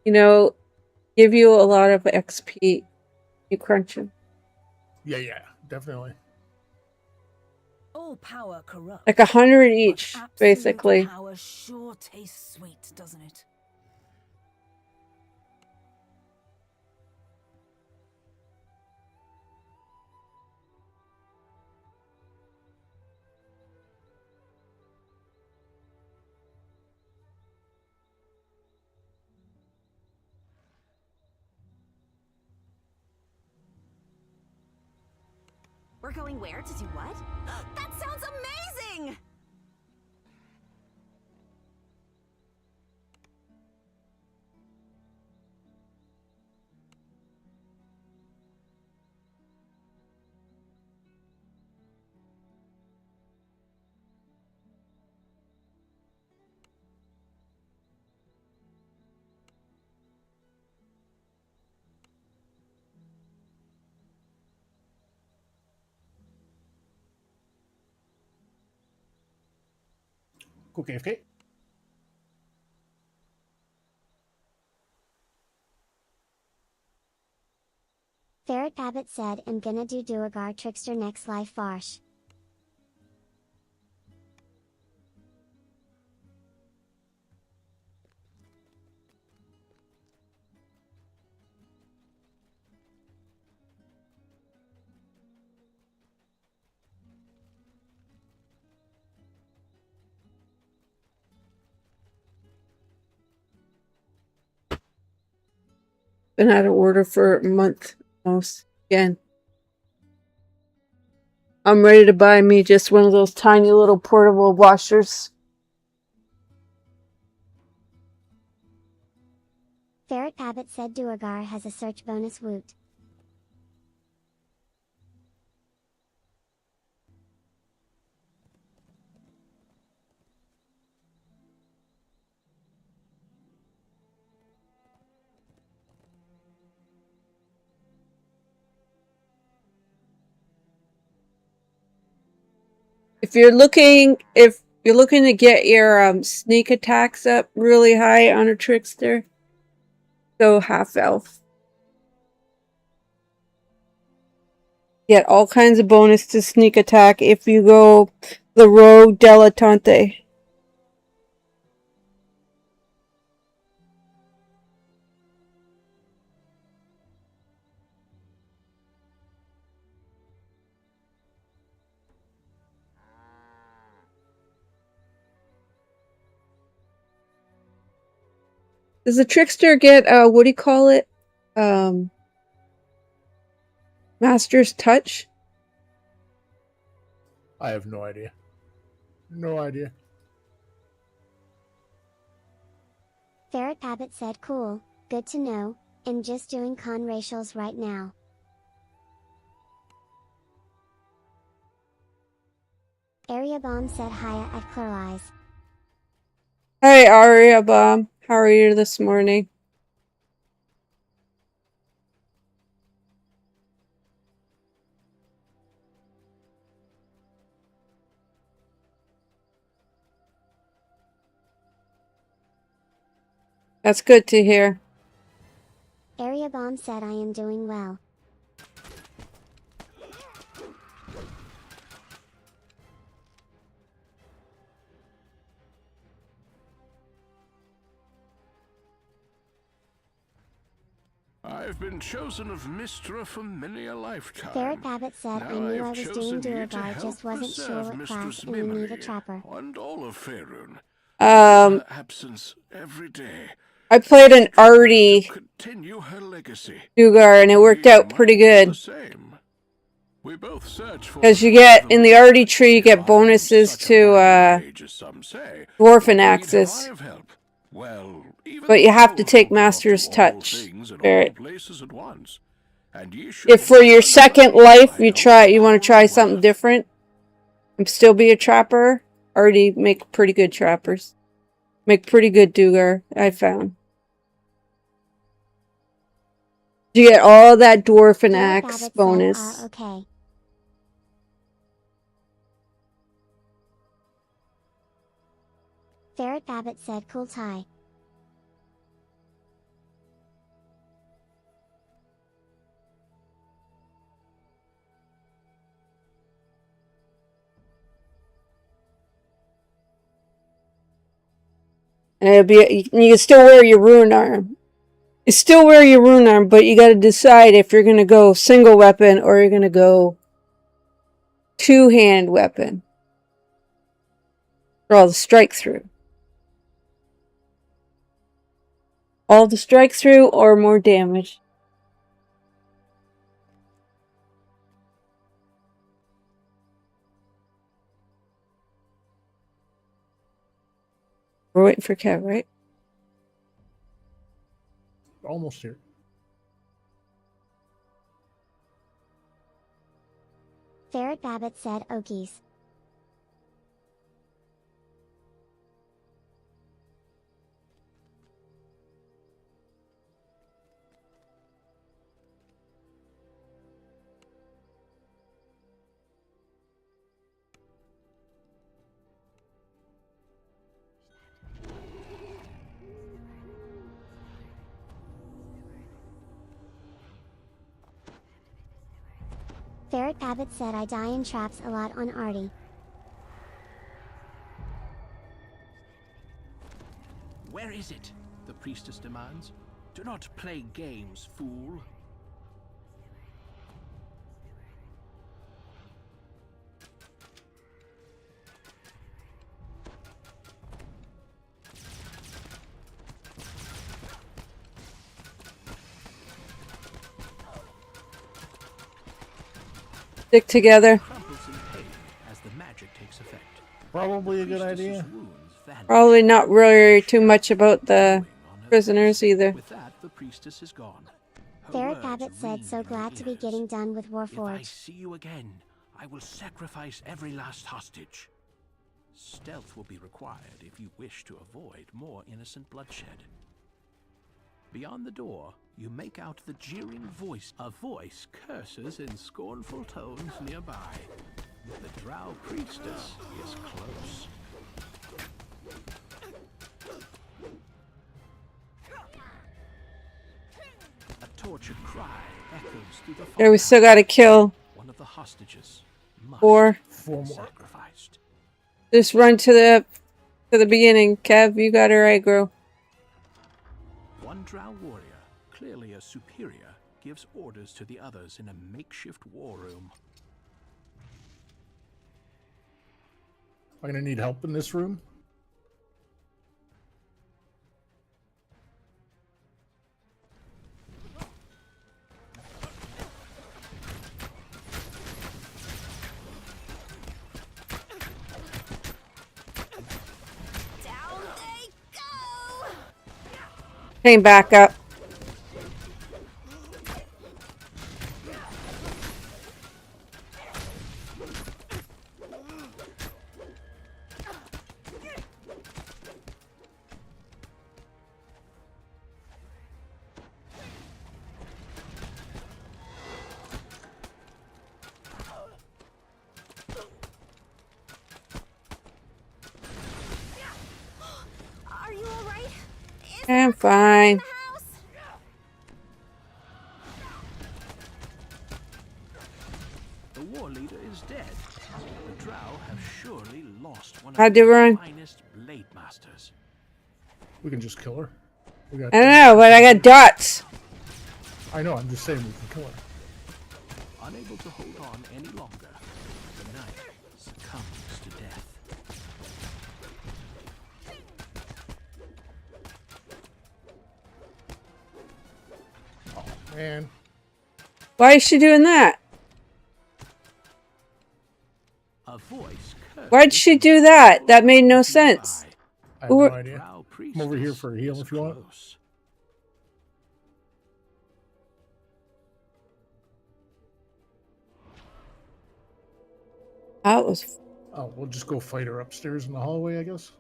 give you a lot of XP. You crunch them. Yeah, definitely. All power corrupts. Like 100 each, but absolute basically. Power sure tastes sweet, doesn't it? We're going where to do what? That sounds amazing! Cool KFK. Ferret Abbott said, I'm gonna do Duergar Trickster next life farsh. Been out of order for a month almost again. I'm ready to buy me just one of those tiny little portable washers. Ferret Abbott said Duergar has a search bonus woot. If you're looking to get your sneak attacks up really high on a trickster, go half elf. Get all kinds of bonus to sneak attack if you go the rogue dilettante. Does the trickster get what do you call it? Master's touch? I have no idea. No idea. Ferret Abbott said, cool, good to know, I'm just doing con racials right now. Area Bomb said hiya at Clear Eyes. Hey Aria Bomb, how are you this morning? That's good to hear. Area Bomb said I am doing well. I've been chosen of Mistra for many a lifetime. Ferret Abbott said Now I knew I I've was doing chosen you to Duergar, help just wasn't sure preserve what class Mistress and you need a Mimily trapper. and all of Faerun. Her absence every day. I played an Artie Continue her legacy. Duergar and it worked out pretty good. We both search for Because you get, in the Artie tree, you get bonuses to Dwarfen Axis. Well, but you have to take Master's Touch. Ferret. If for your second life you want to try something different and still be a trapper, Artie make pretty good trappers. Make pretty good Duergar, I found. You get all that Dwarfen Axe bonus. Said, okay. Ferret Abbott said cool tie. And it'll be, you can still wear your rune arm. You still wear your rune arm, but you got to decide if you're going to go single weapon or you're going to go two-hand weapon. For all the strike through. All the strike through or more damage. We're waiting for Kev, right? Almost here. Ferret Babbitt said Okies. Ferret Babbitt said I die in traps a lot on Artie. Where is it? The priestess demands. Do not play games, fool. Stick together. As the magic takes effect. Probably a good idea. Probably not really too much about the prisoners either. With that, the priestess is gone. Ferret Babbitt said so glad to be getting done with If I Warforged. see you again, I will sacrifice every last hostage. Stealth will be required if you wish to avoid more innocent bloodshed. Beyond the door, you make out the jeering voice. A voice curses in scornful tones nearby. The drow priestess is close. A tortured cry echoes through the Yeah, we still gotta kill one of the hostages. four. Four more. Sacrificed. Just run to the beginning. Kev, you got her aggro. One drow warrior, clearly a superior, gives orders to the others in a makeshift war room. I'm gonna need help in this room. Down they go! Came back up. Are you alright? I'm fine. The war leader is dead. The drow have surely lost one of How'd you their run? finest blade masters. We can just kill her. We got I don't know, but I got dots. I know, I'm just saying we can kill her. Unable to hold on any longer, the knight succumbs to death. Man. Why is she doing that? A voice Why'd she do that? That made no sense. I have no idea. I'm over here for a heal if you want. That was. Oh, we'll just go fight her upstairs in the hallway, I guess.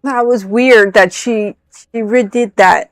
That was weird that she redid that.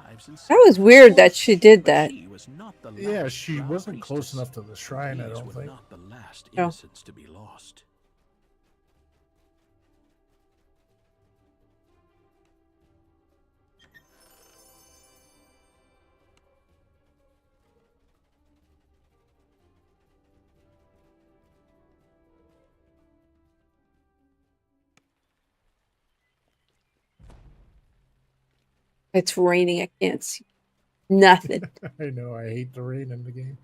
lives in That was weird that she did that. She was not the Yeah, last she drow wasn't close priestess. enough to the shrine, I These don't were think. not the last No. innocents to be lost. It's raining. I can't see nothing. I know, I hate the rain in the game.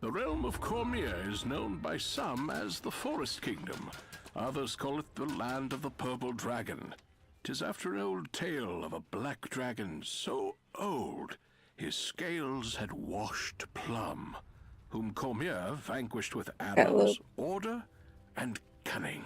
The realm of Cormier is known by some as the Forest Kingdom. Others call it the Land of the Purple Dragon. 'Tis after an old tale of a black dragon so old his scales had washed plumb, whom Cormier vanquished with arrows, order, and cunning.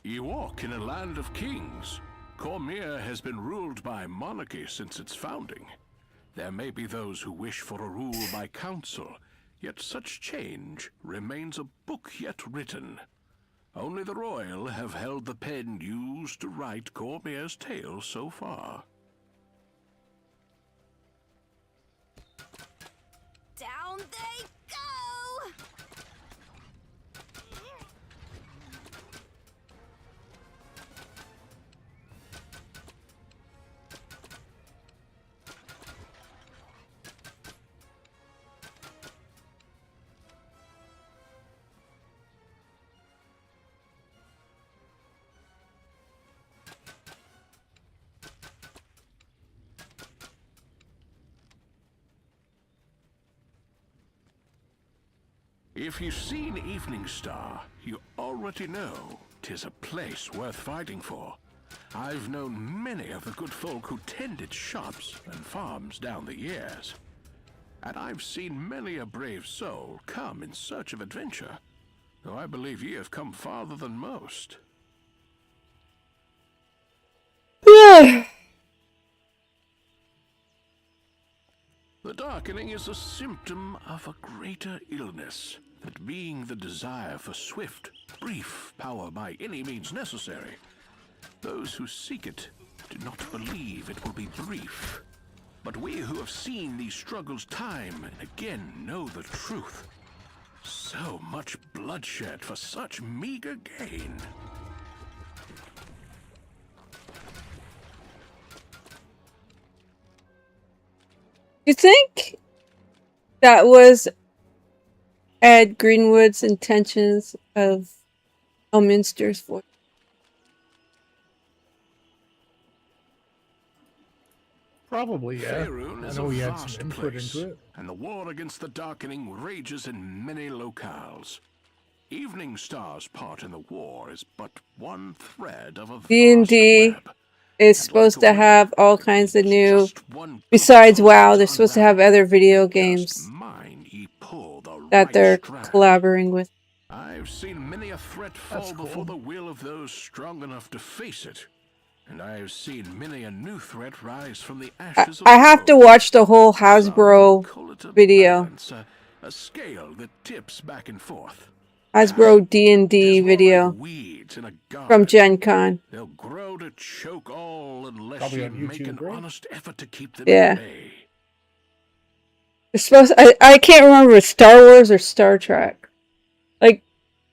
You walk in a land of kings. Cormier has been ruled by monarchy since its founding. There may be those who wish for a rule by council, yet such change remains a book yet written. Only the royal have held the pen used to write Cormier's tale so far. Down they go! If you've seen Evening Star, you already know 'tis a place worth fighting for. I've known many of the good folk who tended shops and farms down the years. And I've seen many a brave soul come in search of adventure, though I believe ye have come farther than most. Yeah. The darkening is a symptom of a greater illness, that being the desire for swift, brief power by any means necessary. Those who seek it do not believe it will be brief. But we who have seen these struggles time and again know the truth. So much bloodshed for such meager gain. You think that was Ed Greenwood's intentions of Elminster's voice? Probably, yeah. Faerun I is know a he had vast some input place, into it. and the war against the darkening rages in many locales. Evening Star's part in the war is but one thread of a D&D is supposed to have all kinds of new, besides WoW, they're supposed to have other video games that they're collaborating with. I've seen many a threat fall before the will of those strong enough to face it. And I have seen many a new threat rise from the ashes of I have to watch the whole Hasbro video. a scale that tips back and forth. Hasbro D&D video from Gen Con. They'll grow to choke all unless Probably you on make YouTube, an right? honest effort to keep them Yeah. at bay. It's supposed. I can't remember if it's Star Wars or Star Trek. Like,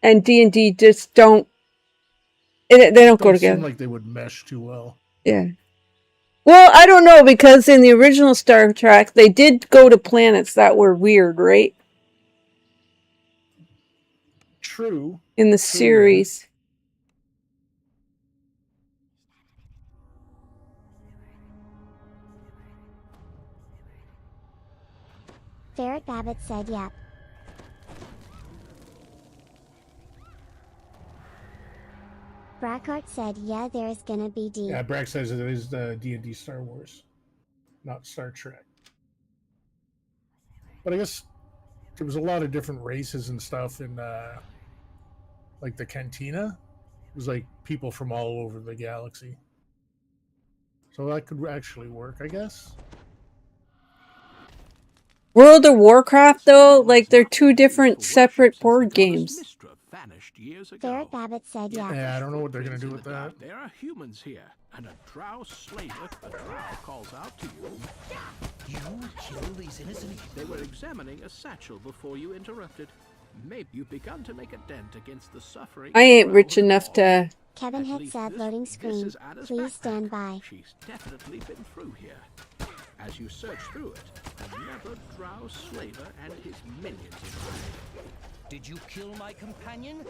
and D&D just don't. They don't go together. Seem like they would mesh too well. Yeah. Well, I don't know, because in the original Star Trek, they did go to planets that were weird, right? True. In the series. Ferret Babbitt said yep. Brackhart said yeah, there's gonna be D. Yeah, Brack says it is the D&D Star Wars, not Star Trek. But I guess there was a lot of different races and stuff in like the cantina. It was like people from all over the galaxy. So that could actually work, I guess. World of Warcraft, though, like they're two different separate board games. Ferret Babbitt said yes. Yeah, I don't know what they're gonna do with that. There are humans here, and a drow slaver. A drow calls out to you. You killed these innocent. They were examining a satchel before you interrupted. Maybe you've begun to make a dent against the suffering. I ain't rich enough to. Kevin had said loading screen. Please stand by. She's definitely been through here. As you search through it, another drow slaver and his minions arrive. Did you kill my companion?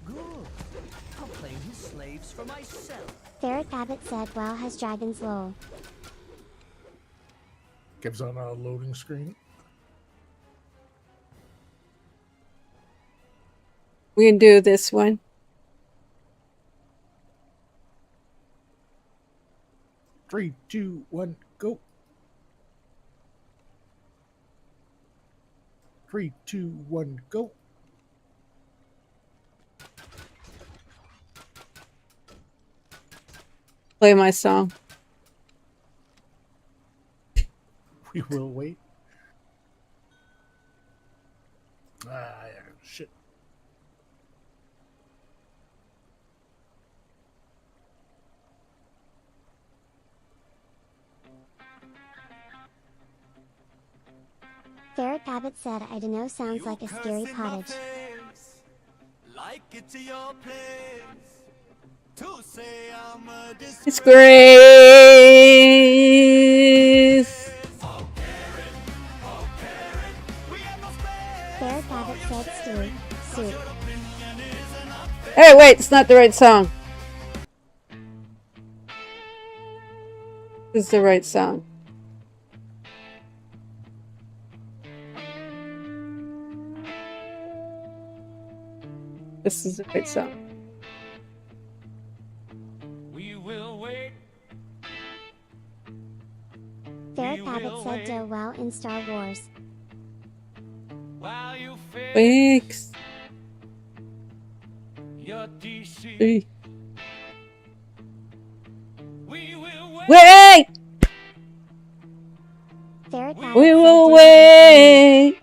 Good. I'll claim his slaves for myself. Ferret Babbitt said WoW has dragons lol. Gives on a loading screen. We can do this one. Three, two, one, go. 3, 2, 1, go. Play my song. We will wait. Yeah, shit. Ferret Babbitt said I dunno sounds like a scary cottage. Like it to your place. To say I'm a Disgrace. Ferret Babbitt said stew. Soup. Hey, wait, it's not the right song. This is the right song. This is the right song. We will wait. Ferret Babbitt said do well in Star Wars. While you Thanks. Your DC. Hey. We will Wait! Ferret Babbitt We said will do wait.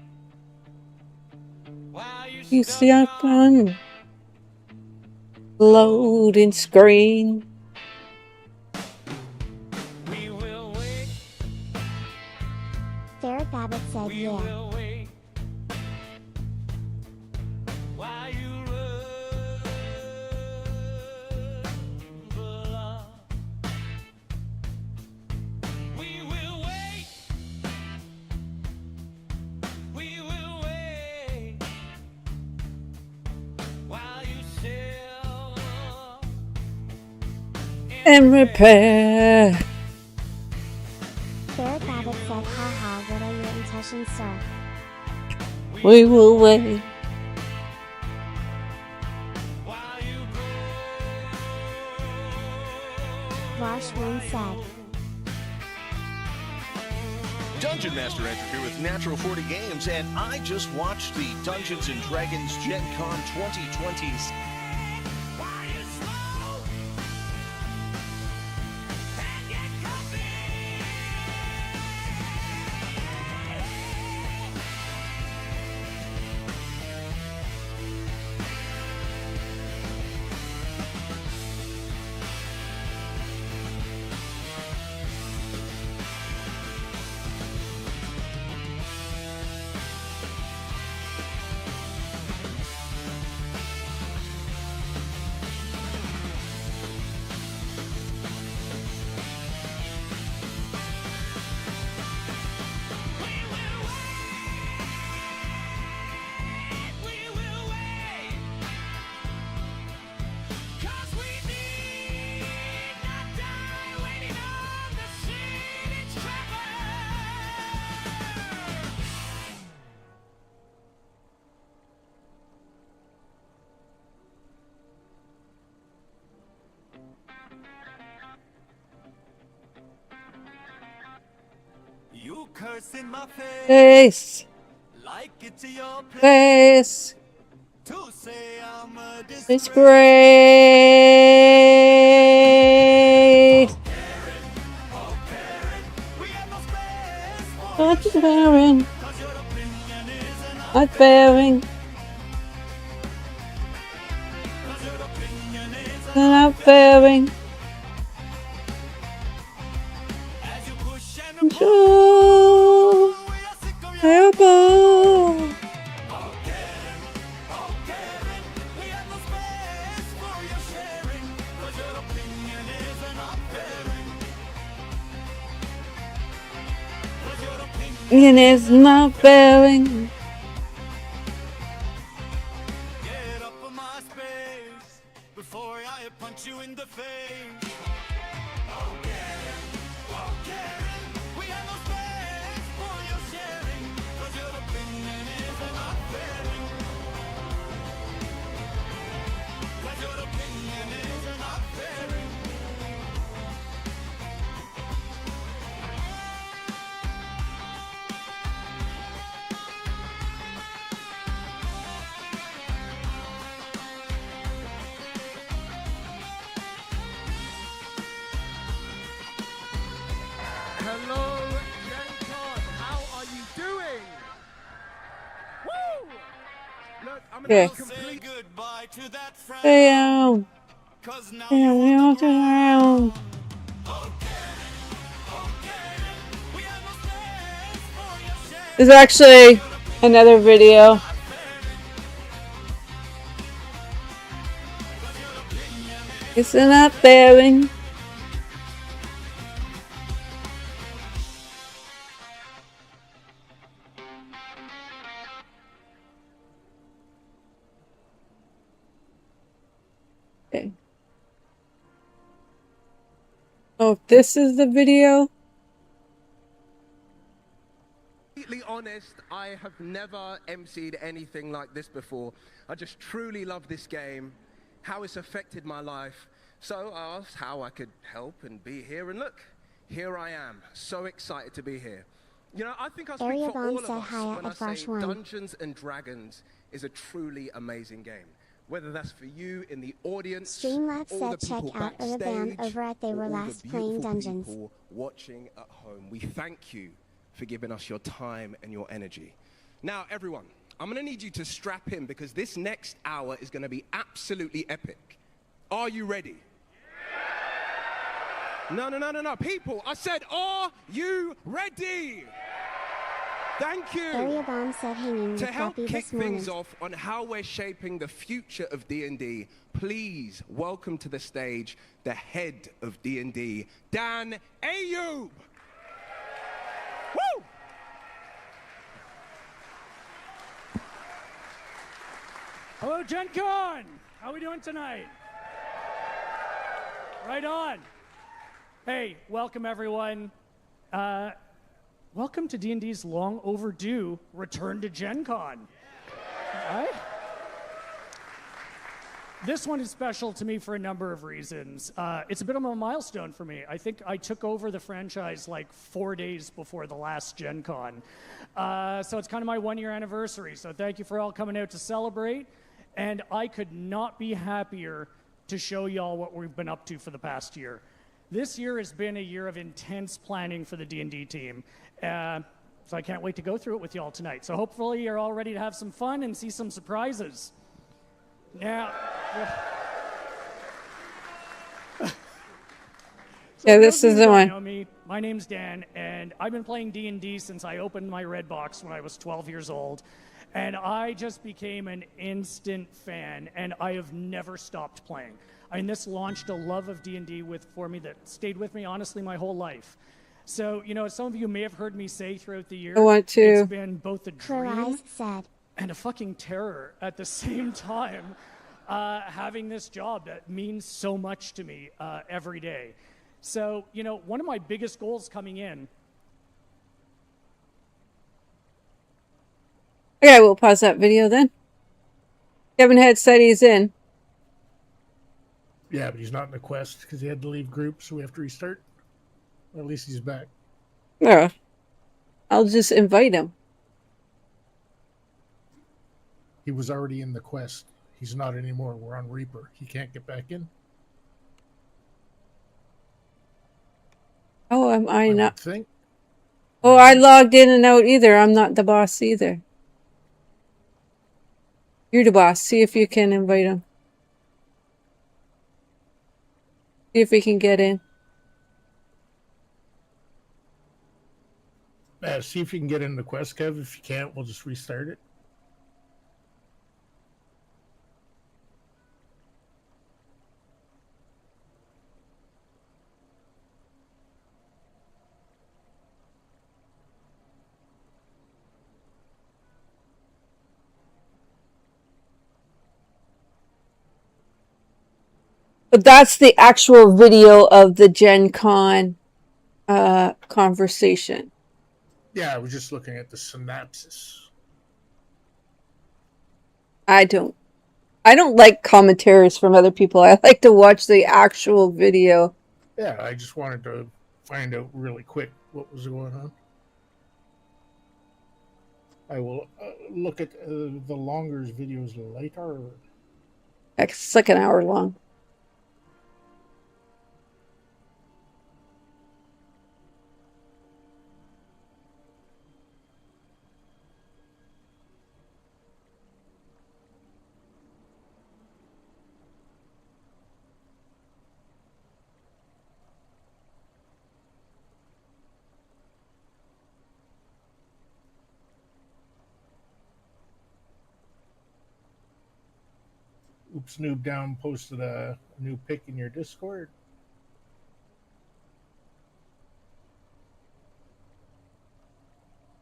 You see how fun. Loading screen. We will wait. Ferret Babbitt said We yeah. will wait. While you rumble on. We will wait. We will wait. While you sail And repair. Ferret Babbitt said haha what are your intentions sir? We will wait. Varsh one said. Dungeon Master Andrew here with Natural 40 Games, and I just watched the Dungeons & Dragons Gen Con 2020's. You curse in my face. Face. Like it's your place to say I'm a disgrace. Not bearing. Not bearing. Not bearing. Control. Terrible. It is not bearing. Get up on my space before I punch you in the face. We have no space for your sharing, 'cause your opinion is not bearing. 'Cause your opinion is not bearing. Hello, GenCon. How are you doing? Woo! Look, I'm Okay. gonna complete goodbye to that friend. Damn. Damn, we all around. There's actually another video. It's not bearing. Okay. Oh, this is the video? completely honest, I have never emceed anything like this before. I just truly love this game, how it's affected my life. So I asked how I could help and be here, and look, here I am, so excited to be here. You know, I think I speak Area for Bomb all of said us hi when at I say Fresh One. Dungeons and Dragons is a truly amazing game. Whether that's for you in the audience, Streamlabs all said the people check out Area Bomb backstage, over at They or Were all Last the Playing beautiful Dungeons. people watching at home. We thank you for giving us your time and your energy. Now, everyone, I'm going to need you to strap in because this next hour is going to be absolutely epic. Are you ready? No. People, I said, are you ready? Thank you. Area Bomb said hanging To with help Buffy kick this morning. things off on how we're shaping the future of D&D, please welcome to the stage the head of D&D, Dan Ayub. Woo! Hello, Gen Con! How we doing tonight? Right on. Hey, welcome everyone. Welcome to D&D's long overdue return to Gen Con. All right? This one is special to me for a number of reasons. It's a bit of a milestone for me. I think I took over the franchise like 4 days before the last Gen Con. So it's kind of my 1 year anniversary. So thank you for all coming out to celebrate. And I could not be happier to show y'all what we've been up to for the past year. This year has been a year of intense planning for the D&D team. So I can't wait to go through it with y'all tonight. So hopefully you're all ready to have some fun and see some surprises. Now, Yeah, this is the one. Know me. My name's Dan, and I've been playing D&D since I opened my Red Box when I was 12 years old. And I just became an instant fan, and I have never stopped playing. I mean, this launched a love of D&D for me that stayed with me, honestly, my whole life. So, you know, as some of you may have heard me say throughout the year, I want to. it's been both a Clear dream Eyes said. and a fucking terror at the same time, having this job that means so much to me every day. So, you know, one of my biggest goals coming in. Okay, we'll pause that video then. Kevin had said he's in. Yeah, but he's not in the quest because he had to leave group, so we have to restart. Or at least he's back. Yeah. I'll just invite him. He was already in the quest. He's not anymore. We're on Reaper. He can't get back in. Oh, am I not? Think. Oh, I logged in and out either. I'm not the boss either. You're the boss. See if you can invite him. See if we can get in. See if you can get in the quest, Kev. If you can't, we'll just restart it. But that's the actual video of the Gen Con conversation. Yeah, I was just looking at the synopsis. I don't like commentaries from other people. I like to watch the actual video. Yeah, I just wanted to find out really quick what was going on. I will look at the longer videos later. It's like an hour long. Oops, Noob Down posted a new pic in your Discord.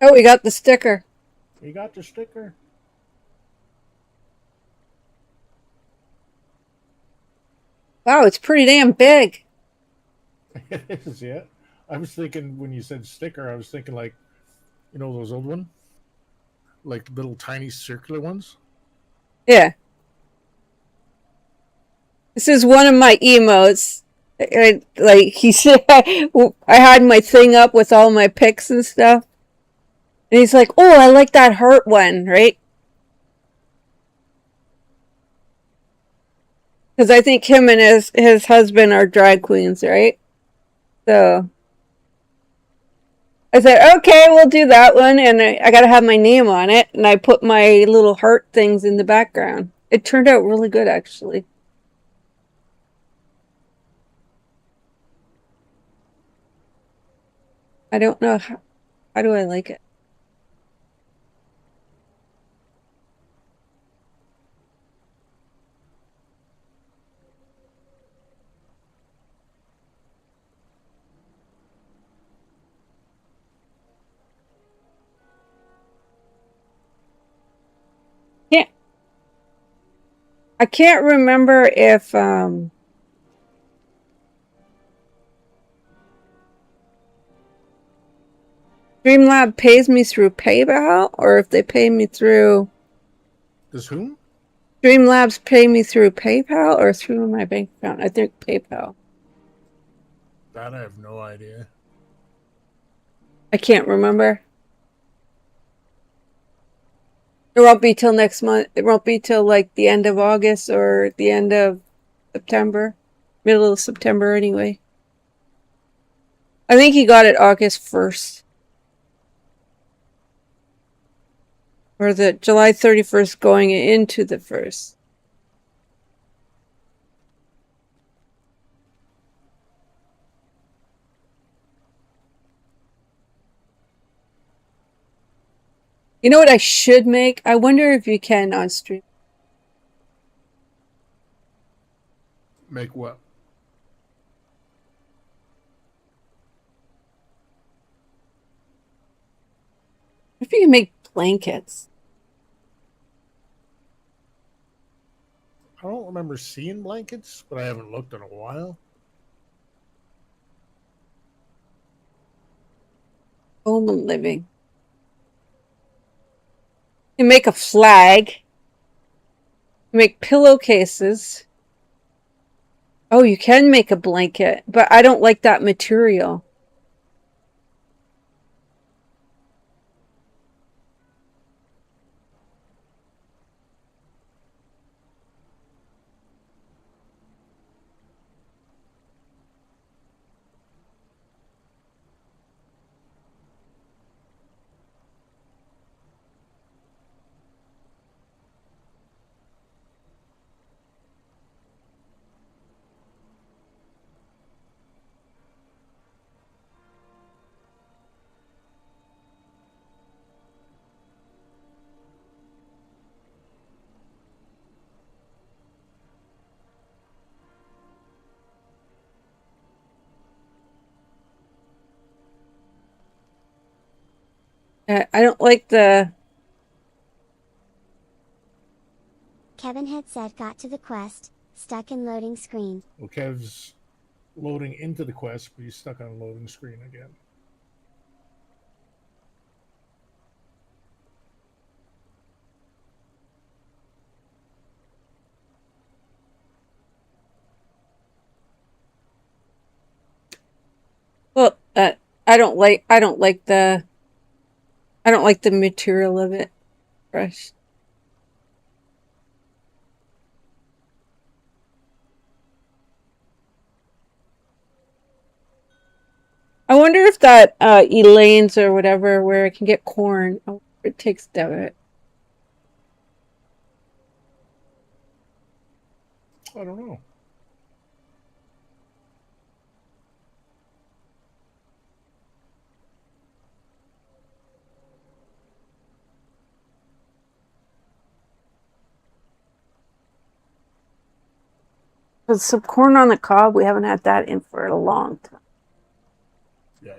Oh, we got the sticker. You got the sticker? Wow, it's pretty damn big. It is, yeah. I was thinking when you said sticker, I was thinking like, you know, those old ones? Like little tiny circular ones? Yeah. This is one of my emotes. Like he said, I had my thing up with all my pics and stuff. And he's like, oh, I like that heart one, right? Because I think him and his husband are drag queens, right? So I said, okay, we'll do that one. And I got to have my name on it. And I put my little heart things in the background. It turned out really good, actually. I don't know. How do I like it? I can't remember if Streamlab pays me through PayPal or if they pay me through. Does whom? Streamlabs pay me through PayPal or through my bank account. I think PayPal. That I have no idea. I can't remember. It won't be till next month. It won't be till like the end of August or the end of September. Middle of September anyway. I think he got it August 1st. Or the July 31st going into the 1st. You know what I should make? I wonder if you can on stream. Make what? If you can make blankets. I don't remember seeing blankets, but I haven't looked in a while. Home and living. You make a flag. You make pillowcases. Oh, you can make a blanket, but I don't like that material. I don't like the... Kevin had said got to the quest, stuck in loading screen. Well, Kev's loading into the quest, but he's stuck on loading screen again. Well, I don't like the material of it. Fresh. I wonder if that Elaine's or whatever, where I can get corn, it takes debit. I don't know. But some corn on the cob, we haven't had that in for a long time. Yeah.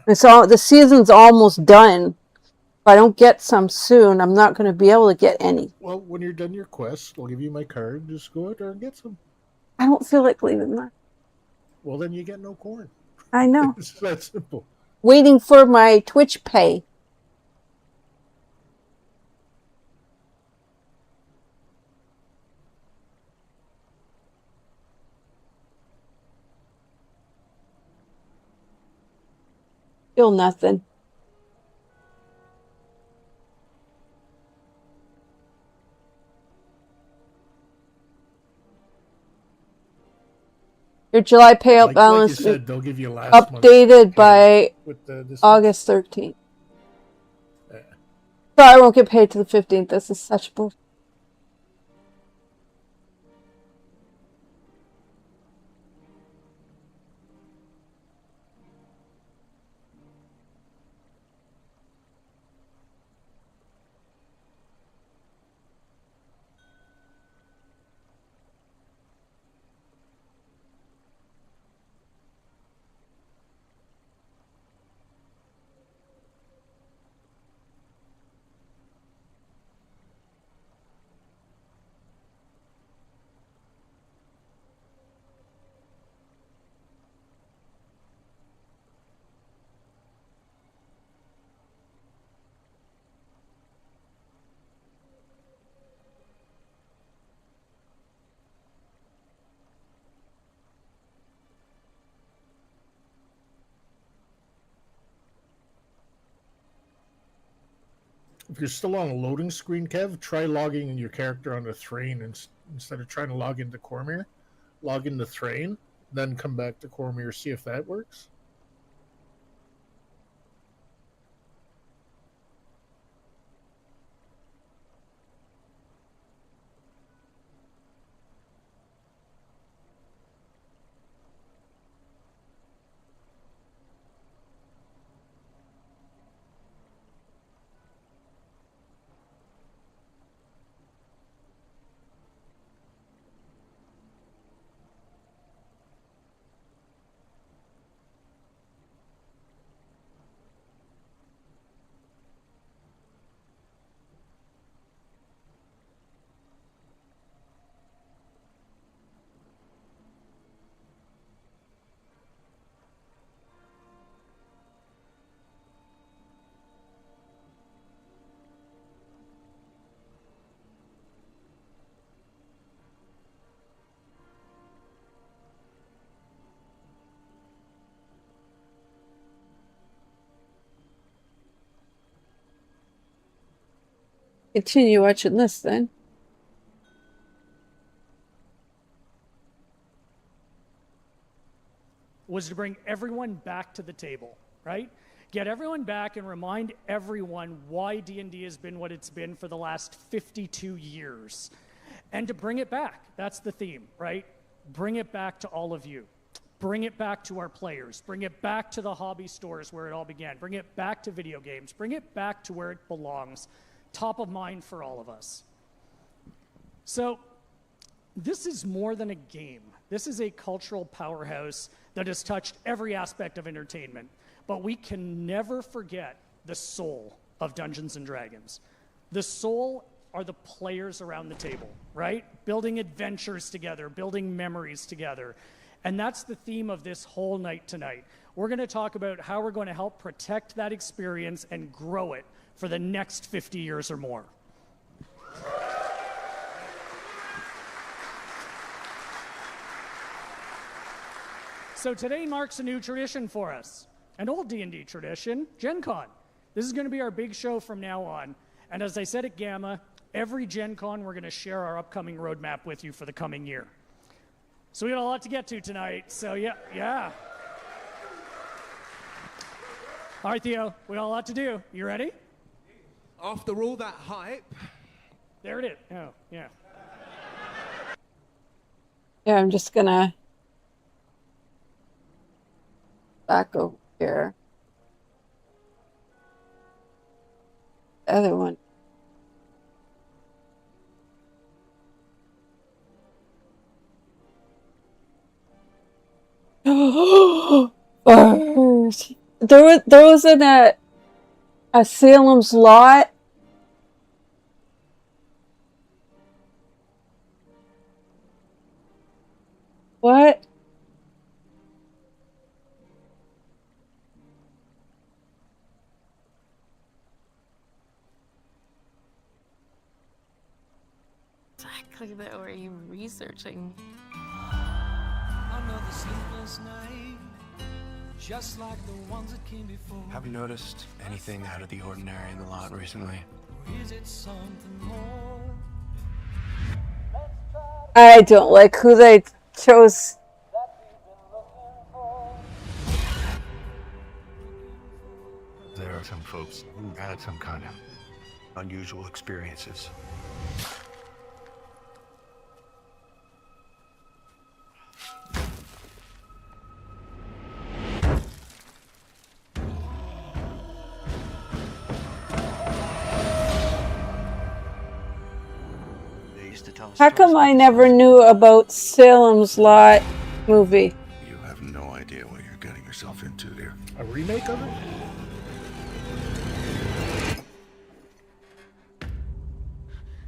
And so the season's almost done. If I don't get some soon, I'm not going to be able to get any. Well, when you're done your quest, I'll give you my card. Just go out there and get some. I don't feel like leaving that. Well, then you get no corn. I know. It's that simple. Waiting for my Twitch pay. Still nothing. Your July payout balance like you said, they'll give you last updated by August 13th. So I won't get paid to the 15th. This is such bullshit. If you're still on a loading screen, Kev, try logging your character on the Thrain instead of trying to log into Cormyr. Log into Thrain, then come back to Cormyr, see if that works. Continue watching this then. Was to bring everyone back to the table, right? Get everyone back and remind everyone why D&D has been what it's been for the last 52 years. And to bring it back. That's the theme, right? Bring it back to all of you. Bring it back to our players. Bring it back to the hobby stores where it all began. Bring it back to video games. Bring it back to where it belongs. Top of mind for all of us. So, this is more than a game. This is a cultural powerhouse that has touched every aspect of entertainment. But we can never forget the soul of Dungeons and Dragons. The soul are the players around the table, right? Building adventures together, building memories together. And that's the theme of this whole night tonight. We're going to talk about how we're going to help protect that experience and grow it for the next 50 years or more. So today marks a new tradition for us, an old D&D tradition, Gen Con. This is going to be our big show from now on. And as I said at Gamma, every Gen Con we're going to share our upcoming roadmap with you for the coming year. So we got a lot to get to tonight, so yeah. All right, Theo, we got a lot to do. You ready? After all that hype. There it is. Oh, yeah. Yeah, I'm just gonna back over here. The other one. First. There was a Salem's Lot. What? Exactly that were you researching? Another sleepless night, just like the ones that came before. Have you noticed anything out of the ordinary in the lot recently? Or is it something more? I don't like who they chose. There are some folks who had some kind of unusual experiences. How come I never knew about Salem's Lot movie? You have no idea what you're getting yourself into here. A remake of it?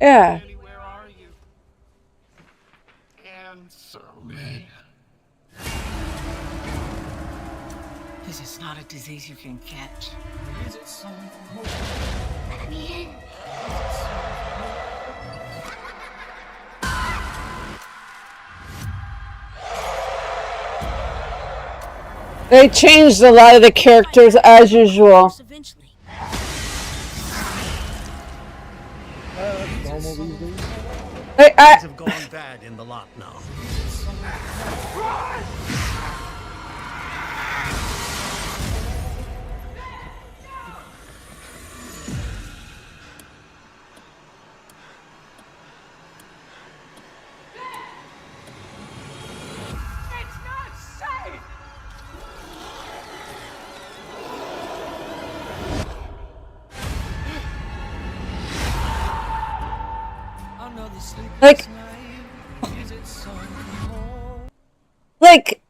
Yeah. Where are you? Answer me. This is not a disease you can catch. Is it something more? Let me in. They changed a lot of the characters as usual. Things have gone bad in the lot now. It's not safe! Another sleepless Like, night, is it something more? like,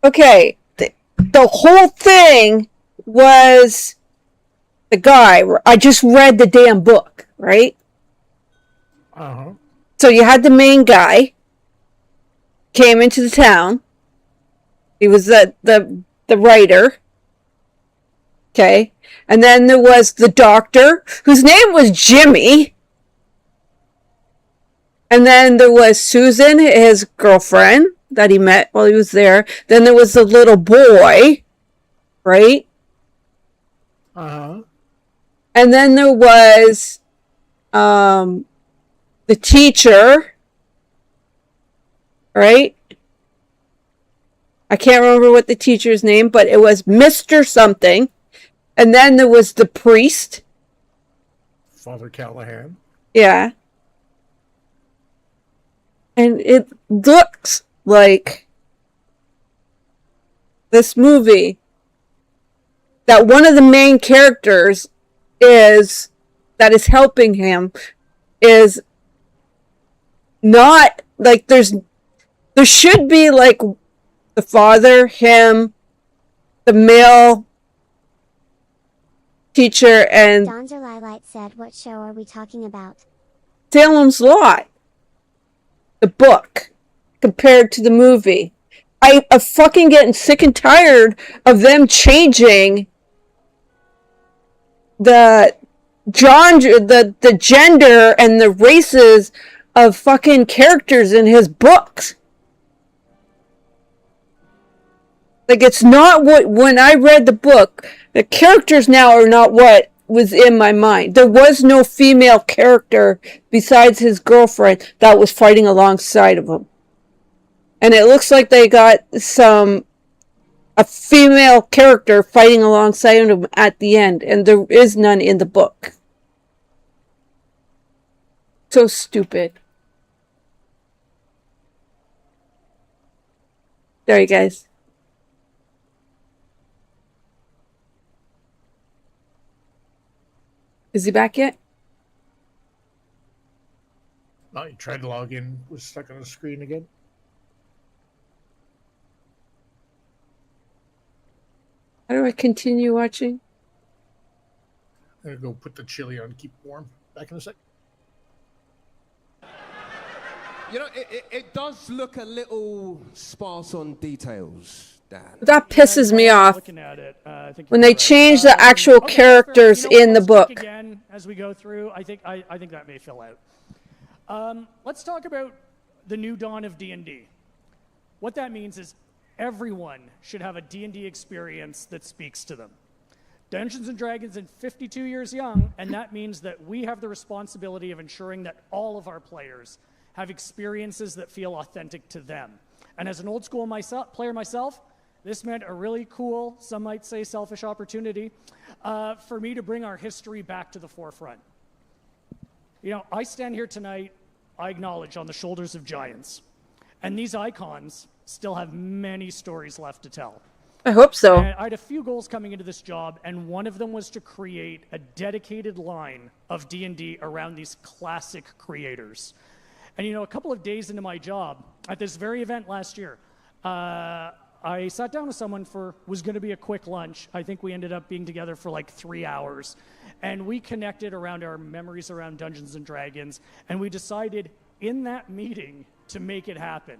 okay, the whole thing was the guy. I just read the damn book, right? Uh-huh. So you had the main guy came into the town. He was the writer. Okay. And then there was the doctor, whose name was Jimmy. And then there was Susan, his girlfriend, that he met while he was there. Then there was the little boy, right? Uh-huh. And then there was the teacher, right? I can't remember what the teacher's name, but it was Mr. something. And then there was the priest. Father Callahan. Yeah. And it looks like this movie that one of the main characters is that is helping him is not like there should be like the father, him, the male teacher and Donzer Lilite said, what show are we talking about? Salem's Lot, the book, compared to the movie. I'm fucking getting sick and tired of them changing the the gender and the races of fucking characters in his books. Like, it's not what, when I read the book, the characters now are not what was in my mind. There was no female character besides his girlfriend that was fighting alongside of him. And it looks like they got a female character fighting alongside him at the end, and there is none in the book. So stupid. There you guys. Is he back yet? No, he tried to log in, was stuck on the screen again. How do I continue watching? I'm gonna go put the chili on, keep warm. Back in a sec. You know, it does look a little sparse on details, Dan. That pisses me off. Looking at it, I think When they change the actual characters in the book. Again, as we go through, I think that may fill out. Let's talk about the new dawn of D&D. What that means is everyone should have a D&D experience that speaks to them. Dungeons & Dragons is 52 years young, and that means that we have the responsibility of ensuring that all of our players have experiences that feel authentic to them. And as an old school player myself, this meant a really cool, some might say selfish opportunity, for me to bring our history back to the forefront. You know, I stand here tonight, I acknowledge, on the shoulders of giants. And these icons still have many stories left to tell. I hope so. And I had a few goals coming into this job, and one of them was to create a dedicated line of D&D around these classic creators. And you know, a couple of days into my job, at this very event last year, I sat down with someone was going to be a quick lunch. I think we ended up being together for like 3 hours. And we connected around our memories around Dungeons & Dragons, and we decided in that meeting to make it happen.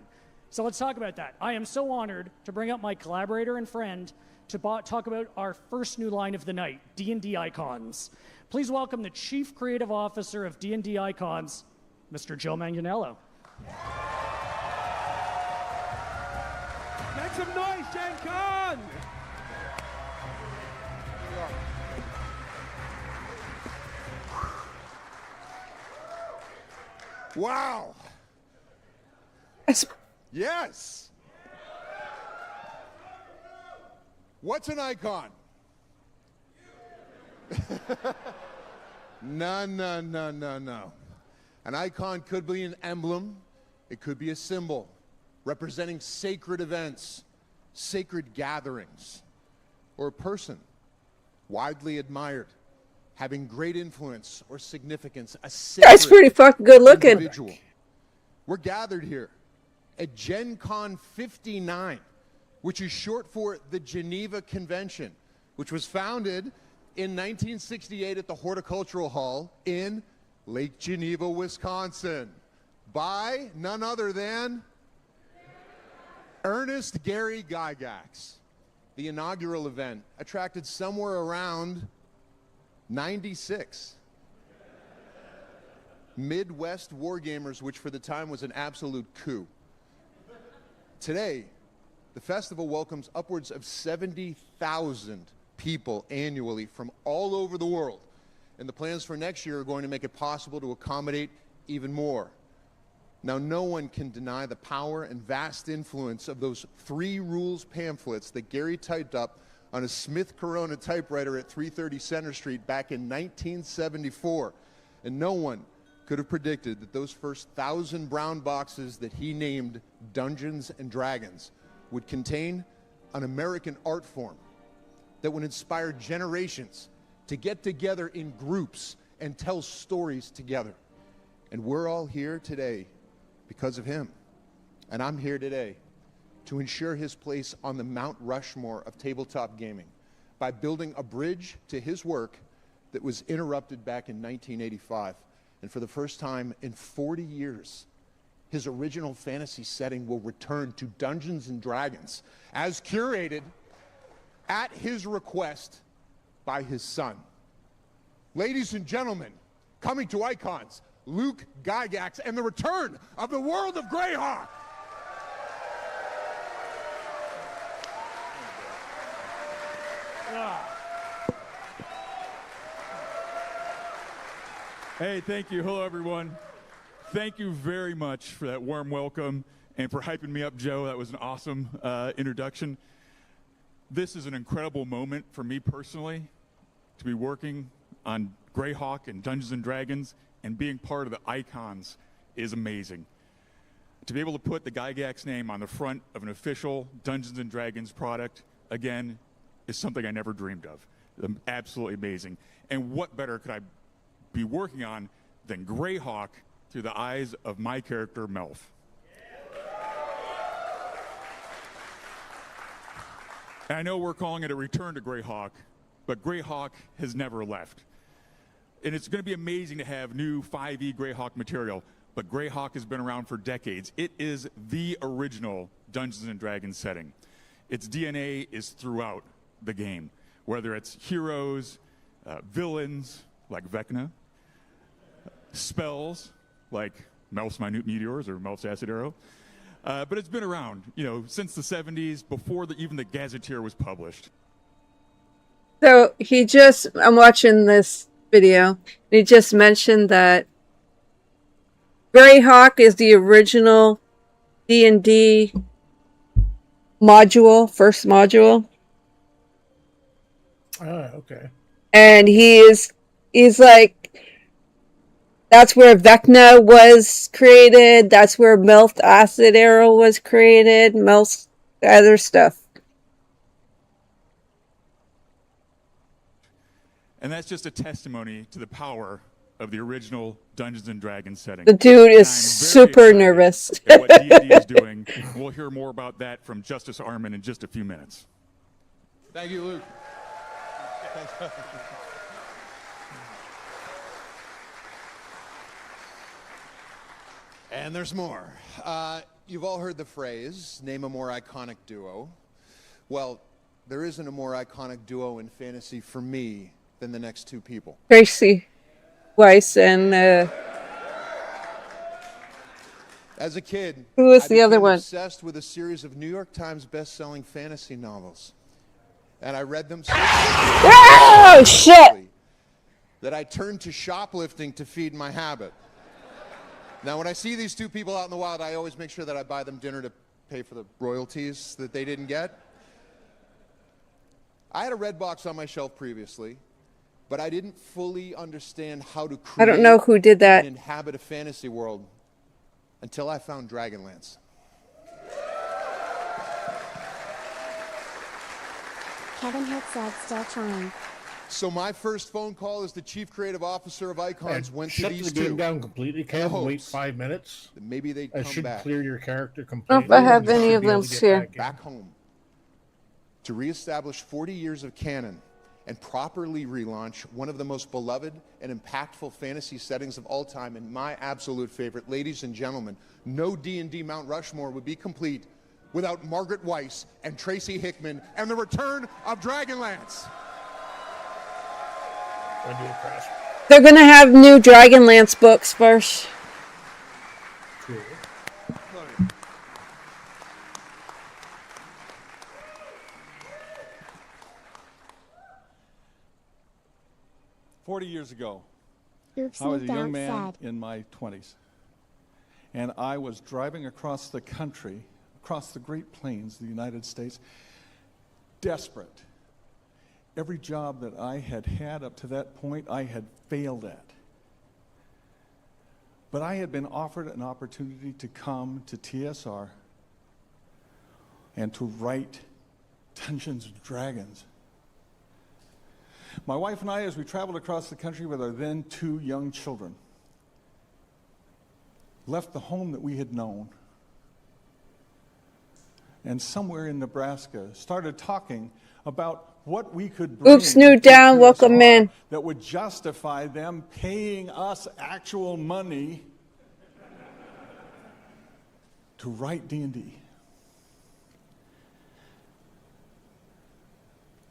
So let's talk about that. I am so honored to bring up my collaborator and friend to talk about our first new line of the night, D&D Icons. Please welcome the Chief Creative Officer of D&D Icons, Mr. Joe Manganiello. Make some noise, Gen Con! Wow! Yes! What's an icon? No. An icon could be an emblem. It could be a symbol representing sacred events, sacred gatherings, or a person widely admired, having great influence or significance. A sacred That's pretty fucking good looking. individual. We're gathered here at Gen Con 59, which is short for the Geneva Convention, which was founded in 1968 at the Horticultural Hall in Lake Geneva, Wisconsin, by none other than Ernest Gary Gygax. The inaugural event attracted somewhere around 96 Midwest wargamers, which for the time was an absolute coup. Today, the festival welcomes upwards of 70,000 people annually from all over the world. And the plans for next year are going to make it possible to accommodate even more. Now, no one can deny the power and vast influence of those 3 rules pamphlets that Gary typed up on a Smith Corona typewriter at 330 Center Street back in 1974. And no one could have predicted that those first 1,000 brown boxes that he named Dungeons and Dragons would contain an American art form that would inspire generations to get together in groups and tell stories together. And we're all here today because of him. And I'm here today to ensure his place on the Mount Rushmore of tabletop gaming by building a bridge to his work that was interrupted back in 1985. And for the first time in 40 years, his original fantasy setting will return to Dungeons & Dragons as curated at his request by his son. Ladies and gentlemen, coming to Icons, Luke Gygax and the return of the world of Greyhawk. Hey, thank you. Hello, everyone. Thank you very much for that warm welcome and for hyping me up, Joe. That was an awesome introduction. This is an incredible moment for me personally to be working on Greyhawk and Dungeons & Dragons, and being part of the Icons is amazing. To be able to put the Gygax name on the front of an official Dungeons & Dragons product, again, is something I never dreamed of. Absolutely amazing. And what better could I be working on than Greyhawk through the eyes of my character, Melf. And I know we're calling it a return to Greyhawk, but Greyhawk has never left. And it's going to be amazing to have new 5e Greyhawk material, but Greyhawk has been around for decades. It is the original Dungeons & Dragons setting. Its DNA is throughout the game, whether it's heroes, villains like Vecna, spells like Melf's Minute Meteors or Melf's Acid Arrow. But it's been around, since the 70s, before even the Gazetteer was published. So I'm watching this video, he just mentioned that Greyhawk is the original D&D module, first module. Okay. And he's like, that's where Vecna was created. That's where Melf's Acid Arrow was created. Melf's other stuff. And that's just a testimony to the power of the original Dungeons & Dragons setting. The dude is super nervous. At what D&D is doing. We'll hear more about that from Justice Armin in just a few minutes. Thank you, Luke. And there's more. You've all heard the phrase, name a more iconic duo. Well, there isn't a more iconic duo in fantasy for me than the next two people. Tracy Weiss and as a kid, who was the I other became one? Obsessed with a series of New York Times best-selling fantasy novels, and I read them so oh shit! that I turned to shoplifting to feed my habit. Now, when I see these two people out in the wild, I always make sure that I buy them dinner to pay for the royalties that they didn't get. I had a red box on my shelf previously, but I didn't fully understand how to create I don't know who did that. and inhabit a fantasy world until I found Dragonlance. Kevin Hurt said, still trying. So my first phone call as the chief creative officer of Icons went to Shut these the game two. down completely, Kev. Wait 5 minutes. Maybe they'd I come should back. clear your character I completely. don't know if I have and you any should of be able them to get here. Back home to reestablish 40 years of canon and properly relaunch one of the most beloved and impactful fantasy settings of all time, and my absolute favorite. Ladies and gentlemen, no D&D Mount Rushmore would be complete without Margaret Weiss and Tracy Hickman and the return of Dragonlance. They're gonna have new Dragonlance books first. Cool. 40 years ago, Oops, I was a Snoop young Dogg man said. in my 20s, and I was driving across the country, across the Great Plains of the United States, desperate. Every job that I had had up to that point, I had failed at. But I had been offered an opportunity to come to TSR and to write Dungeons & Dragons. My wife and I, as we traveled across the country with our then 2 young children, left the home that we had known, and somewhere in Nebraska started talking about what we could bring Oops, new to down, welcome QSR in. that would justify them paying us actual money to write D&D.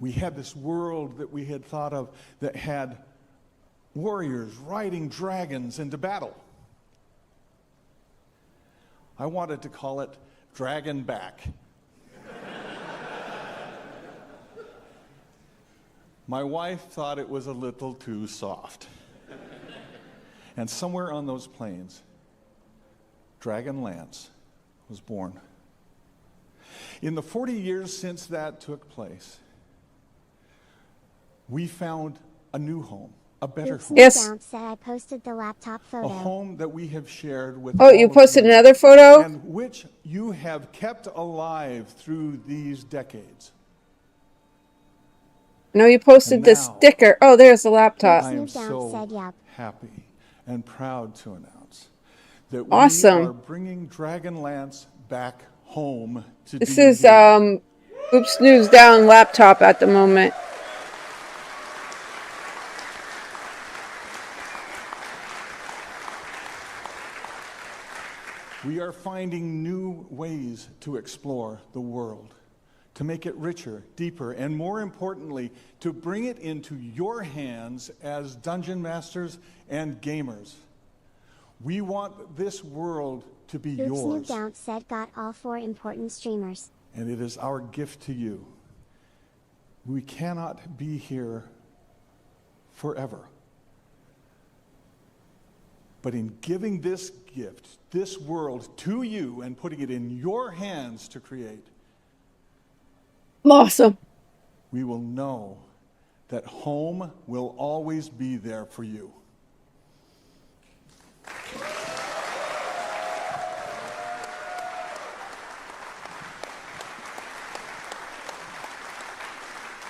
We had this world that we had thought of that had warriors riding dragons into battle. I wanted to call it Dragon Back. My wife thought it was a little too soft. And somewhere on those plains, Dragon Lance was born. In the 40 years since that took place, we found a new home, a better home. Yes. Said I posted the laptop photo. A home that we have shared with Oh, you all of posted you, another photo? and which you have kept alive through these decades. No, you posted And the now, sticker. Oh, there's the laptop. I am so happy and proud to announce that Awesome. we are bringing Dragonlance back home to This D&D. is Oops News Down laptop at the moment. We are finding new ways to explore the world, to make it richer, deeper, and more importantly, to bring it into your hands as dungeon masters and gamers. We want this world to be Oops, New yours, Down said got all 4 important streamers. and it is our gift to you. We cannot be here forever. But in giving this gift, this world to you and putting it in your hands to create, Awesome. we will know that home will always be there for you.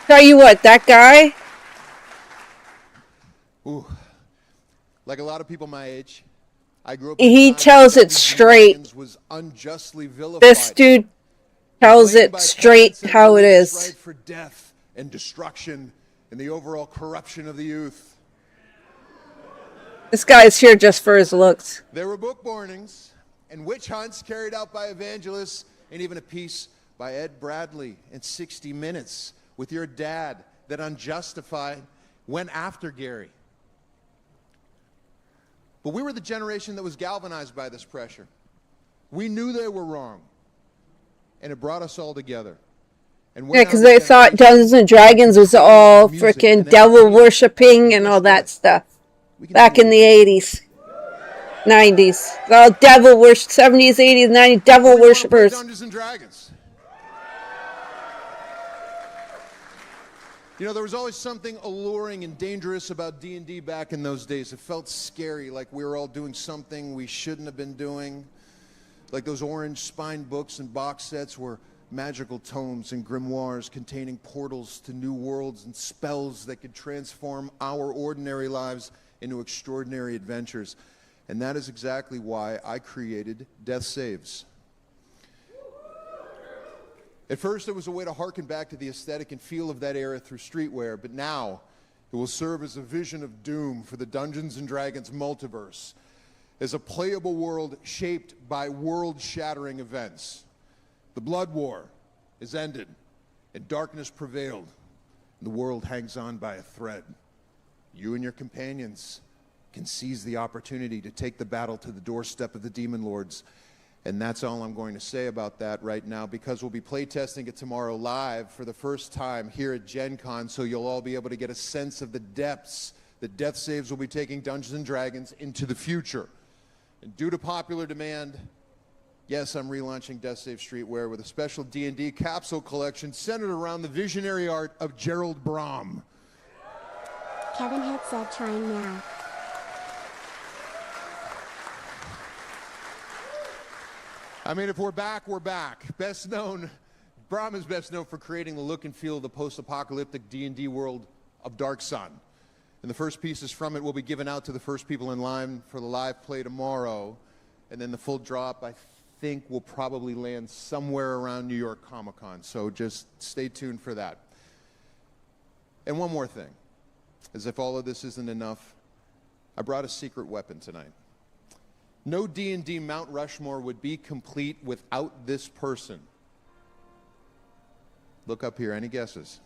Tell you what, that guy, Ooh. Like a lot of people my age, I grew up. he tells it straight. Was unjustly vilified. This dude tells it straight how it is. Right for death and destruction and the overall corruption of the youth. This guy's here just for his looks. There were book burnings and witch hunts carried out by evangelists, and even a piece by Ed Bradley in 60 Minutes with your dad that unjustified went after Gary. But we were the generation that was galvanized by this pressure. We knew they were wrong, and it brought us all together. And Yeah, because they thought Dungeons and Dragons was all freaking devil worshipping and all that stuff. Back in the 80s, 90s. All devil worship, 70s, 80s, 90s, devil worshippers. Dungeons and Dragons. You know, there was always something alluring and dangerous about D&D back in those days. It felt scary, like we were all doing something we shouldn't have been doing. Like those orange spine books and box sets were magical tomes and grimoires containing portals to new worlds and spells that could transform our ordinary lives into extraordinary adventures. And that is exactly why I created Death Saves. At first, it was a way to harken back to the aesthetic and feel of that era through streetwear, but now it will serve as a vision of doom for the Dungeons & Dragons multiverse, as a playable world shaped by world-shattering events. The Blood War is ended, and darkness prevailed, and the world hangs on by a thread. You and your companions can seize the opportunity to take the battle to the doorstep of the Demon Lords. And that's all I'm going to say about that right now, because we'll be playtesting it tomorrow live for the first time here at Gen Con, so you'll all be able to get a sense of the depths that Death Saves will be taking Dungeons & Dragons into the future. And due to popular demand, yes, I'm relaunching Death Save Streetwear with a special D&D capsule collection centered around the visionary art of Gerald Brom. Kevin had said trying now. I mean, if we're back, we're back. Best known, Brom is best known for creating the look and feel of the post-apocalyptic D&D world of Dark Sun. And the first pieces from it will be given out to the first people in line for the live play tomorrow. And then the full drop, I think, will probably land somewhere around New York Comic Con. So just stay tuned for that. And one more thing. As if all of this isn't enough, I brought a secret weapon tonight. No D&D Mount Rushmore would be complete without this person. Look up here. Any guesses?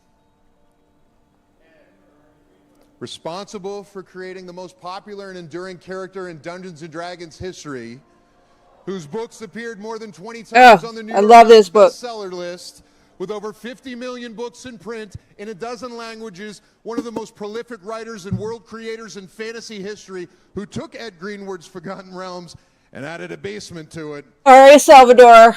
Responsible for creating the most popular and enduring character in Dungeons & Dragons history, whose books appeared more than 20 times on the New I York love Times this book. bestseller list, with over 50 million books in print in a dozen languages, one of the most prolific writers and world creators in fantasy history, who took Ed Greenwood's Forgotten Realms and added a basement to it. All right, Salvador.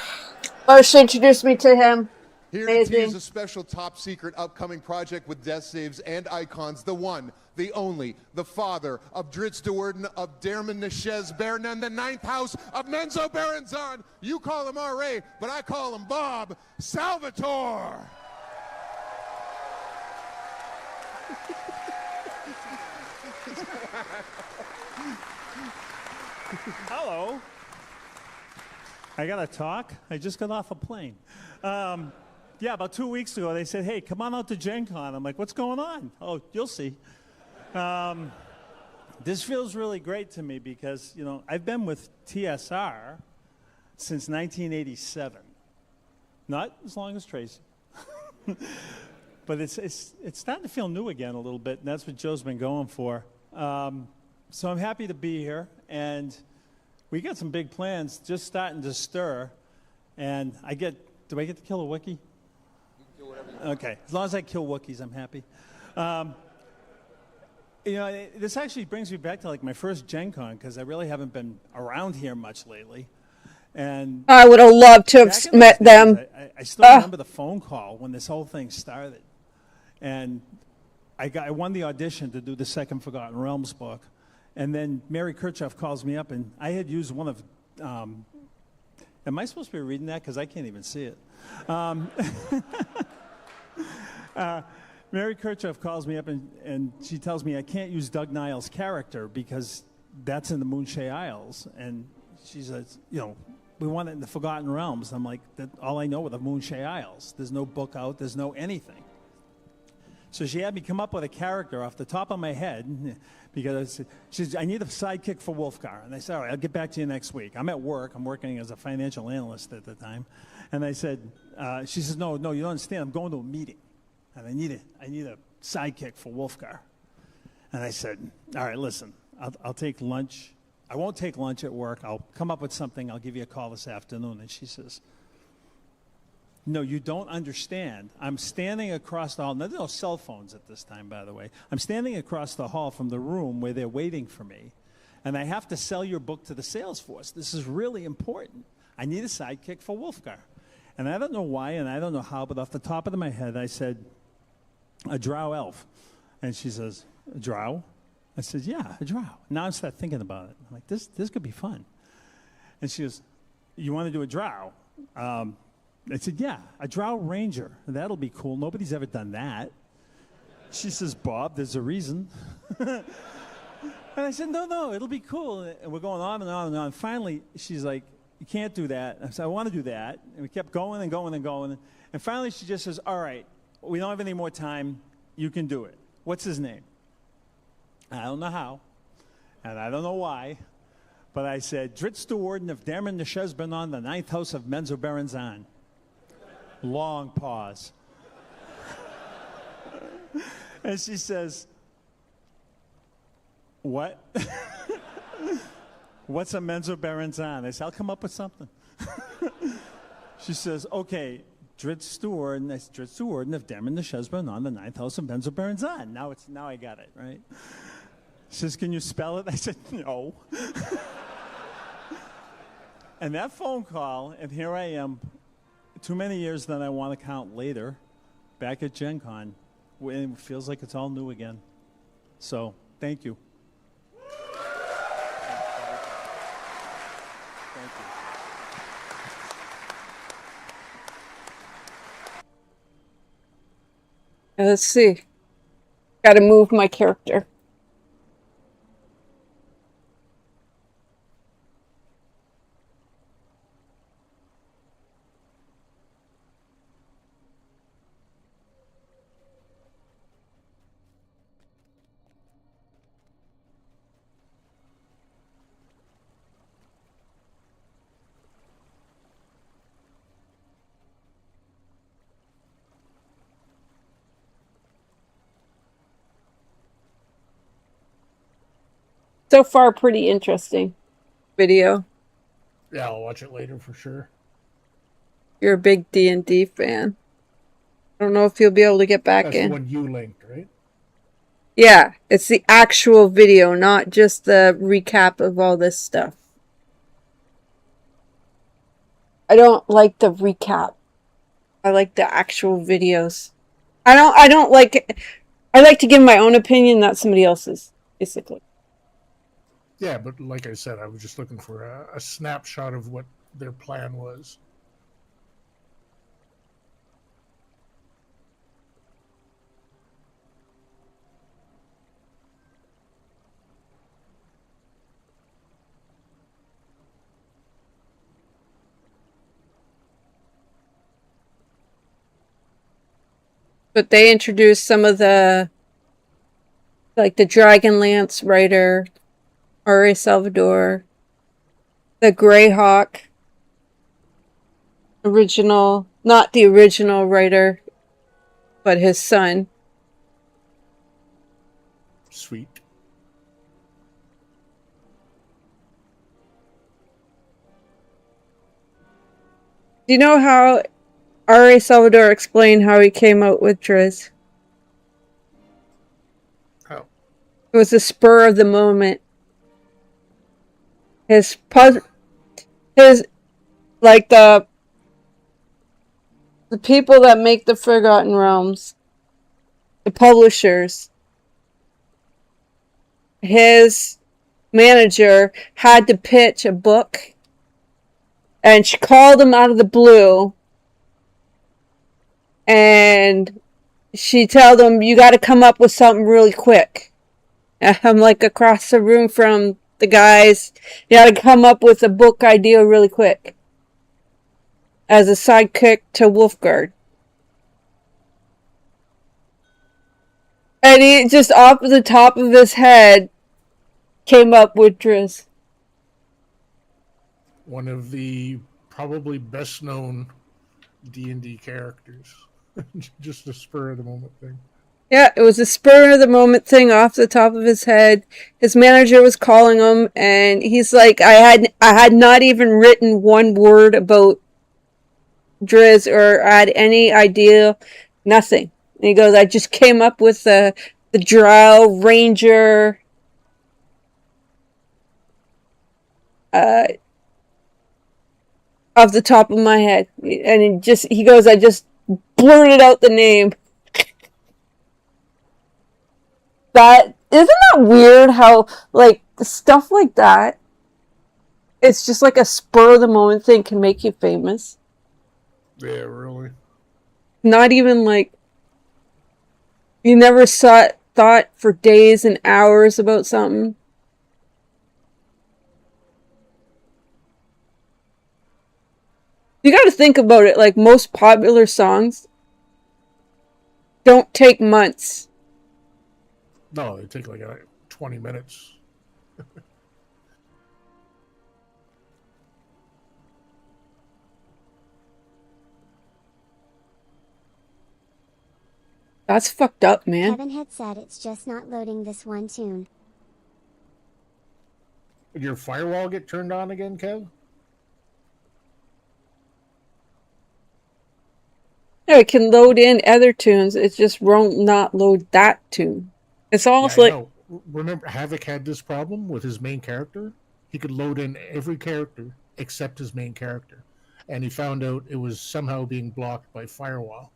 First, introduce me to him. Here to tease a special top secret upcoming project with death saves and icons, the one, the only, the father of Dritz de Worden of Derman Neshez Bernan, the ninth house of Menzo Berenzon. You call him R.A., but I call him Bob Salvatore. Hello. I got to talk? I just got off a plane. Yeah, about 2 weeks ago, they said, hey, come on out to Gen Con. I'm like, what's going on? Oh, you'll see. This feels really great to me because, you know, I've been with TSR since 1987. Not as long as Tracy. But it's starting to feel new again a little bit, and that's what Joe's been going for. So I'm happy to be here, and we got some big plans just starting to stir. And do I get to kill a Wookiee? Okay, as long as I kill Wookiees, I'm happy. You know, this actually brings me back to like my first Gen Con because I really haven't been around here much lately. And I would have loved to have met them. I still remember the phone call when this whole thing started. And I won the audition to do the second Forgotten Realms book. And then Mary Kirchhoff calls me up, and I had used one of... am I supposed to be reading that? Because I can't even see it. Mary Kirchhoff calls me up, and she tells me I can't use Doug Niles' character because that's in the Moonshae Isles. And she says, you know, we want it in the Forgotten Realms. I'm like, all I know are the Moonshae Isles. There's no book out. There's no anything. So she had me come up with a character off the top of my head because she said, I need a sidekick for Wolfgar. And I said, all right, I'll get back to you next week. I'm at work. I'm working as a financial analyst at the time. And I said, she says, no, you don't understand. I'm going to a meeting. And I need a sidekick for Wolfgar. And I said, all right, listen, I'll take lunch. I won't take lunch at work. I'll come up with something. I'll give you a call this afternoon. And she says, no, you don't understand. I'm standing across the hall. Now, there's no cell phones at this time, by the way. I'm standing across the hall from the room where they're waiting for me. And I have to sell your book to the sales force. This is really important. I need a sidekick for Wolfgar. And I don't know why and I don't know how, but off the top of my head, I said, a drow elf. And she says, a drow? I said, yeah, a drow. Now I start thinking about it. I'm like, this could be fun. And she goes, you want to do a drow? I said, yeah, a drow ranger. That'll be cool. Nobody's ever done that. She says, Bob, there's a reason. And I said, no, it'll be cool. And we're going on and on and on. Finally, she's like, you can't do that. I said, I want to do that. And we kept going and going and going. And finally, she just says, all right, we don't have any more time. You can do it. What's his name? I don't know how, and I don't know why, but I said, Dritz de Worden of Derman Neshez Bernan, the ninth house of Menzo Berenzon. Long pause. And she says, what? What's a Menzo Berenzon? I said, I'll come up with something. She says, okay, Dritz de Worden of Derman Neshez Bernan, the ninth house of Menzo Berenzon. Now I got it, right? She says, can you spell it? I said, no. And that phone call, and here I am, too many years than I want to count later, back at Gen Con, and it feels like it's all new again. So, thank you. Thank you. Let's see. Got to move my character. so far pretty interesting video. Yeah, I'll watch it later for sure. You're a big D&D fan. I don't know if you'll be able to get back That's in. the one you linked, right? Yeah, it's the actual video, not just the recap of all this stuff. I don't like the recap. I like the actual videos. I like to give my own opinion, not somebody else's, basically. Yeah, but like I said, I was just looking for a snapshot of what their plan was. But they introduced some of the, like the Dragonlance writer, R.A. Salvador, the Greyhawk, original, not the original writer, but his son. Sweet. Do you know how R.A. Salvador explained how he came out with Driz? How? It was a spur of the moment. His like the people that make the Forgotten Realms, the publishers, his manager had to pitch a book, and she called him out of the blue, and she told him, you got to come up with something really quick. And I'm like across the room from the guys, you got to come up with a book idea really quick as a sidekick to Wolfguard. And he just off the top of his head came up with Driz. One of the probably best known D&D characters. Just a spur of the moment thing. Yeah, it was a spur of the moment thing off the top of his head. His manager was calling him, and he's like, I had not even written one word about Driz or had any idea, nothing. And he goes, I just came up with the Drow Ranger off the top of my head. And he goes, I just blurted out the name. That isn't that weird how like stuff like that, it's just like a spur of the moment thing can make you famous. Yeah, really. Not even like you never thought for days and hours about something. You got to think about it, like most popular songs don't take months. No, they take like 20 minutes. That's fucked up, man. Kevin had said it's just not loading this one tune. Did your firewall get turned on again, Kev? No, it can load in other tunes. It just won't not load that tune. It's almost like no. Remember, Havoc had this problem with his main character. He could load in every character except his main character, and he found out it was somehow being blocked by firewall.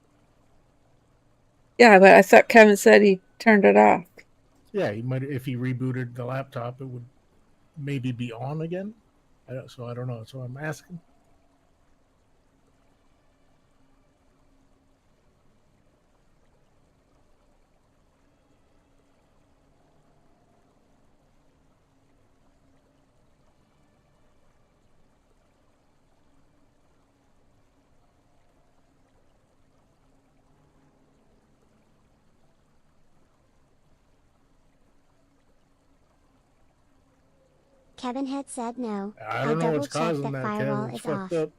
Yeah, but I thought Kevin said he turned it off. Yeah, he might. If he rebooted the laptop, it would maybe be on again. So I don't know. So I'm asking. Kevin had said no. I don't know what's double-checked causing that, firewall Kev. It's is fucked off. up.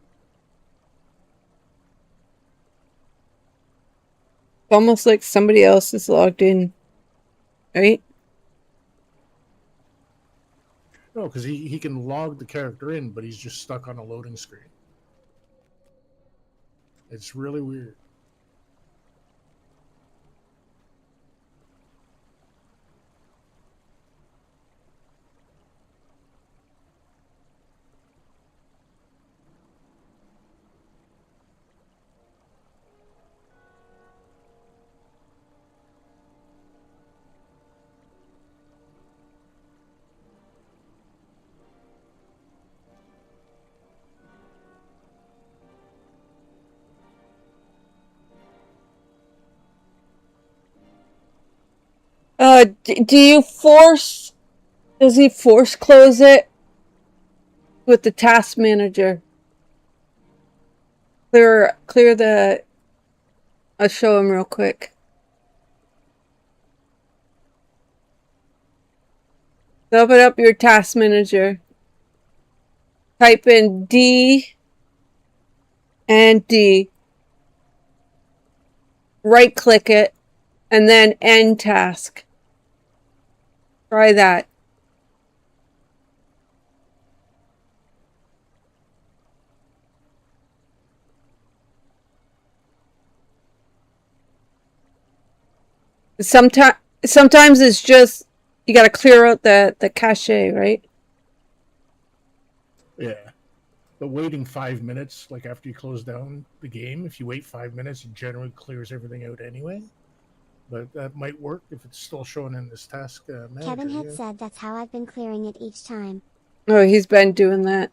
It's almost like somebody else is logged in, right? No, because he can log the character in, but he's just stuck on a loading screen. It's really weird. Do you force? Does he force close it with the task manager? Clear the. I'll show him real quick. Open up your task manager. Type in D and D. Right click it and then end task. Try that. Sometimes it's just you got to clear out the cache, right? Yeah. But waiting 5 minutes, like after you close down the game, if you wait 5 minutes, it generally clears everything out anyway. But that might work if it's still showing in this task manager. Kevin had said that's how I've been clearing it each time. Oh, he's been doing that.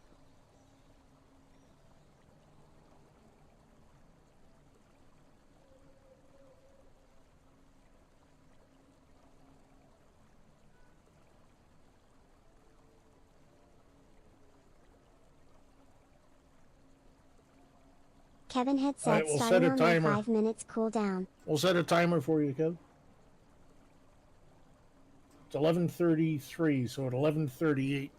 Kevin had said Alright, we'll set starting a on their timer. 5 minutes cooldown. We'll set a timer for you, Kev. It's 11:33, so at 11:38.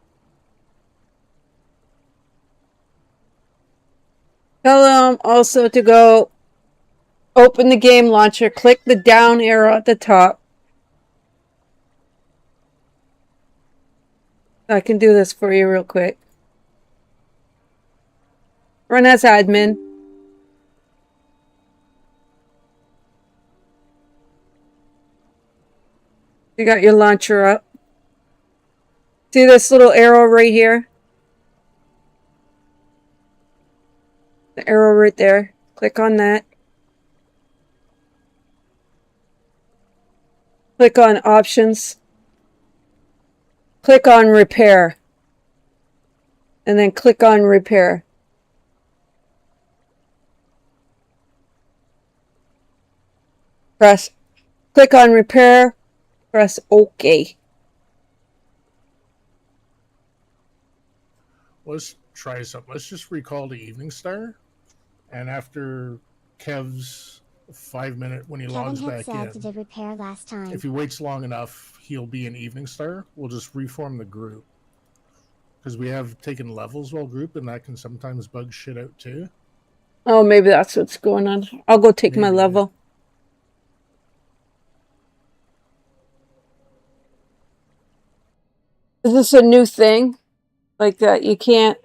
Tell him also to go open the game launcher, click the down arrow at the top. I can do this for you real quick. Run as admin. You got your launcher up. See this little arrow right here? The arrow right there. Click on that. Click on options. Click on repair. And then click on repair. Click on repair. Press OK. Let's try something. Let's just recall the Evening Star. And after Kev's 5 minute, when he Kevin logs had back said in, did repair last time. if he waits long enough, he'll be an Evening Star. We'll just reform the group. Because we have taken levels while group, and that can sometimes bug shit out too. Oh, maybe that's what's going on. I'll go take my level. Is this a new thing? Like that you can't...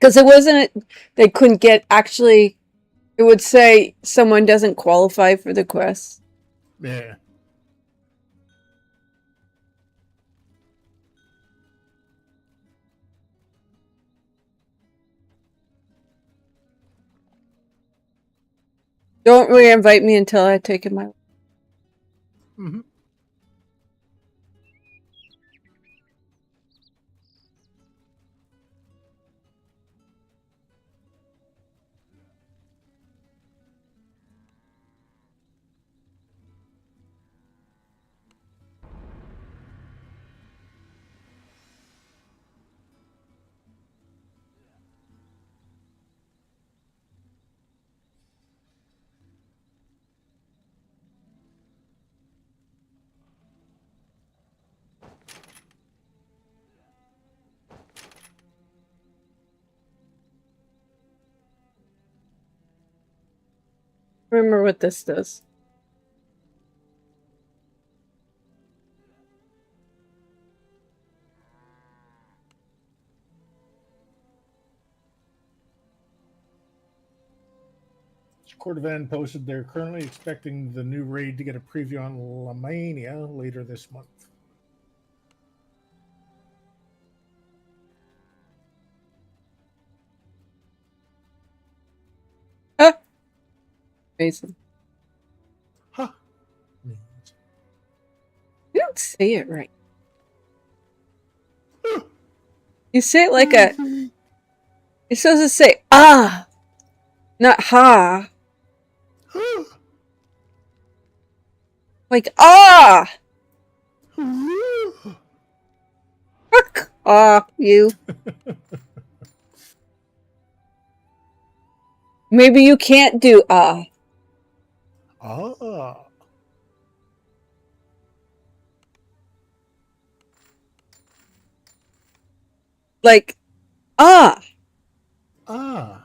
Because it wasn't... They couldn't get... Actually, it would say someone doesn't qualify for the quest. Yeah. Don't re-invite me until I've taken my... Mm-hmm. Remember what this does. Cordovan posted they're currently expecting the new raid to get a preview on Lamania later this month. Ah! Amazing. Huh. You don't say it right. You say it like a... You're supposed to say, ah! Not ha. Like, ah! Fuck off, you. Maybe you can't do ah. Ah. Like, ah. Ah.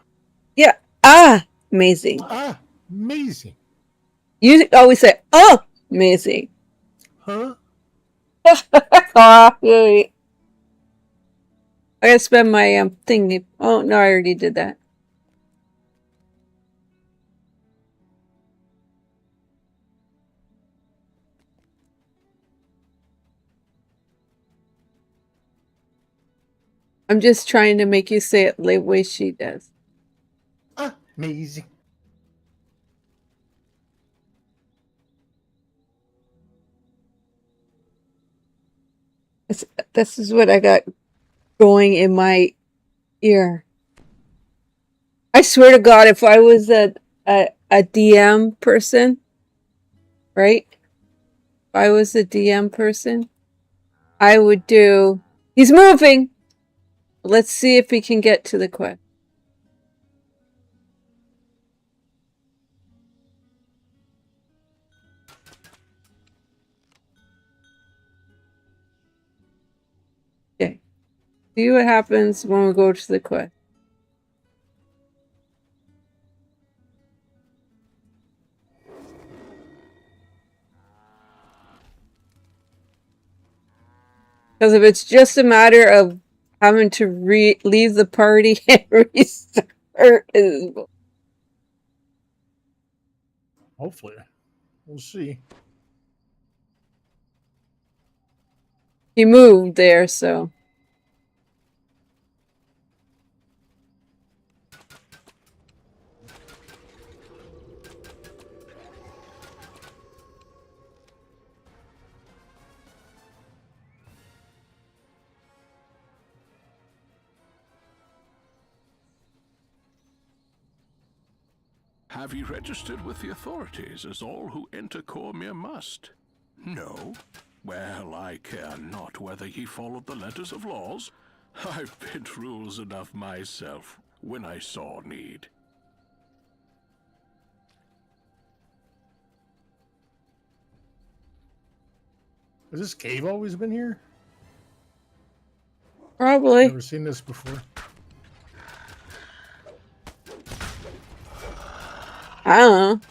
Yeah, ah. Amazing. Ah. Amazing. You always say, oh, amazing. Huh? Ah, wait. I gotta spend my thingy. Oh, no, I already did that. I'm just trying to make you say it the way she does. Amazing. This is what I got going in my ear. I swear to God, if I was a DM person, right? If I was a DM person, I would do... He's moving! Let's see if he can get to the quest. Okay. See what happens when we go to the quest. Because if it's just a matter of having to leave the party and restart, Hopefully. We'll see. he moved there, so... Have you registered with the authorities, as all who enter Cormyr must? No? Well, I care not whether ye followed the letters of laws. I've bent rules enough myself, when I saw need. Has this cave always been here? Probably. Never seen this before. I don't know.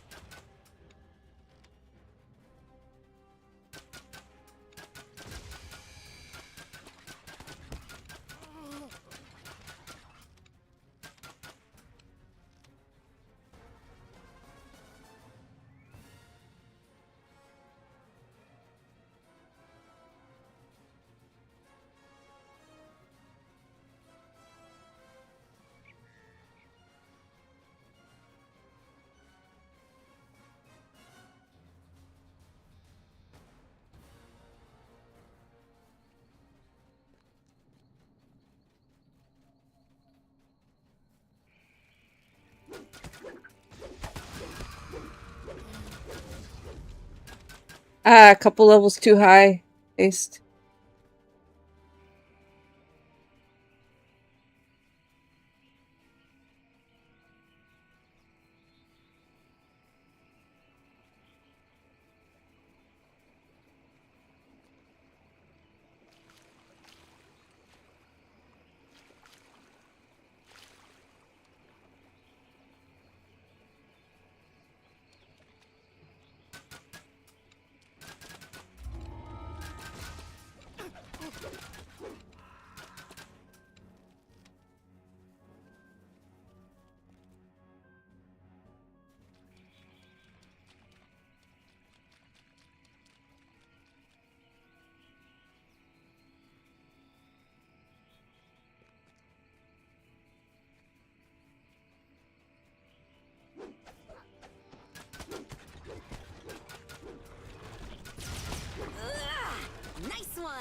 Ah, a couple levels too high. Based.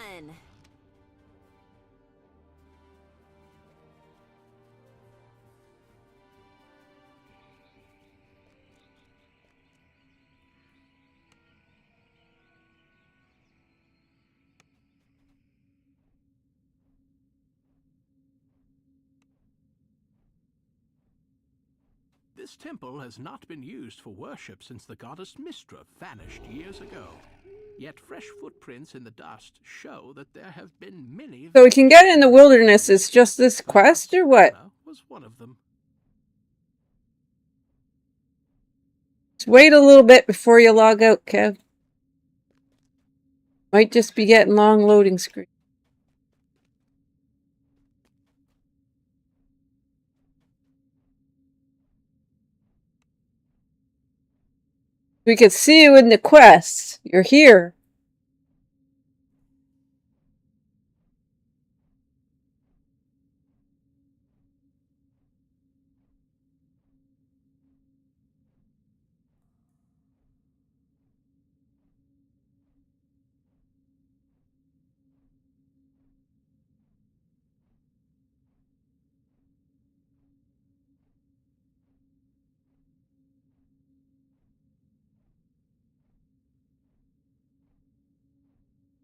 fun. This temple has not been used for worship since the goddess Mistra vanished years ago. Yet fresh footprints in the dust show that there have been many. So we can get in the wilderness. It's just this quest, or what? Was one of them. Just wait a little bit before you log out, Kev. Might just be getting long loading screens. We could see you in the quest. You're here.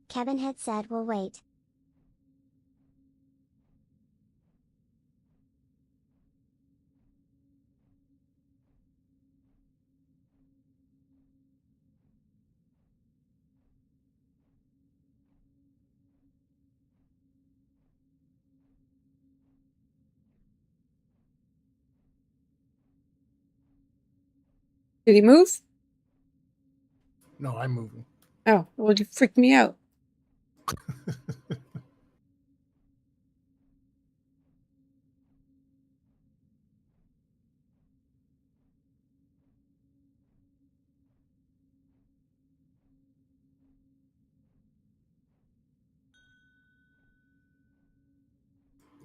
Kevin had said we'll wait. Did he move? No, I'm moving. Oh, well, you freaked me out.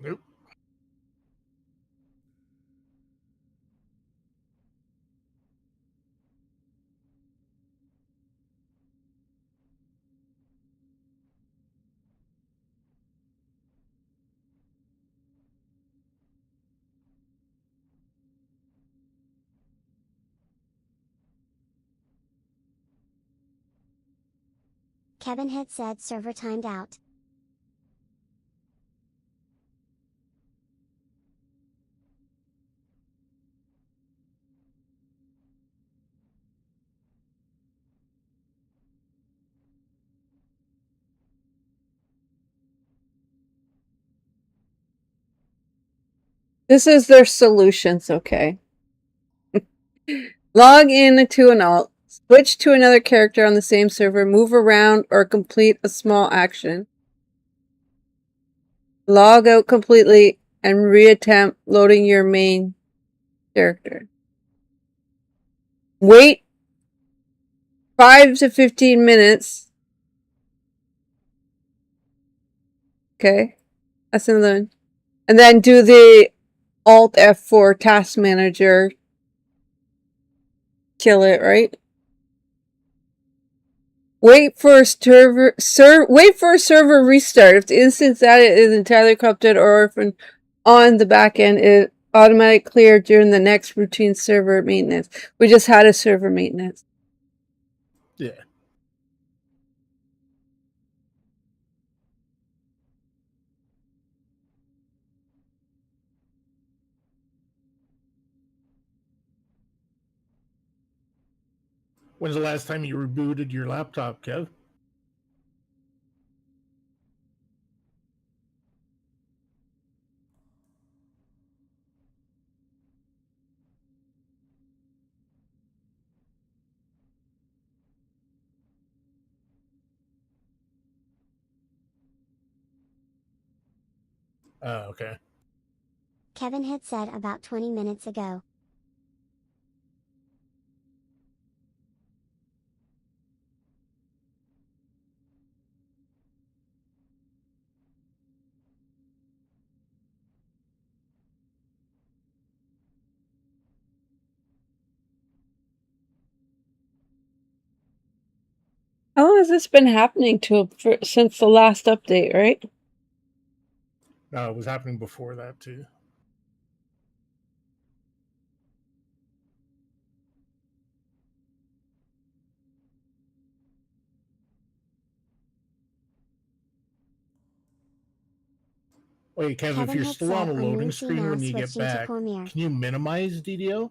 Nope. Kevin had said server timed out. This is their solutions, okay? Log in to an alt, switch to another character on the same server, move around, or complete a small action. Log out completely and reattempt loading your main character. Wait 5 to 15 minutes. Okay, that's another one. And then do the Alt F4 task manager. Kill it, right? Wait for a server restart. If the instance added is entirely corrupted or if on the back end is automatic clear during the next routine server maintenance. We just had a server maintenance. Yeah. When's the last time you rebooted your laptop, Kev? Okay. Kevin had said about 20 minutes ago. How long has this been happening since the last update, right? No, it was happening before that too. Wait, Kev, if Kevin you're had still on said a on loading Moonshee screen now when you get switching to back, Cormier. can you minimize DDO?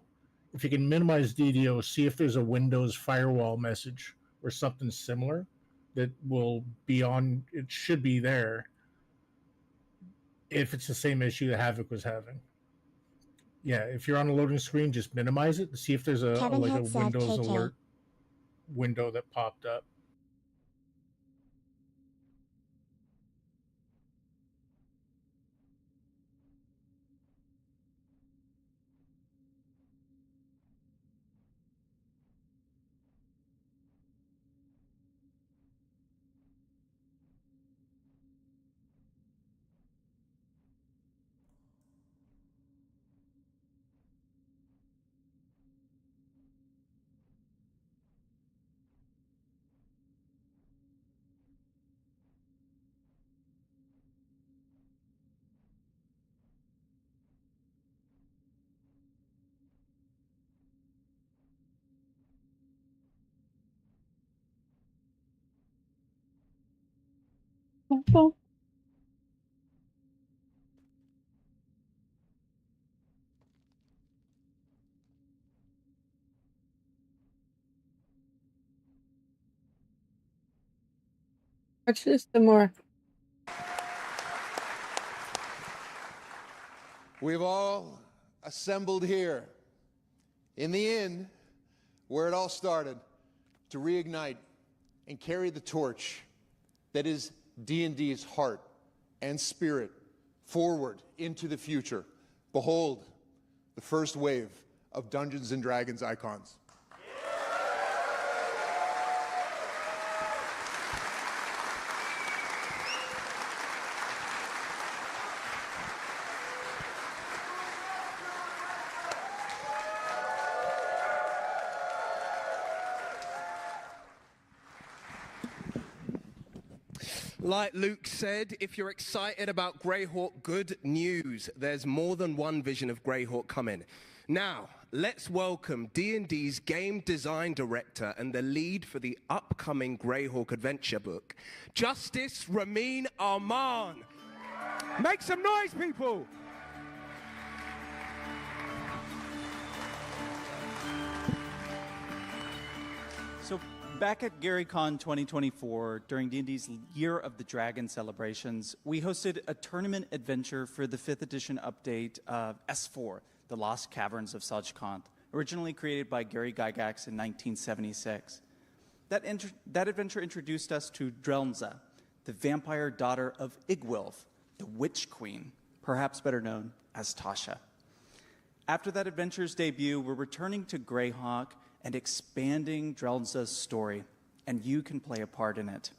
If you can minimize DDO, see if there's a Windows firewall message or something similar that will be on. It should be there if it's the same issue that Havoc was having. Yeah, if you're on a loading screen, just minimize it and see if there's a Kevin like a had said Windows KK. alert window that popped up. Watch this some more. We've all assembled here in the inn where it all started to reignite and carry the torch that is D&D's heart and spirit forward into the future. Behold, the first wave of Dungeons & Dragons icons. Like Luke said, if you're excited about Greyhawk, good news. There's more than one vision of Greyhawk coming. Now, let's welcome D&D's game design director and the lead for the upcoming Greyhawk adventure book, Justice Ramin Arman. Make some noise, people! So back at GaryCon 2024, during D&D's Year of the Dragon celebrations, we hosted a tournament adventure for the 5th edition update of S4, The Lost Caverns of Sajkant, originally created by Gary Gygax in 1976. That adventure introduced us to Drelmza, the vampire daughter of Igwilf, the Witch Queen, perhaps better known as Tasha. After that adventure's debut, we're returning to Greyhawk and expanding Drelmza's story, and you can play a part in it.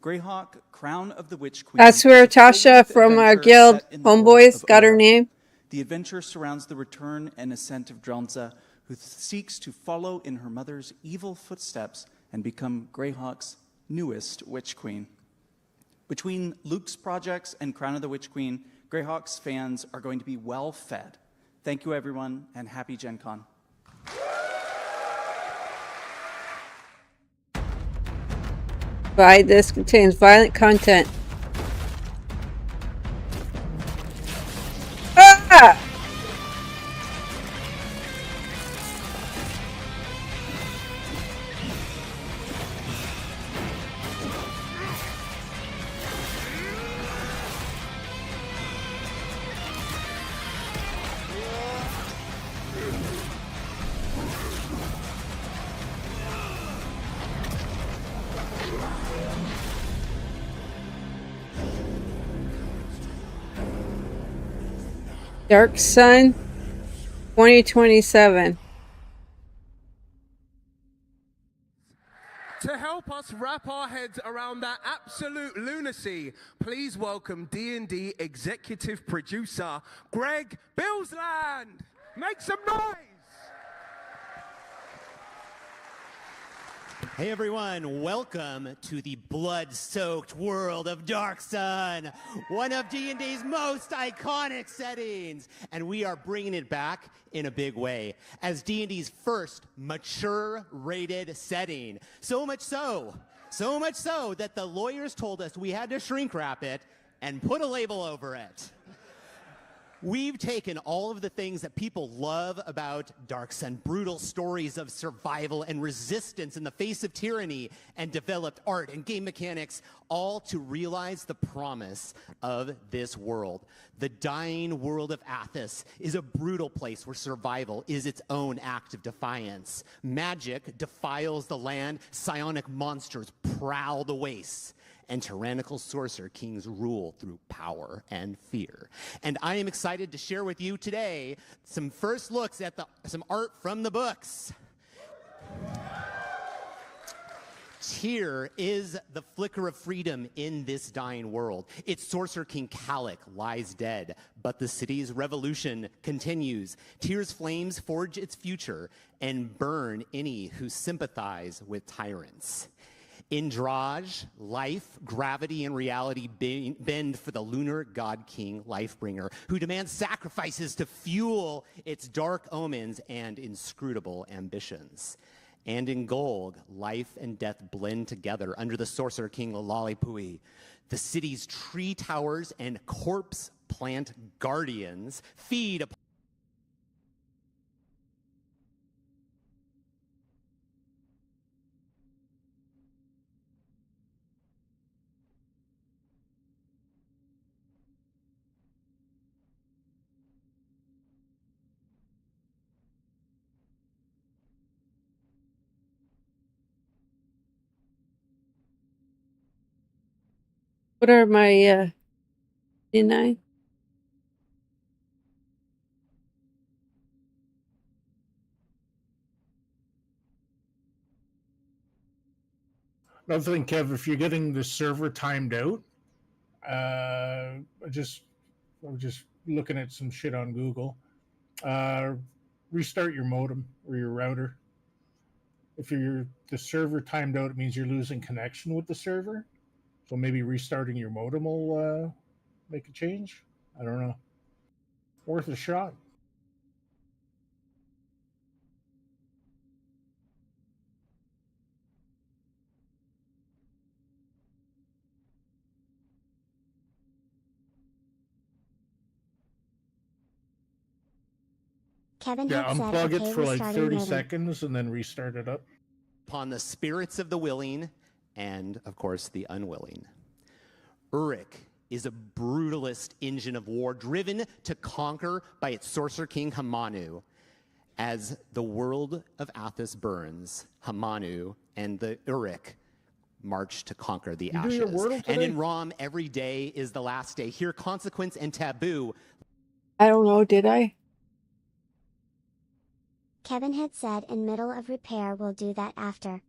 Greyhawk, Crown of the Witch Queen. That's where Tasha from our guild, Homeboys, got her name. The adventure surrounds the return and ascent of Drelmza, who seeks to follow in her mother's evil footsteps and become Greyhawk's newest Witch Queen. Between Luke's projects and Crown of the Witch Queen, Greyhawk's fans are going to be well fed. Thank you, everyone, and happy Gen Con. This contains violent content. Ah! Dark Sun 2027. To help us wrap our heads around that absolute lunacy, please welcome D&D executive producer, Greg Billsland. Make some noise! Hey everyone, welcome to the blood-soaked world of Dark Sun, one of D&D's most iconic settings, and we are bringing it back in a big way as D&D's first mature-rated setting. So much so that the lawyers told us we had to shrink wrap it and put a label over it. We've taken all of the things that people love about Dark Sun, brutal stories of survival and resistance in the face of tyranny, and developed art and game mechanics, all to realize the promise of this world. The dying world of Athos is a brutal place where survival is its own act of defiance. Magic defiles the land, psionic monsters prowl the wastes, and tyrannical sorcerer kings rule through power and fear. And I am excited to share with you today some first looks at some art from the books. Here is the flicker of freedom in this dying world. Its sorcerer king Calic lies dead, but the city's revolution continues. Tyr's flames forge its future and burn any who sympathize with tyrants. In Draj, life, gravity, and reality bend for the lunar god king Lifebringer, who demands sacrifices to fuel its dark omens and inscrutable ambitions. And in Golg, life and death blend together under the sorcerer king Lalipui. The city's tree towers and corpse plant guardians feed upon What are my D9? Another thing, Kev, if you're getting the server timed out, I'm just looking at some shit on Google. Restart your modem or your router. If the server timed out, it means you're losing connection with the server. So maybe restarting your modem will make a change. I don't know. Worth a shot. Kevin Yeah, had said, unplug okay, it for like restarting 30 modem. seconds and then restart it up. upon the spirits of the willing and, of course, the unwilling. Uruk is a brutalist engine of war driven to conquer by its sorcerer king Hamanu. As the world of Athos burns, Hamanu and the Uruk march to conquer the You do your ashes. wordle And today? in Rom, every day is the last day. Here, consequence and taboo. I don't know, did I? Kevin had said in middle of repair, we'll do that after.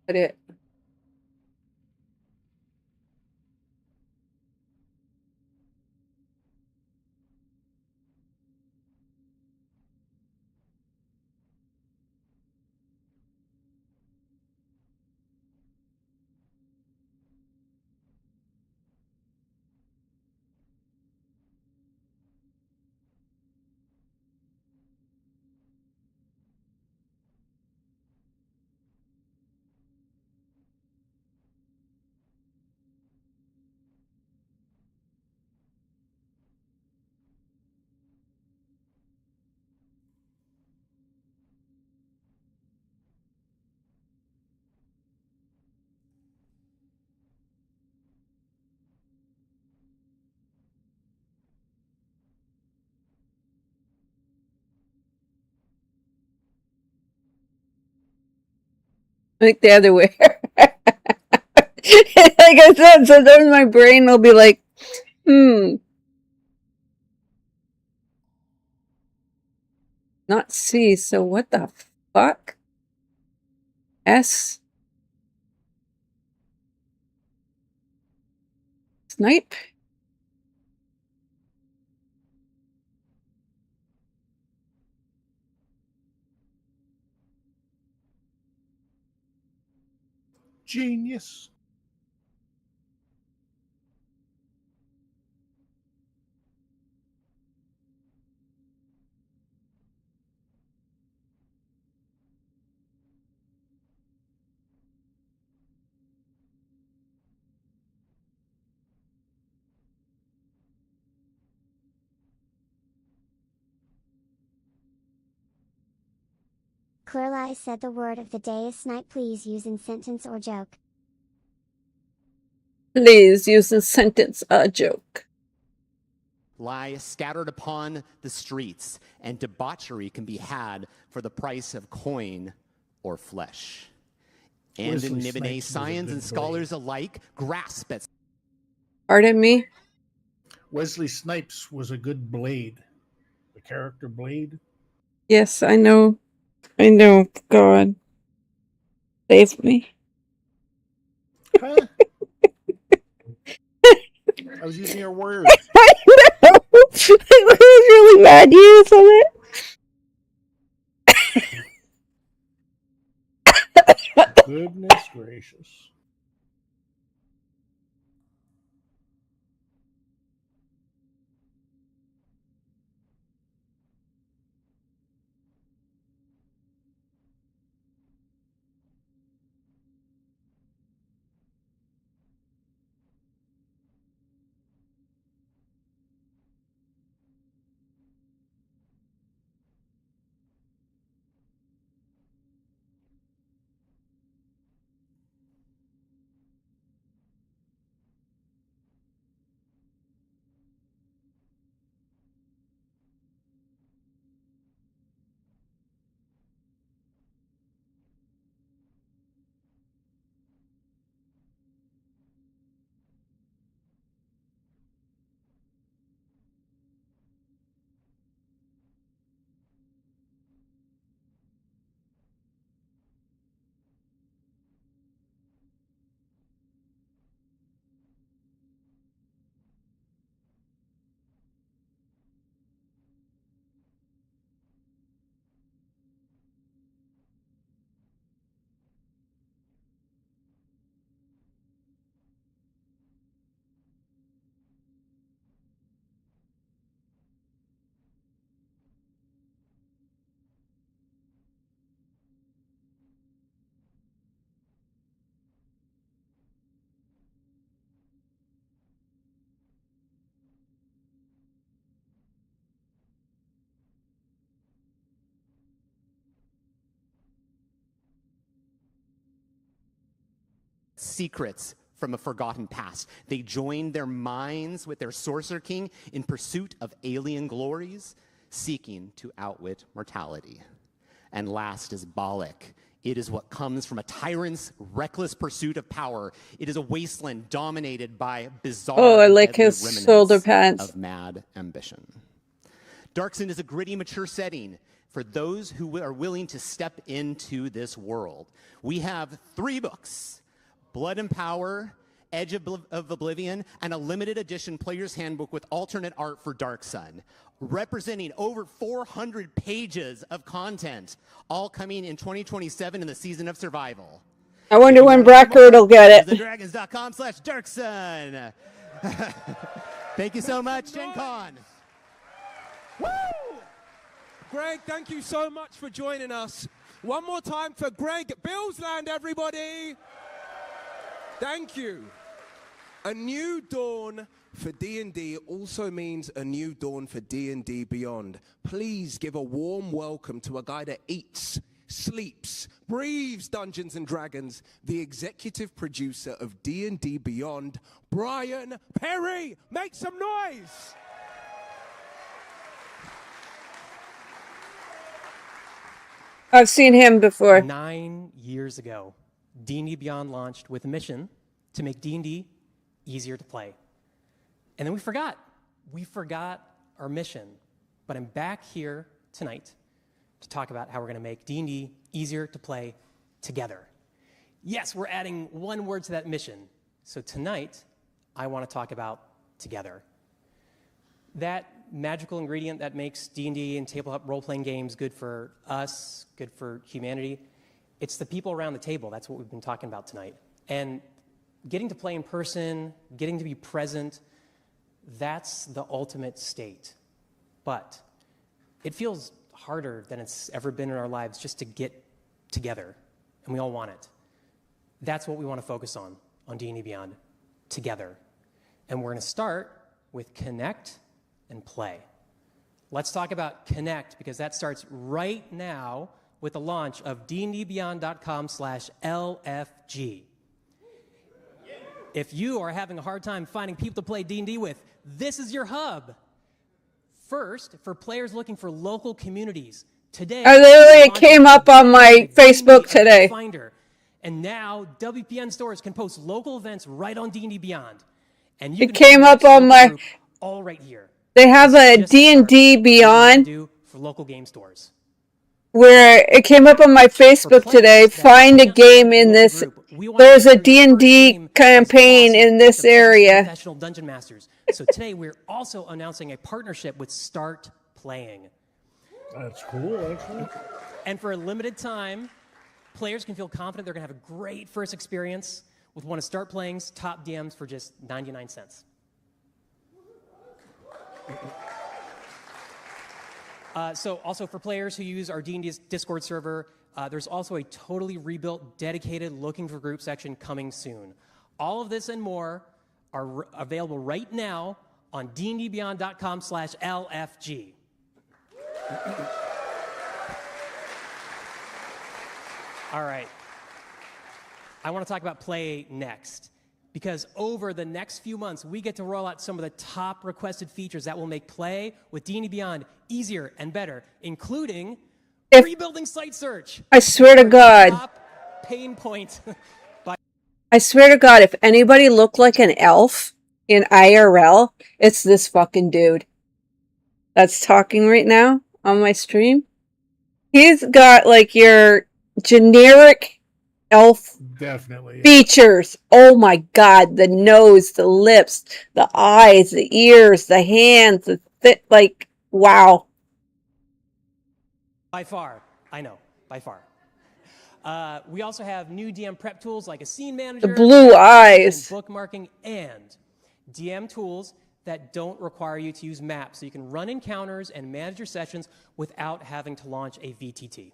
But it. I think the other way. Like I said, sometimes my brain will be like, not C, so what the fuck? S? Snipe? Genius. Clearly said the word of the day is snipe. Please use in sentence or joke. Please use the sentence a joke. Lie scattered upon the streets, and debauchery can be had for the price of coin or flesh. And Wesley in Nibene, Snipes was a scions good and scholars alike grasp at. Pardon me? Wesley Snipes was a good Blade. The character Blade. Yes, I know. I know. God. Save me. Huh? I was using your words. I know! I was really mad you said it. Goodness gracious. Secrets from a forgotten past. They joined their minds with their sorcerer king in pursuit of alien glories, seeking to outwit mortality. And last is Balak. It is what comes from a tyrant's reckless pursuit of power. It is a wasteland dominated by bizarre Oh, I and like deadly his remnants shoulder pads. of mad ambition. Darkson is a gritty, mature setting for those who are willing to step into this world. We have 3 books: Blood and Power, Edge of Oblivion, and a limited edition player's handbook with alternate art for Dark Sun, representing over 400 pages of content, all coming in 2027 in the Season of Survival. I wonder when Blackbird will get it. DragonsDragon.com/Darksun. Thank you so much, Gen Con. Woo! Greg, thank you so much for joining us. One more time for Greg Billsland, everybody. Thank you. A new dawn for D&D also means a new dawn for D&D Beyond. Please give a warm welcome to a guy that eats, sleeps, breathes Dungeons & Dragons, the executive producer of D&D Beyond, Brian Perry. Make some noise. I've seen him before. 9 years ago, D&D Beyond launched with a mission to make D&D easier to play. And then we forgot. We forgot our mission. But I'm back here tonight to talk about how we're going to make D&D easier to play together. Yes, we're adding one word to that mission. So tonight, I want to talk about together. That magical ingredient that makes D&D and tabletop role-playing games good for us, good for humanity, it's the people around the table. That's what we've been talking about tonight. And getting to play in person, getting to be present, that's the ultimate state. But it feels harder than it's ever been in our lives just to get together, and we all want it. That's what we want to focus on D&D Beyond, together. And we're going to start with connect and play. Let's talk about connect, because that starts right now with the launch of dndbeyond.com/LFG. If you are having a hard time finding people to play D&D with, this is your hub. First, for players looking for local communities, today It came up on my Facebook today. Finder. And now WPN stores can post local events right on D&D Beyond. And you It came up on my group all right here. They have a D&D Beyond for local game stores. Where it came up on my Facebook today. Find a game in this. There's a D&D campaign in this area. Professional dungeon masters. So today we're also announcing a partnership with Start Playing. That's cool, actually. And for a limited time, players can feel confident they're going to have a great first experience with one of Start Playing's top DMs for just 99 cents. So also for players who use our D&D Discord server, there's also a totally rebuilt, dedicated looking for group section coming soon. All of this and more are available right now on dndbeyond.com/LFG. All right. I want to talk about play next, because over the next few months, we get to roll out some of the top requested features that will make play with D&D Beyond easier and better, including rebuilding site search. I swear to God. Top pain point. I swear to God, if anybody looked like an elf in IRL, it's this fucking dude that's talking right now on my stream. He's got like your generic elf Definitely features. Oh my God, the nose, the lips, the eyes, the ears, the hands, like, wow. By far, I know, by far. We also have new DM prep tools like a scene manager, The blue eyes. and bookmarking, and DM tools that don't require you to use maps, so you can run encounters and manage your sessions without having to launch a VTT.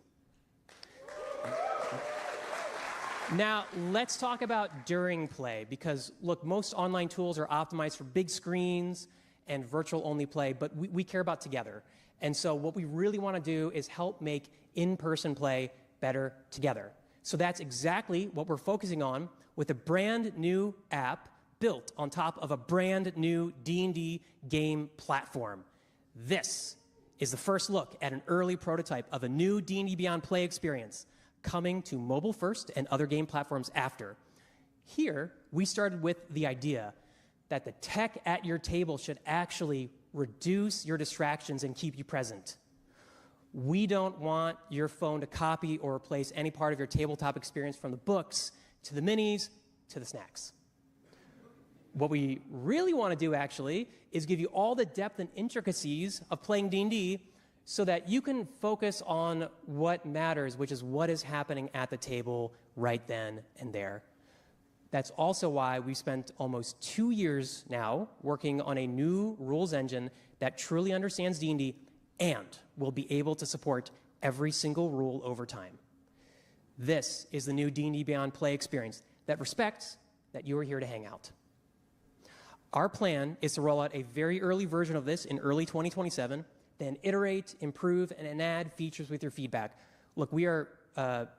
Now, let's talk about during play, because look, most online tools are optimized for big screens and virtual-only play, but we care about together. And so what we really want to do is help make in-person play better together. So that's exactly what we're focusing on with a brand new app built on top of a brand new D&D game platform. This is the first look at an early prototype of a new D&D Beyond play experience coming to mobile first and other game platforms after. Here, we started with the idea that the tech at your table should actually reduce your distractions and keep you present. We don't want your phone to copy or replace any part of your tabletop experience, from the books to the minis to the snacks. What we really want to do, actually, is give you all the depth and intricacies of playing D&D so that you can focus on what matters, which is what is happening at the table right then and there. That's also why we spent almost 2 years now working on a new rules engine that truly understands D&D and will be able to support every single rule over time. This is the new D&D Beyond play experience that respects that you are here to hang out. Our plan is to roll out a very early version of this in early 2027, then iterate, improve, and add features with your feedback. Look, we are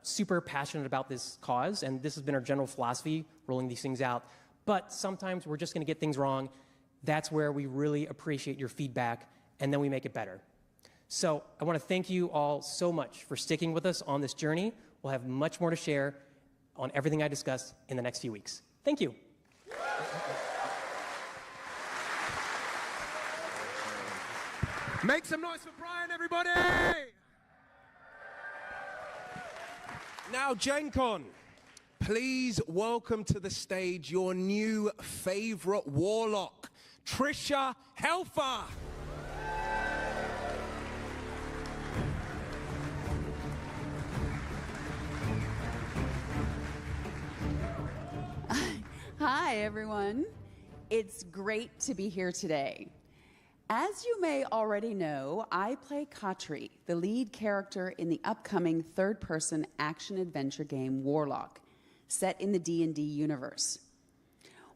super passionate about this cause, and this has been our general philosophy, rolling these things out. But sometimes we're just going to get things wrong. That's where we really appreciate your feedback, and then we make it better. So I want to thank you all so much for sticking with us on this journey. We'll have much more to share on everything I discussed in the next few weeks. Thank you. Make some noise for Brian, everybody! Now, Gen Con, please welcome to the stage your new favorite warlock, Trisha Helfer. Hi, everyone. It's great to be here today. As you may already know, I play Katri, the lead character in the upcoming third-person action-adventure game Warlock, set in the D&D universe.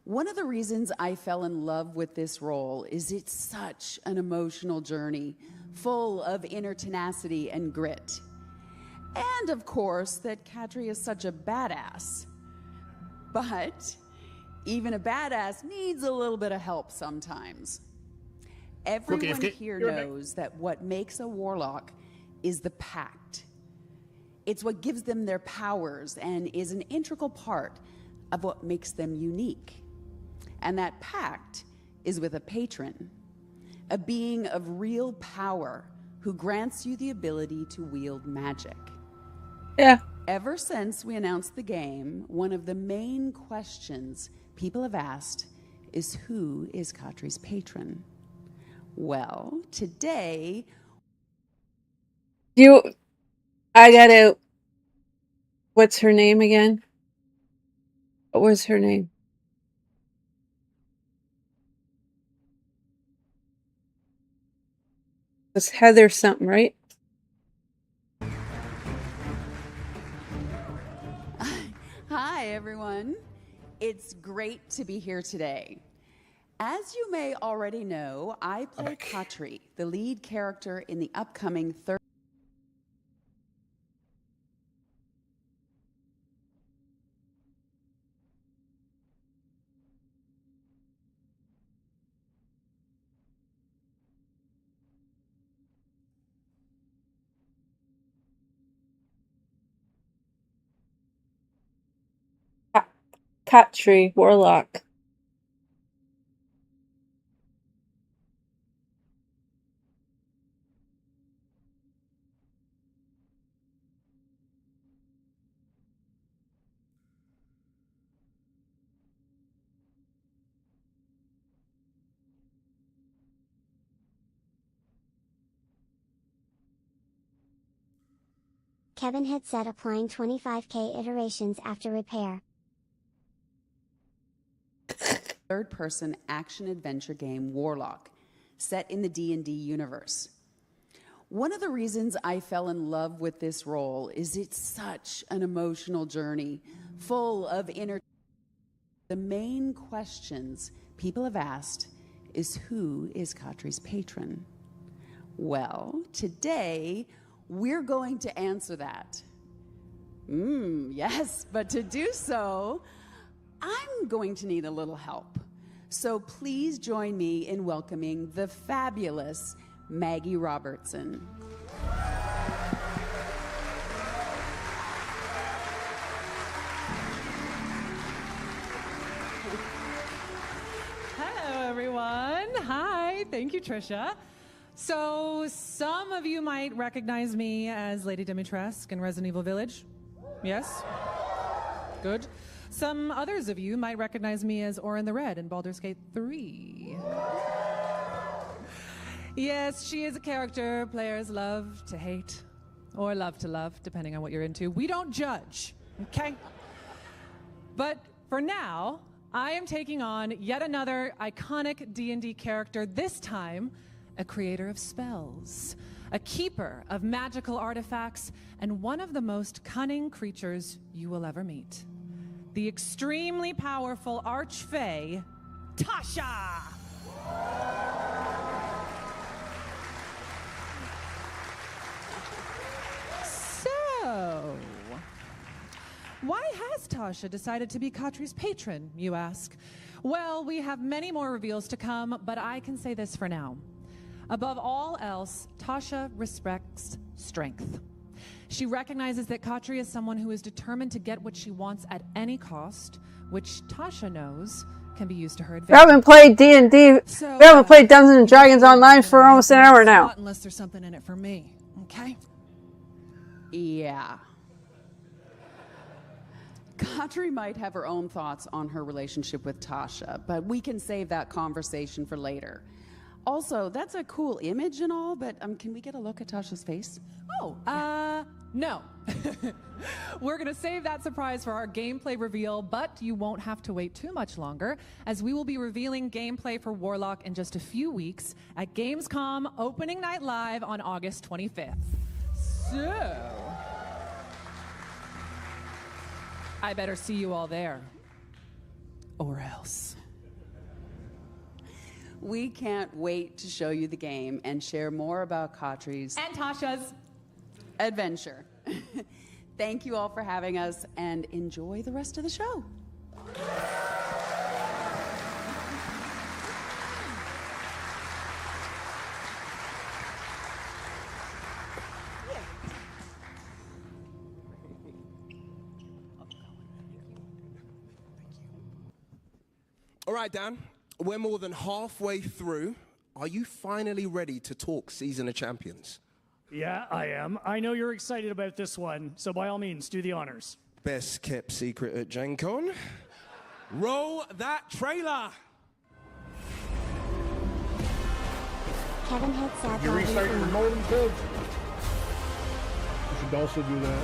One of the reasons I fell in love with this role is it's such an emotional journey, full of inner tenacity and grit. And, of course, that Katri is such a badass. But even a badass needs a little bit of help sometimes. Everyone here knows that what makes a warlock is the pact. It's what gives them their powers and is an integral part of what makes them unique. And that pact is with a patron, a being of real power who grants you the ability to wield magic. Yeah. Ever since we announced the game, one of the main questions people have asked is who is Katri's patron? Well, today... What's her name again? What was her name? It's Heather something, right? Hi, everyone. It's great to be here today. As you may already know, I play Katri, the lead character in the upcoming third... Katri, Warlock. Kevin had said applying 25k iterations after repair. Third-person action-adventure game Warlock, set in the D&D universe. One of the reasons I fell in love with this role is it's such an emotional journey, full of inner... The main questions people have asked is who is Katri's patron? Well, today we're going to answer that. Yes, but to do so, I'm going to need a little help. So please join me in welcoming the fabulous Maggie Robertson. Hello, everyone. Hi. Thank you, Trisha. So, some of you might recognize me as Lady Dimitrescu in Resident Evil Village. Yes? Good. Some others of you might recognize me as Orin the Red in Baldur's Gate 3. Yes, she is a character players love to hate, or love to love, depending on what you're into. We don't judge, okay? But for now, I am taking on yet another iconic D&D character, this time a creator of spells, a keeper of magical artifacts, and one of the most cunning creatures you will ever meet. The extremely powerful Archfey, Tasha! So, why has Tasha decided to be Katri's patron, you ask? Well, we have many more reveals to come, but I can say this for now. Above all else, Tasha respects strength. She recognizes that Katri is someone who is determined to get what she wants at any cost, which Tasha knows can be used to her advantage. We haven't played D&D. We haven't played Dungeons and Dragons online for almost an hour now. Unless there's something in it for me, okay? Yeah. Katri might have her own thoughts on her relationship with Tasha, but we can save that conversation for later. Also, that's a cool image and all, but can we get a look at Tasha's face? Oh, no. We're going to save that surprise for our gameplay reveal, but you won't have to wait too much longer, as we will be revealing gameplay for Warlock in just a few weeks at Gamescom Opening Night Live on August 25th. So, I better see you all there. Or else. We can't wait to show you the game and share more about Katri's and Tasha's adventure. Thank you all for having us, and enjoy the rest of the show. All right, Dan, we're more than halfway through. Are you finally ready to talk Season of Champions? Yeah, I am. I know you're excited about this one, so by all means, do the honors. Best kept secret at Gen Con. Roll that trailer. Kevin had sad You laundry restart your from- modem code. You should also do that.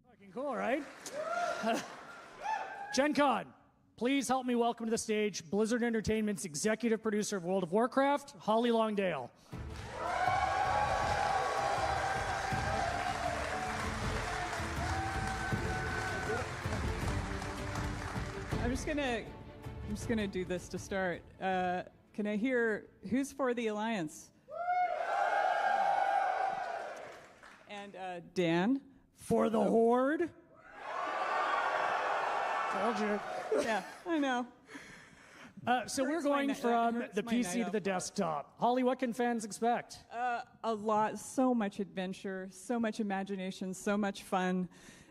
Fucking cool, right? Gen Con, please help me welcome to the stage Blizzard Entertainment's executive producer of World of Warcraft, Holly Longdale. I'm just gonna do this to start. Can I hear who's for the Alliance? And Dan? For the Horde? Told you. Yeah, I know. So we're going from the PC to the desktop. Holly, what can fans expect? A lot, so much adventure, so much imagination, so much fun.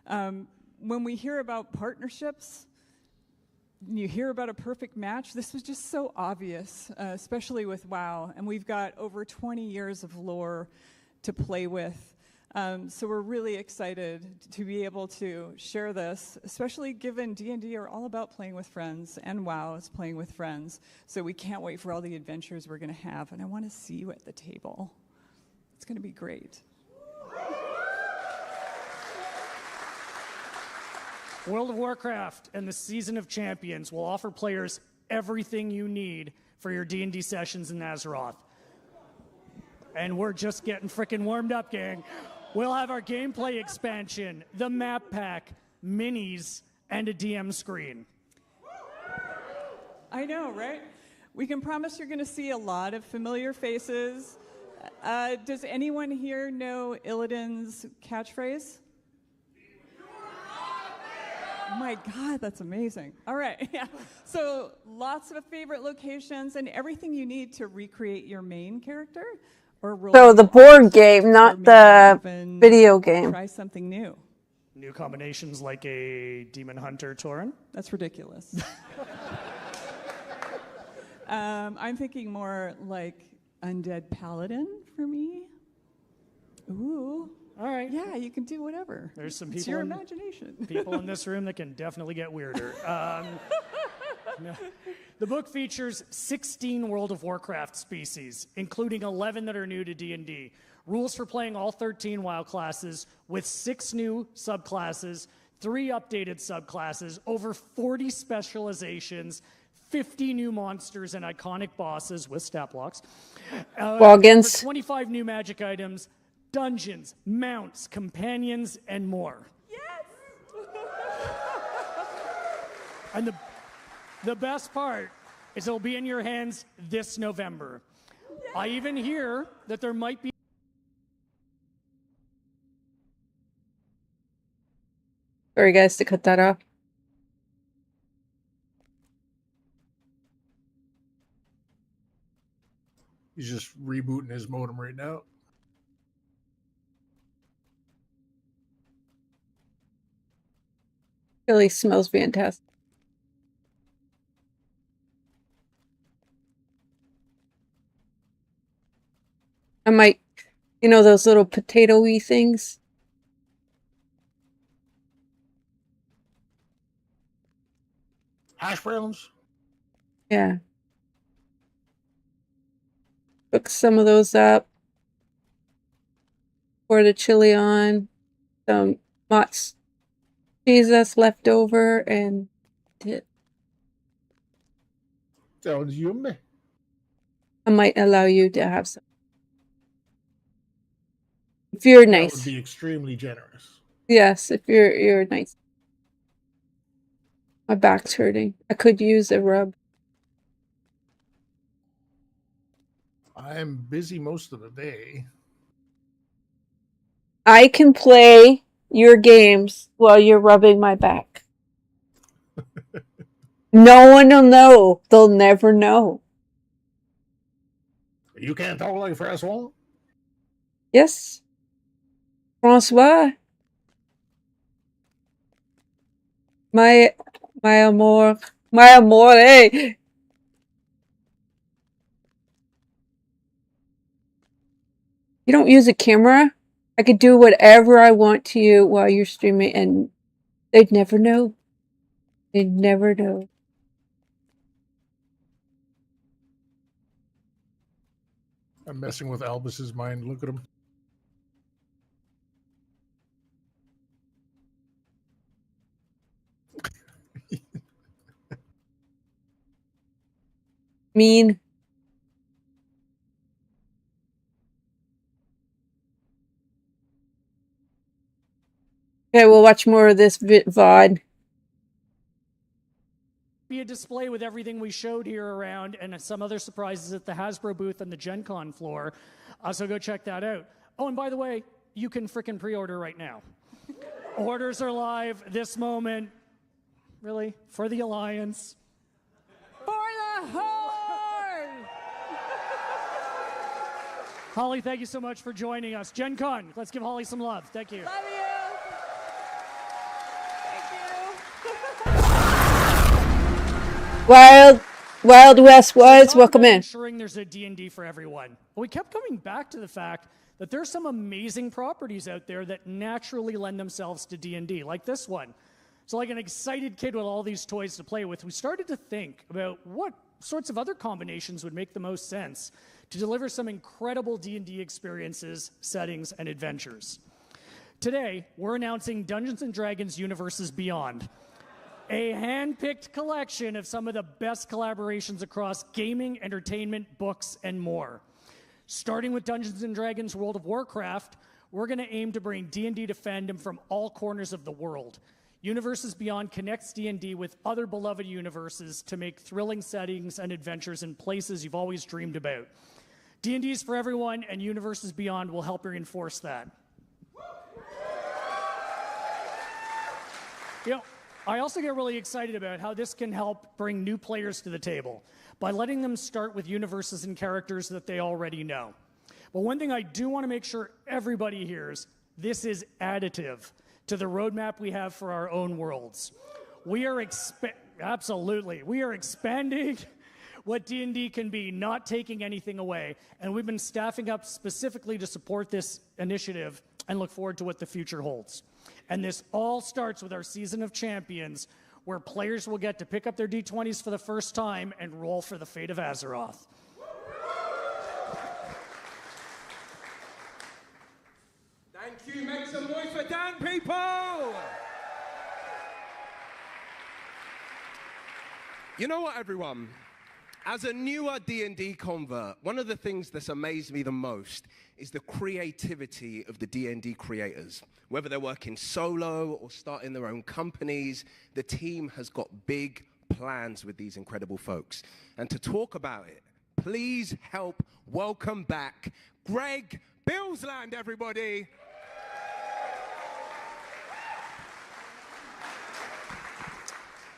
When we hear about partnerships, you hear about a perfect match, this was just so obvious, especially with WoW. And we've got over 20 years of lore to play with. So we're really excited to be able to share this, especially given D&D are all about playing with friends, and WoW is playing with friends. So we can't wait for all the adventures we're going to have, and I want to see you at the table. It's going to be great. World of Warcraft and the Season of Champions will offer players everything you need for your D&D sessions in Azeroth. And we're just getting frickin' warmed up, gang. We'll have our gameplay expansion, the map pack, minis, and a DM screen. I know, right? We can promise you're going to see a lot of familiar faces. Does anyone here know Illidan's catchphrase? Oh my God, that's amazing. All right, yeah. So lots of favorite locations and everything you need to recreate your main character. So the board game, not the video game. Try something new. New combinations like a Demon Hunter Tauren? That's ridiculous. I'm thinking more like Undead Paladin for me. Ooh. All right. Yeah, you can do whatever. There's some It's people your in, imagination. people in this room that can definitely get weirder. No. The book features 16 World of Warcraft species, including 11 that are new to D&D. Rules for playing all 13 WoW classes with 6 new subclasses, 3 updated subclasses, over 40 specializations, 50 new monsters and iconic bosses with stat blocks. Logins. 25 new magic items, dungeons, mounts, companions, and more. And the best part is it'll be in your hands this November. I even hear that there might be. Sorry, guys, to cut that off. He's just rebooting his modem right now. Really smells fantastic. I might, those little potato-y things. Hash browns? Yeah. Cook some of those up. Pour the chili on. Some Mott's cheese that's left over and it. Sounds yummy. I might allow you to have some. If you're That nice. would be extremely generous. Yes, if you're nice. My back's hurting. I could use a rub. I am busy most of the day. I can play your games while you're rubbing my back. No one will know. They'll never know. You can't talk like Francois? Yes. Francois. My amor. My amore. You don't use a camera? I could do whatever I want to you while you're streaming and they'd never know. They'd never know. I'm messing with Albus's mind. Look at him. Mean. Okay, we'll watch more of this VOD. Be a display with everything we showed here around and some other surprises at the Hasbro booth on the Gen Con floor. So go check that out. Oh, and by the way, you can frickin' pre-order right now. Orders are live this moment. Really? For the Alliance. For the Horde! Holly, thank you so much for joining us. Gen Con, let's give Holly some love. Thank you. Love you. Wild West Wides, welcome in. Ensuring there's a D&D for everyone. But we kept coming back to the fact that there's some amazing properties out there that naturally lend themselves to D&D, like this one. So like an excited kid with all these toys to play with, we started to think about what sorts of other combinations would make the most sense to deliver some incredible D&D experiences, settings, and adventures. Today, we're announcing Dungeons & Dragons Universes Beyond, a hand-picked collection of some of the best collaborations across gaming, entertainment, books, and more. Starting with Dungeons & Dragons World of Warcraft, we're going to aim to bring D&D to fandom from all corners of the world. Universes Beyond connects D&D with other beloved universes to make thrilling settings and adventures in places you've always dreamed about. D&D is for everyone, and Universes Beyond will help reinforce that. I also get really excited about how this can help bring new players to the table by letting them start with universes and characters that they already know. But one thing I do want to make sure everybody hears, this is additive to the roadmap we have for our own worlds. We are absolutely. We are expanding what D&D can be, not taking anything away. And we've been staffing up specifically to support this initiative and look forward to what the future holds. And this all starts with our Season of Champions, where players will get to pick up their D20s for the first time and roll for the fate of Azeroth. Thank you. Make some noise for Dan, people! You know what, everyone? As a newer D&D convert, one of the things that's amazed me the most is the creativity of the D&D creators. Whether they're working solo or starting their own companies, the team has got big plans with these incredible folks. And to talk about it, please help welcome back Greg Billsland, everybody.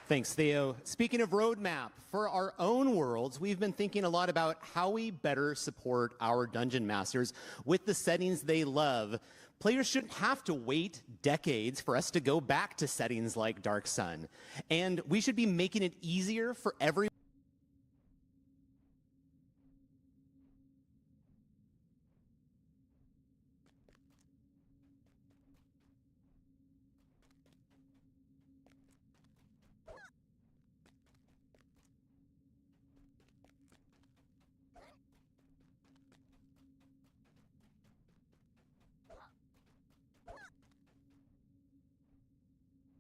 Thanks, Theo. Speaking of roadmap, for our own worlds, we've been thinking a lot about how we better support our dungeon masters with the settings they love, Players shouldn't have to wait decades for us to go back to settings like Dark Sun. And we should be making it easier for everyone.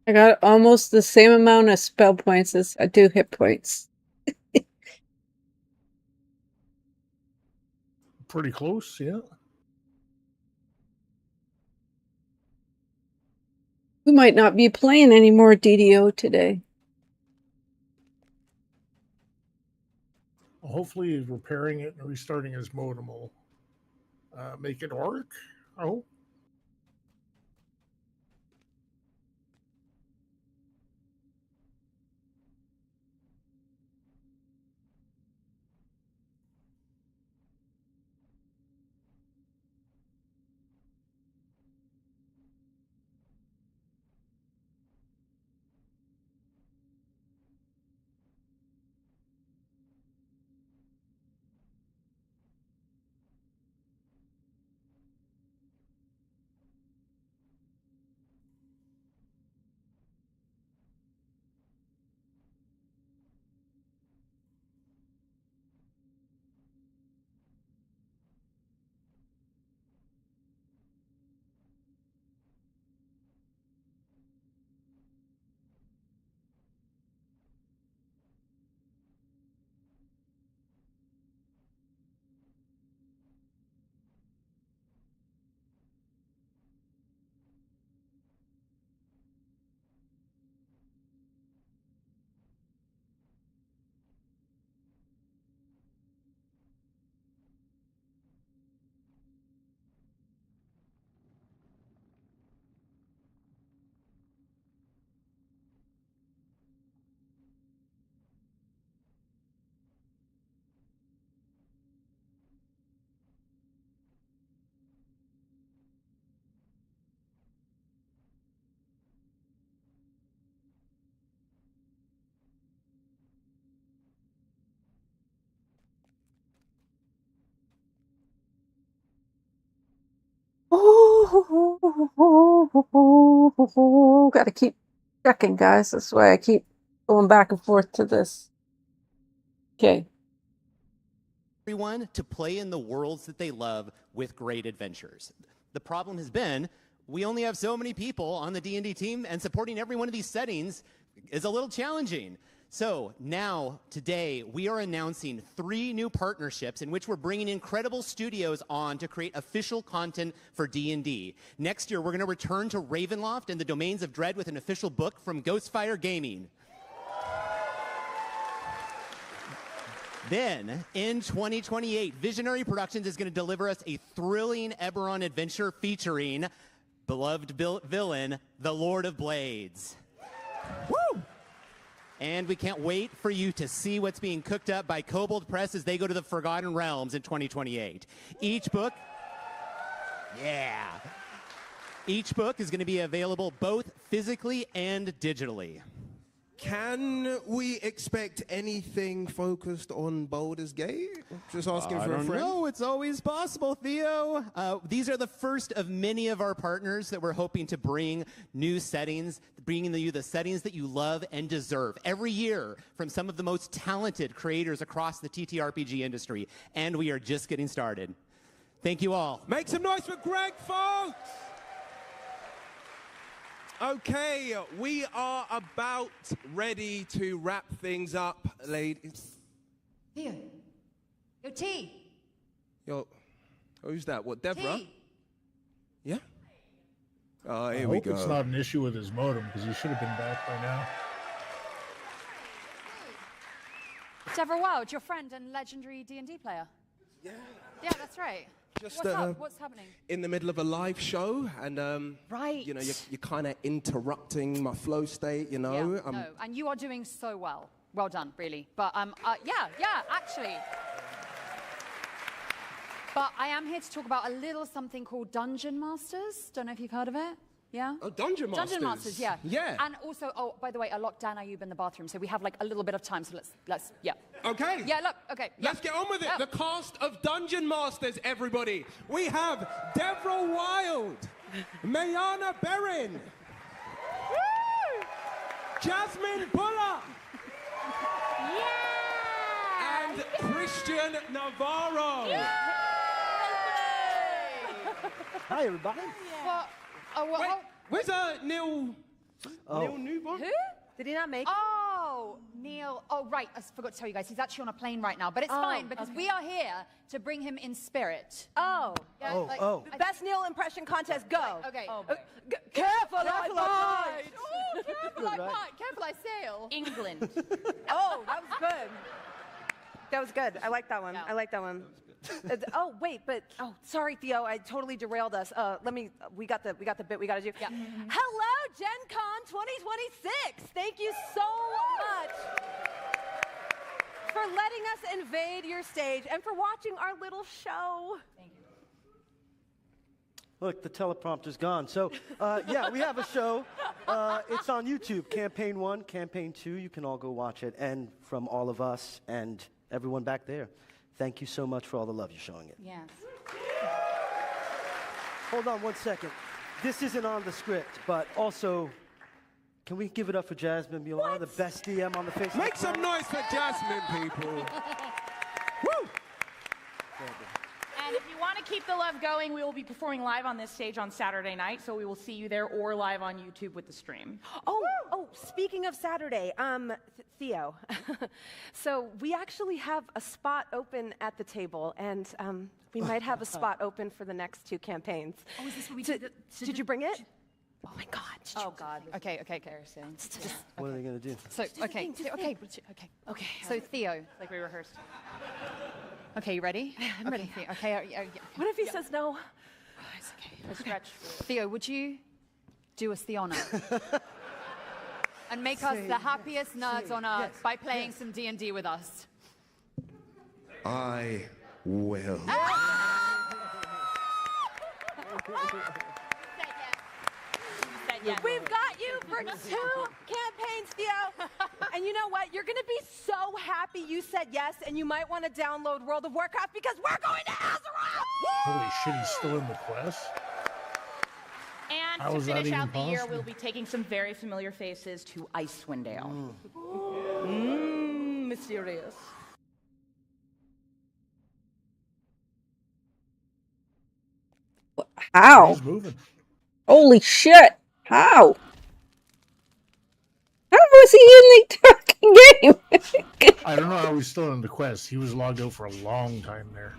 I got almost the same amount of spell points as I do hit points. Pretty close, yeah. We might not be playing any more DDO today. Well, hopefully repairing it and restarting his modem will make it work. I hope. Oh, gotta keep checking, guys. That's why I keep going back and forth to this. Okay. Everyone to play in the worlds that they love with great adventures. The problem has been we only have so many people on the D&D team, and supporting every one of these settings is a little challenging. So now, today, we are announcing 3 new partnerships in which we're bringing incredible studios on to create official content for D&D. Next year, we're going to return to Ravenloft and the Domains of Dread with an official book from Ghostfire Gaming. Then, in 2028, Visionary Productions is going to deliver us a thrilling Eberron adventure featuring beloved villain, the Lord of Blades. Woo! And we can't wait for you to see what's being cooked up by Kobold Press as they go to the Forgotten Realms in 2028. Each book is going to be available both physically and digitally. Can we expect anything focused on Baldur's Gate? Just asking for a friend. No, it's always possible, Theo. These are the first of many of our partners that we're hoping to bring new settings, bringing you the settings that you love and deserve every year from some of the most talented creators across the TTRPG industry. And we are just getting started. Thank you all. Make some noise for Greg, folks! Okay, we are about ready to wrap things up, ladies. Theo. Yo, T. Yo, who's that? What, Deborah? T. Yeah? Oh, I here we hope go. it's not an issue with his modem, because he should have been back by now. Deborah Wild, your friend and legendary D&D player. Yeah. Yeah, that's right. Just, What's up? What's happening? In the middle of a live show, and right. You know, you're kind of interrupting my flow state. You know, Yeah, no, and you are doing so well. Well done, really. But yeah, actually. But I am here to talk about a little something called Dungeon Masters. Don't know if you've heard of it. Yeah? Oh, Dungeon Masters? Dungeon Masters, yeah. Yeah. And also, oh, by the way, I locked Dan Ayub in the bathroom, so we have like a little bit of time, so let's yeah. Okay. Yeah, look, okay. Let's get on with it. Yeah. The cast of Dungeon Masters, everybody. We have Deborah Wild, Mayana Berin, Jasmine Buller, and Christian Navarro. Hi, everybody. Wait, where's Neil? Oh. Neil Newborn? Who? Did he not make it? Oh, Neil. Oh, right. I forgot to tell you guys. He's actually on a plane right now. But it's fine because we are here to bring him in spirit. Oh. Yeah, Best Neil impression contest, go. Okay. Careful, I fight. fight. Oh, careful, Good, I right? fight. Careful, I sail. England. Oh, that was good. That was good. I like that one. I like that one. Oh wait, but sorry, Theo, I totally derailed us. We got the bit we got to do. Yeah. Hello, Gen Con 2026. Thank you so much for letting us invade your stage and for watching our little show. Thank you. Look, the teleprompter's gone. So, yeah, we have a show. It's on YouTube. Campaign 1, Campaign 2. You can all go watch it. And from all of us and everyone back there, thank you so much for all the love you're showing it. Yes. Hold on one second. This isn't on the script, but also, can we give it up for Jasmine Buller, the best DM on the face of the Make some planet? noise for Jasmine, people. Woo! And if you want to keep the love going, we will be performing live on this stage on Saturday night, so we will see you there or live on YouTube with the stream. Oh, speaking of Saturday, Theo. So we actually have a spot open at the table, and we might have a spot open for the next 2 campaigns. Oh, is this what we did? Did you bring it? Oh my God. Oh God. Okay. What are they going to do? So okay. So Theo, Like we rehearsed. okay, you ready? I'm ready. Theo, okay. What if he says no? It's okay. We'll stretch. Theo, would you do us the honor and make us the happiest nerds on earth by playing some D&D with us? I will. We've got you for 2 campaigns, Theo. And you know what? You're going to be so happy you said yes, and you might want to download World of Warcraft because we're going to Azeroth! Holy shit, he's still in the quest? And How to is that finish even out the year, possible? we'll be taking some very familiar faces to Icewind Dale. Mysterious. How? He's moving. Holy shit! How? How was he in the fucking game? I don't know how he's still in the quest. He was logged out for a long time there.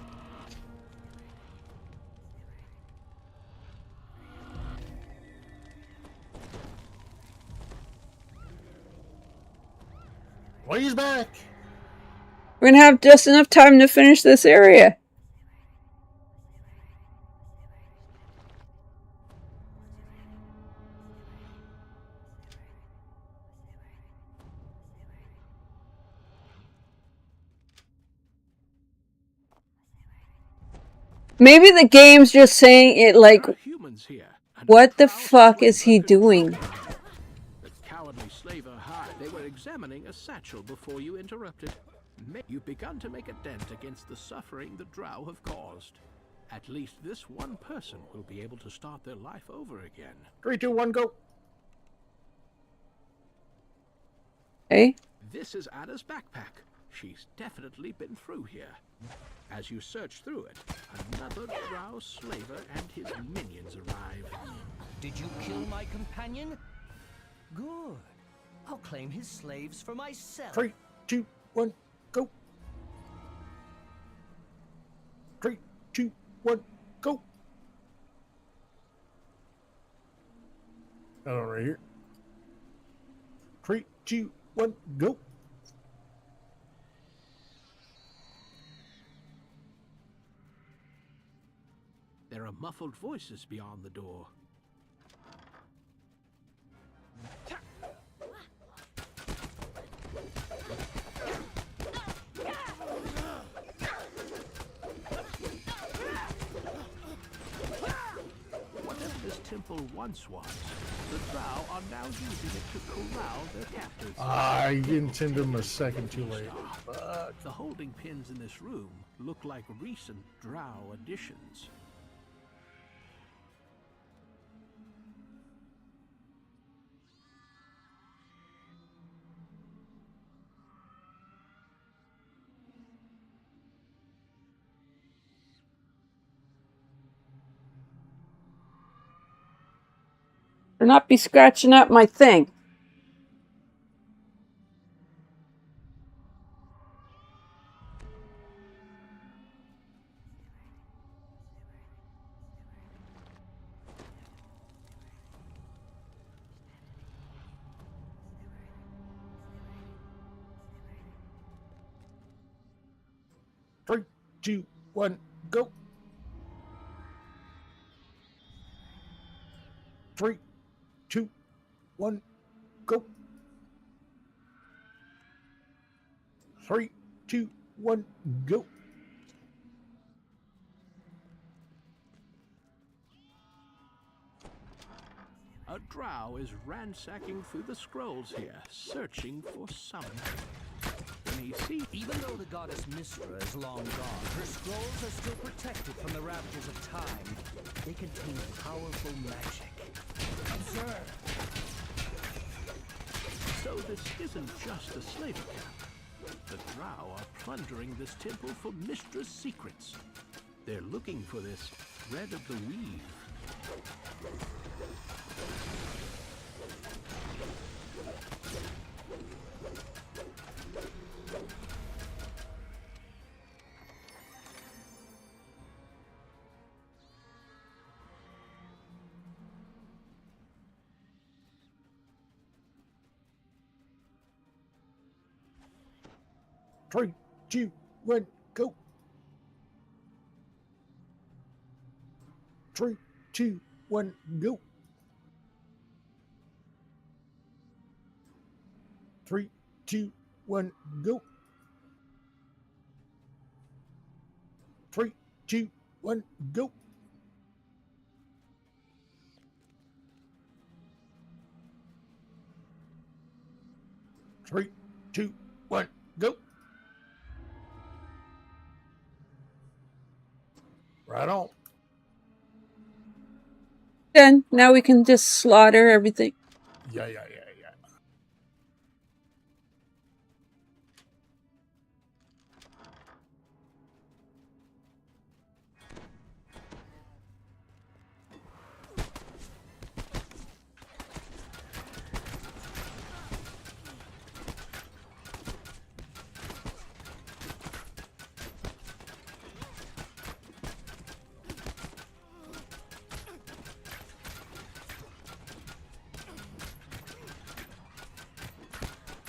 Well, he's back. We're gonna have just enough time to finish this area. Maybe the game's just saying it like, Humans here. what the fuck is he doing? The cowardly slaver hide. They were examining a satchel before you interrupted. You've begun to make a dent against the suffering the drow have caused. At least this one person will be able to start their life over again. 3, 2, 1, go. Hey? This is Ada's backpack. She's definitely been through here. As you search through it, another drow slaver and his minions arrive. Did you kill my companion? Good. I'll claim his slaves for myself. 3, 2, 1, go. 3, 2, 1, go. That one right here. 3, 2, 1, go. There are muffled voices beyond the door. temple once was. The Drow are now using it to corral their captors. I intimed him a second too late. But the holding pins in this room look like recent Drow additions. Do not be scratching up my thing. Three, two, one, go. 3, 2, 1, go. 3, 2, 1, go. A Drow is ransacking through the scrolls here, searching for something. When he sees... Even though the goddess Mystra is long gone, her scrolls are still protected from the ravages of time. They contain powerful magic. Observe! So this isn't just a slaver camp. The Drow are plundering this temple for Mystra's secrets. They're looking for this thread of the weave. Three, two, one, go. 3, 2, 1, go. 3, 2, 1, go. 3, 2, 1, go. 3, 2, 1, go. Right on. Then now we can just slaughter everything. Yeah.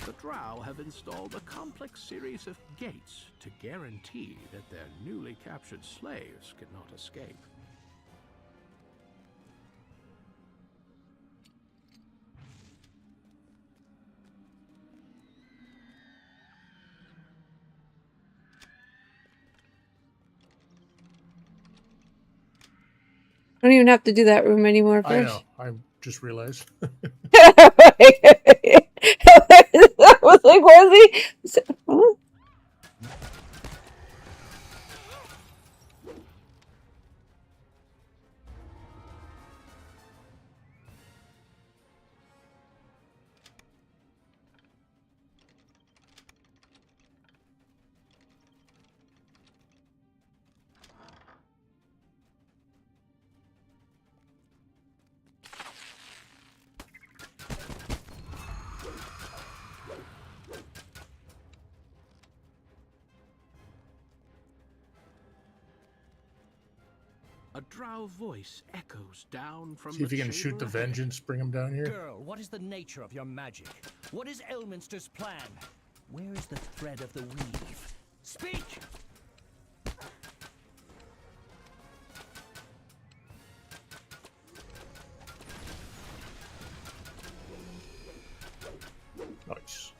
The Drow have installed a complex series of gates to guarantee that their newly captured slaves cannot escape. I don't even have to do that room anymore. I know. I just realized. I was like, was he? Huh? A Drow voice echoes down from See if the you can shoot the chamber ahead. vengeance, bring him down here. Girl, what is the nature of your magic? What is Elminster's plan? Where is the thread of the weave? Speak! Nice.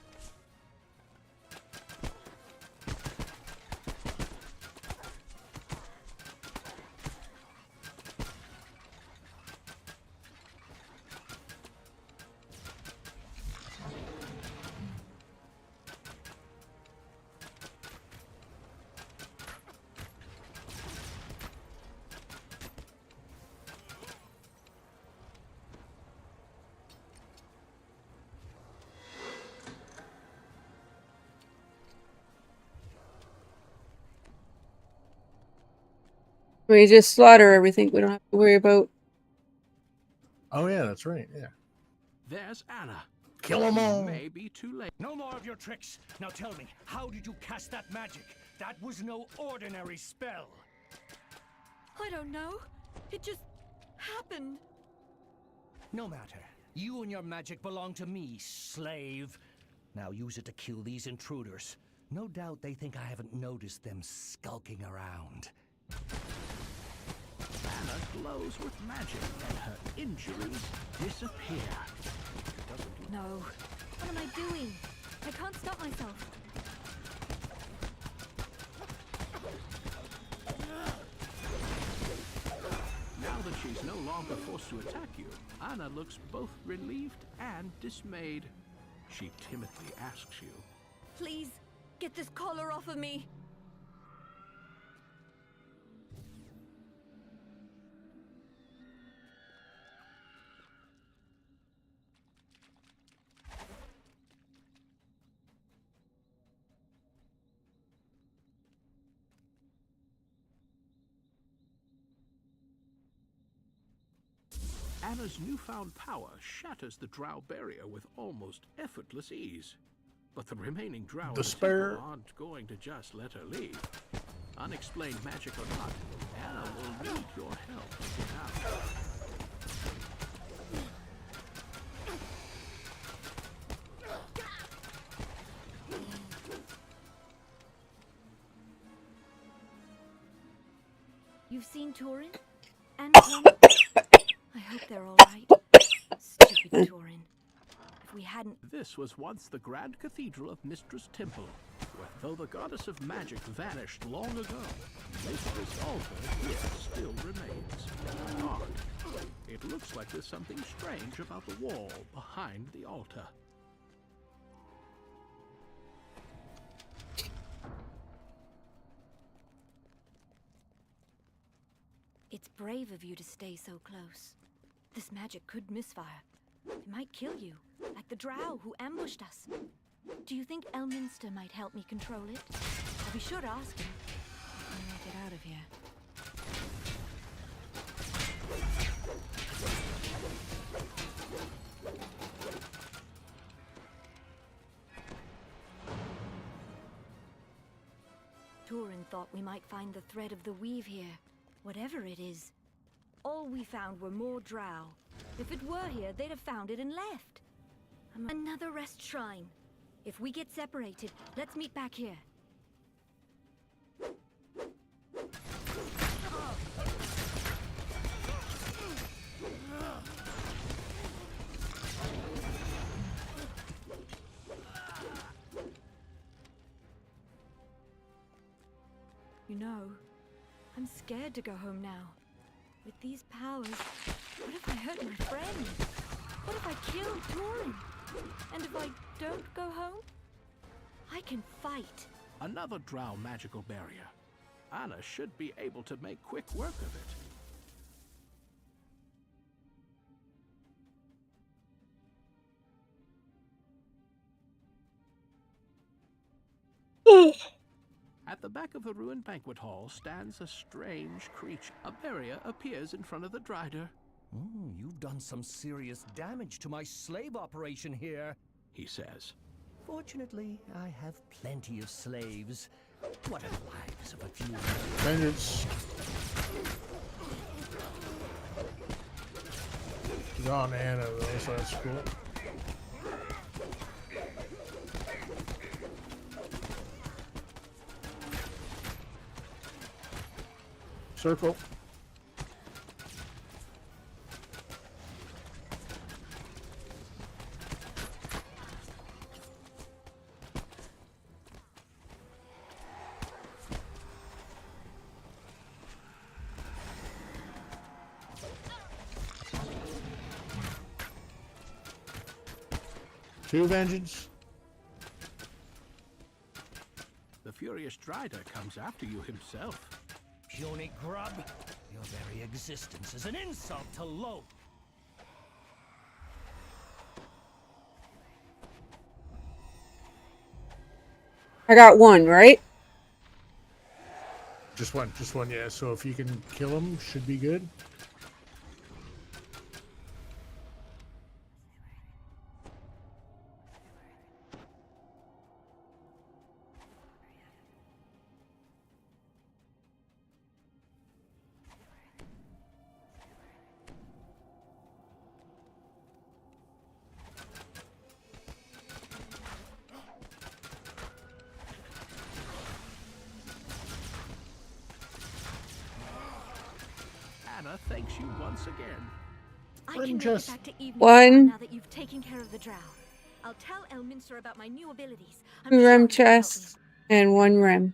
We just slaughter everything. We don't have to worry about. Oh yeah, that's right. Yeah. There's Anna. Kill 'em all. May be too late. No more of your tricks. Now tell me, how did you cast that magic? That was no ordinary spell. I don't know. It just happened. No matter. You and your magic belong to me, slave. Now use it to kill these intruders. No doubt they think I haven't noticed them skulking around. Anna glows with magic and her injuries disappear. No. What am I doing? I can't stop myself. Now that she's no longer forced to attack you, Anna looks both relieved and dismayed. She timidly asks you, Please, get this collar off of me. Anna's newfound power shatters the drow barrier with almost effortless ease. But the remaining drow in the Despair. temple aren't going to just let her leave. Unexplained magic or not, Anna will need your help to get out. You've seen Torin? And Connor? I hope they're all right. Stupid Torin. If we hadn't... This was once the grand cathedral of Mistress Temple, where though the goddess of magic vanished long ago, Mistress Altar here still remains. Dark. It looks like there's something strange about the wall behind the altar. It's brave of you to stay so close. This magic could misfire. It might kill you, like the drow who ambushed us. Do you think Elminster might help me control it? I'll be sure to ask him when I get out of here. Torin thought we might find the thread of the weave here. Whatever it is. All we found were more drow. If it were here, they'd have found it and left. Another rest shrine. If we get separated, let's meet back here. You know, I'm scared to go home now. With these powers, what if I hurt my friend? What if I kill Torin? And if I don't go home? I can fight. Another drow magical barrier. Anna should be able to make quick work of it. At the back of the ruined banquet hall stands a strange creature. A barrier appears in front of the Drider. You've done some serious damage to my slave operation here, he says. Fortunately, I have plenty of slaves. What are the lives of a few? Vengeance. She's on Anna though, so that's cool. Circle. Two vengeance. The furious Drider comes after you himself. Puny grub, your very existence is an insult to Lope. I got one, right? Just one, yeah. So if you can kill him, should be good. Anna thanks you once again. I can make it back to evening One. now that you've taken care of the drow. I'll tell Elminster about my new abilities. I'm 2 sure rem he can help me. chests and 1 rem.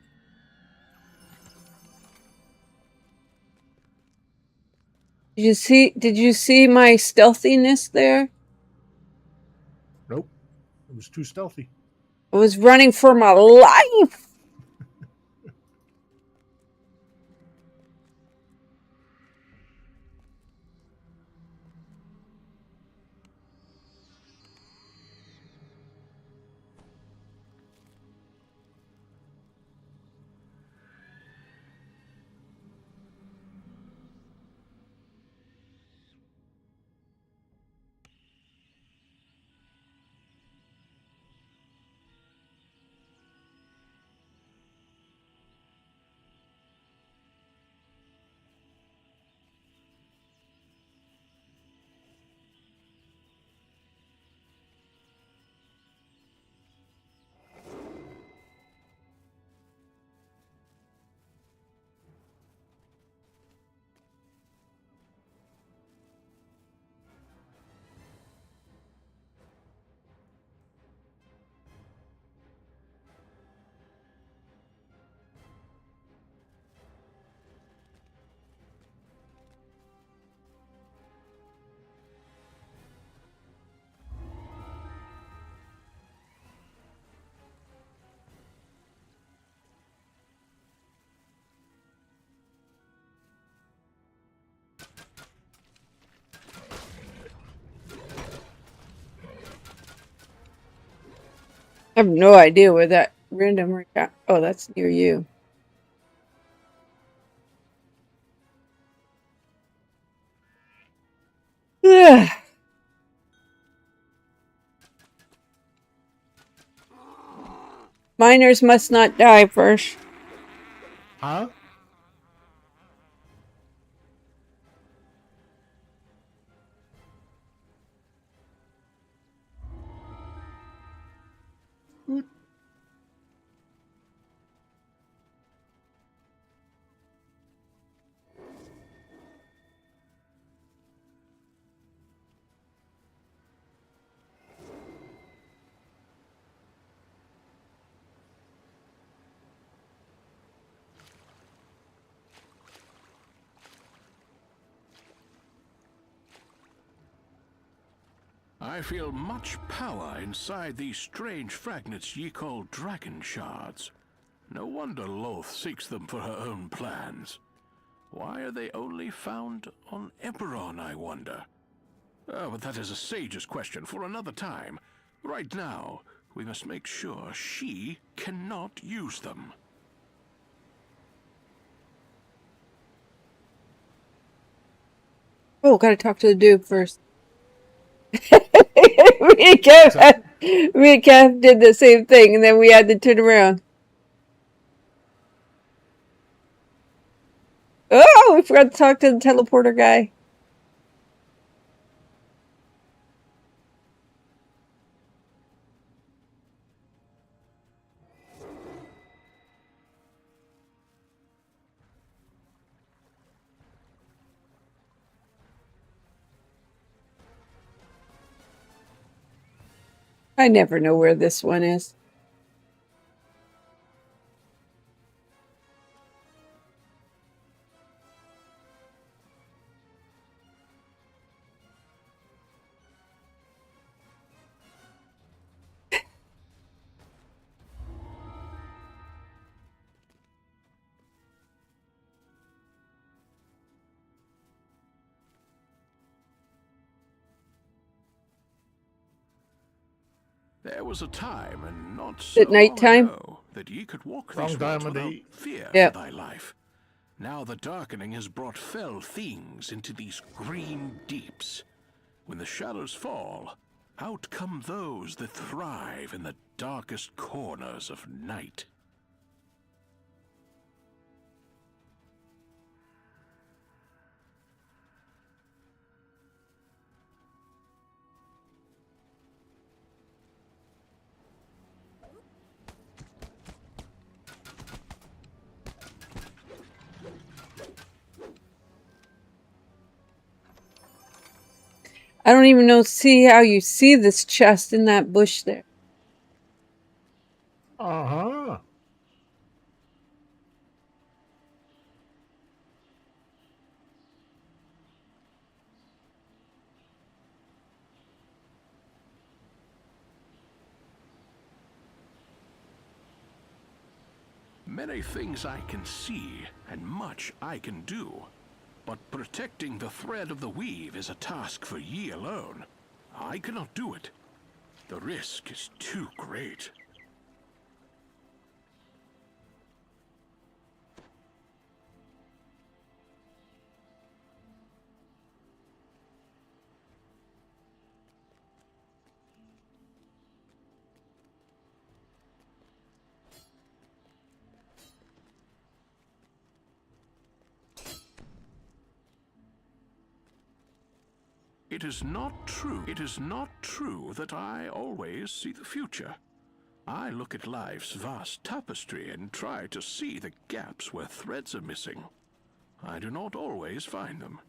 Did you see my stealthiness there? Nope. It was too stealthy. I was running for my life. I have no idea where that random recount. Oh, that's near you. Ugh. Miners must not die first. Huh? I feel much power inside these strange fragments ye call dragon shards. No wonder Loth seeks them for her own plans. Why are they only found on Eberron, I wonder? Oh, but that is a sage's question for another time. Right now, we must make sure she cannot use them. Oh, gotta talk to the dude first. me and Kev did the same thing, and then we had to turn around. Oh, we forgot to talk to the teleporter guy. I never know where this one is. There was a time, and not so At nighttime? long ago, that ye could walk Wrong these time roads of without day. fear Yep. for thy life. Now the darkening has brought fell things into these green deeps. When the shadows fall, out come those that thrive in the darkest corners of night. I don't even see how you see this chest in that bush there. Uh-huh. Many things I can see, and much I can do. But protecting the thread of the weave is a task for ye alone. I cannot do it. The risk is too great. It is not true that I always see the future. I look at life's vast tapestry and try to see the gaps where threads are missing. I do not always find them.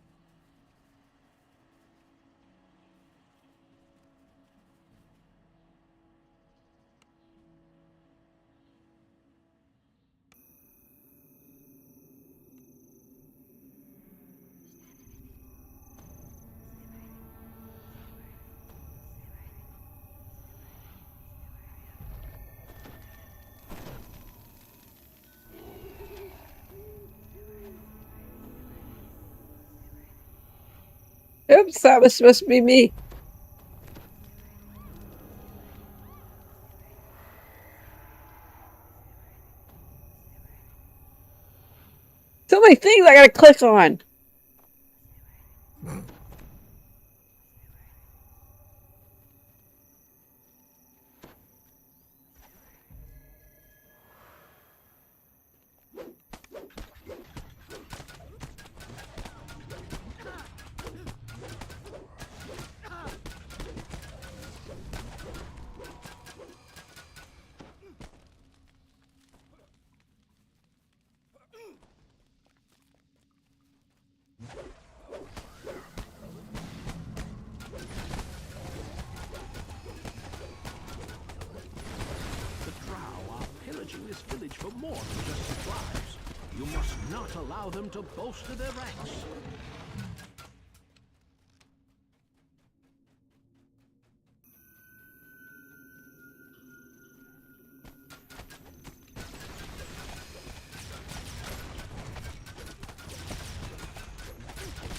Oops, that was supposed to be me. So many things I gotta click on. This village for more than just supplies. You must not allow them to bolster their ranks.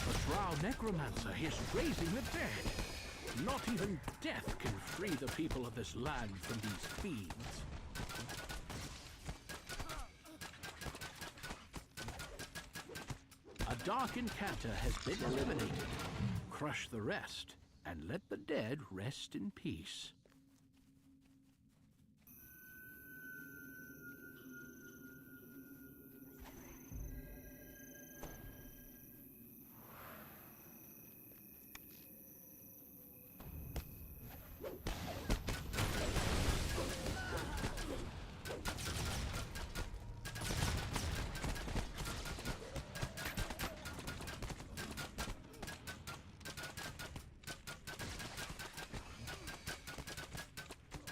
The drow necromancer is raising the dead. Not even death can free the people of this land from these fiends. A dark incanter has been eliminated. Crush the rest, and let the dead rest in peace.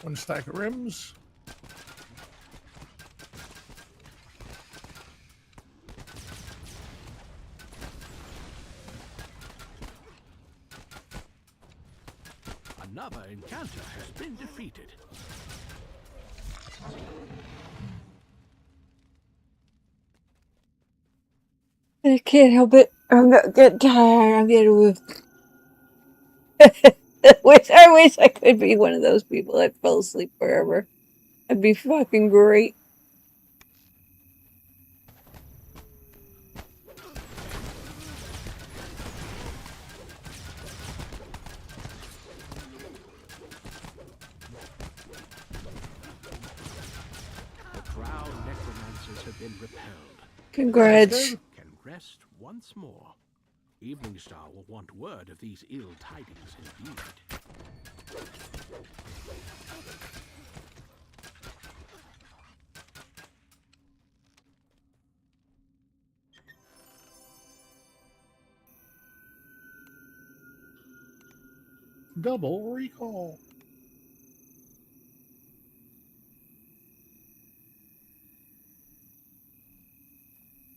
One stack of rims. Another encounter has been defeated. I can't help it. I'm not getting tired. I'm getting with. I wish I could be one of those people that fell asleep forever. That'd be fucking great. have been repelled. Congrats. Can rest once more. Evening Star will want word of these ill tidings indeed. Double recall.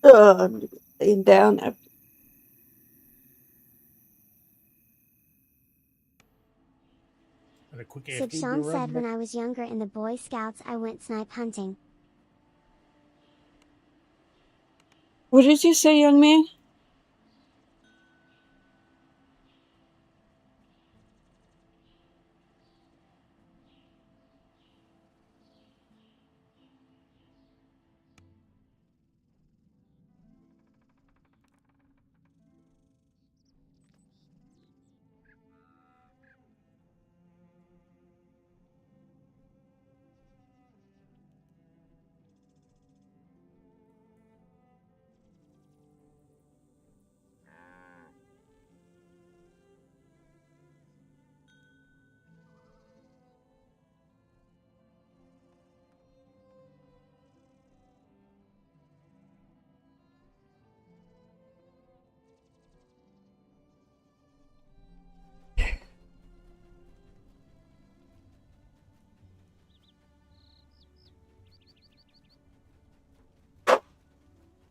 I'm laying down. And a quick Sib Sean said, when I was younger in the Boy Scouts, I went snipe hunting. What did you say, young man?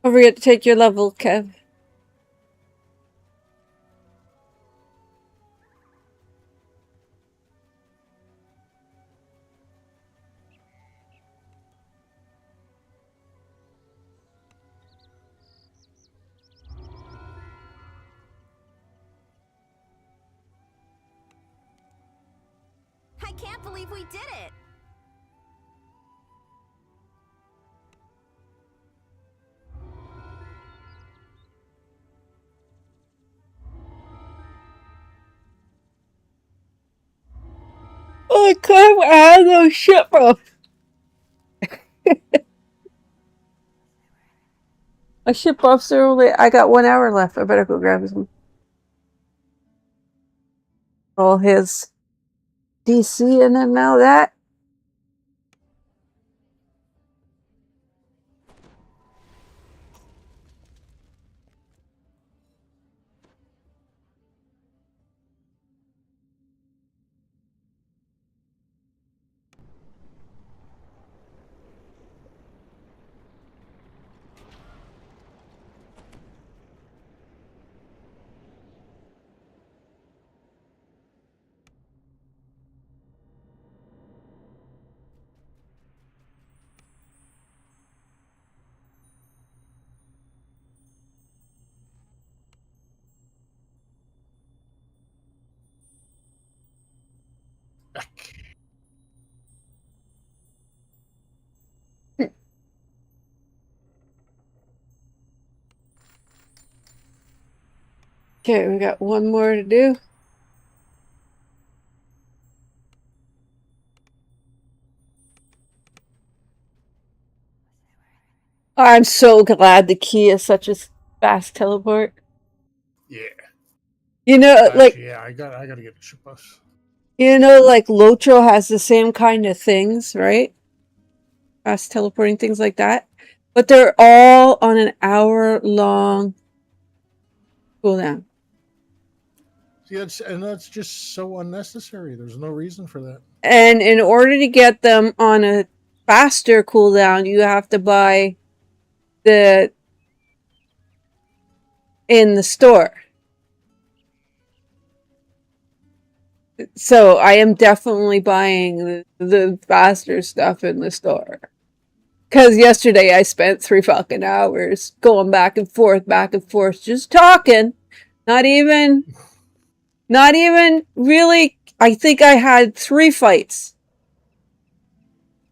Don't forget to take your level, Kev. I can't believe we did it! Oh, Kev, I had those shit buffs. My shit buffs are only. I got 1 hour left. I better go grab some. All his DC and then now that. Okay, we got one more to do. I'm so glad the key is such a fast teleport. Yeah. You know, like Actually, yeah, I gotta get the ship buffs. like Lotro has the same kind of things, right? Fast teleporting things like that, but they're all on an hour-long cooldown. See, that's just so unnecessary. There's no reason for that. And in order to get them on a faster cooldown, you have to buy the in the store. So I am definitely buying the faster stuff in the store. Because yesterday I spent 3 fucking hours going back and forth, just talking. Not even really. I think I had 3 fights.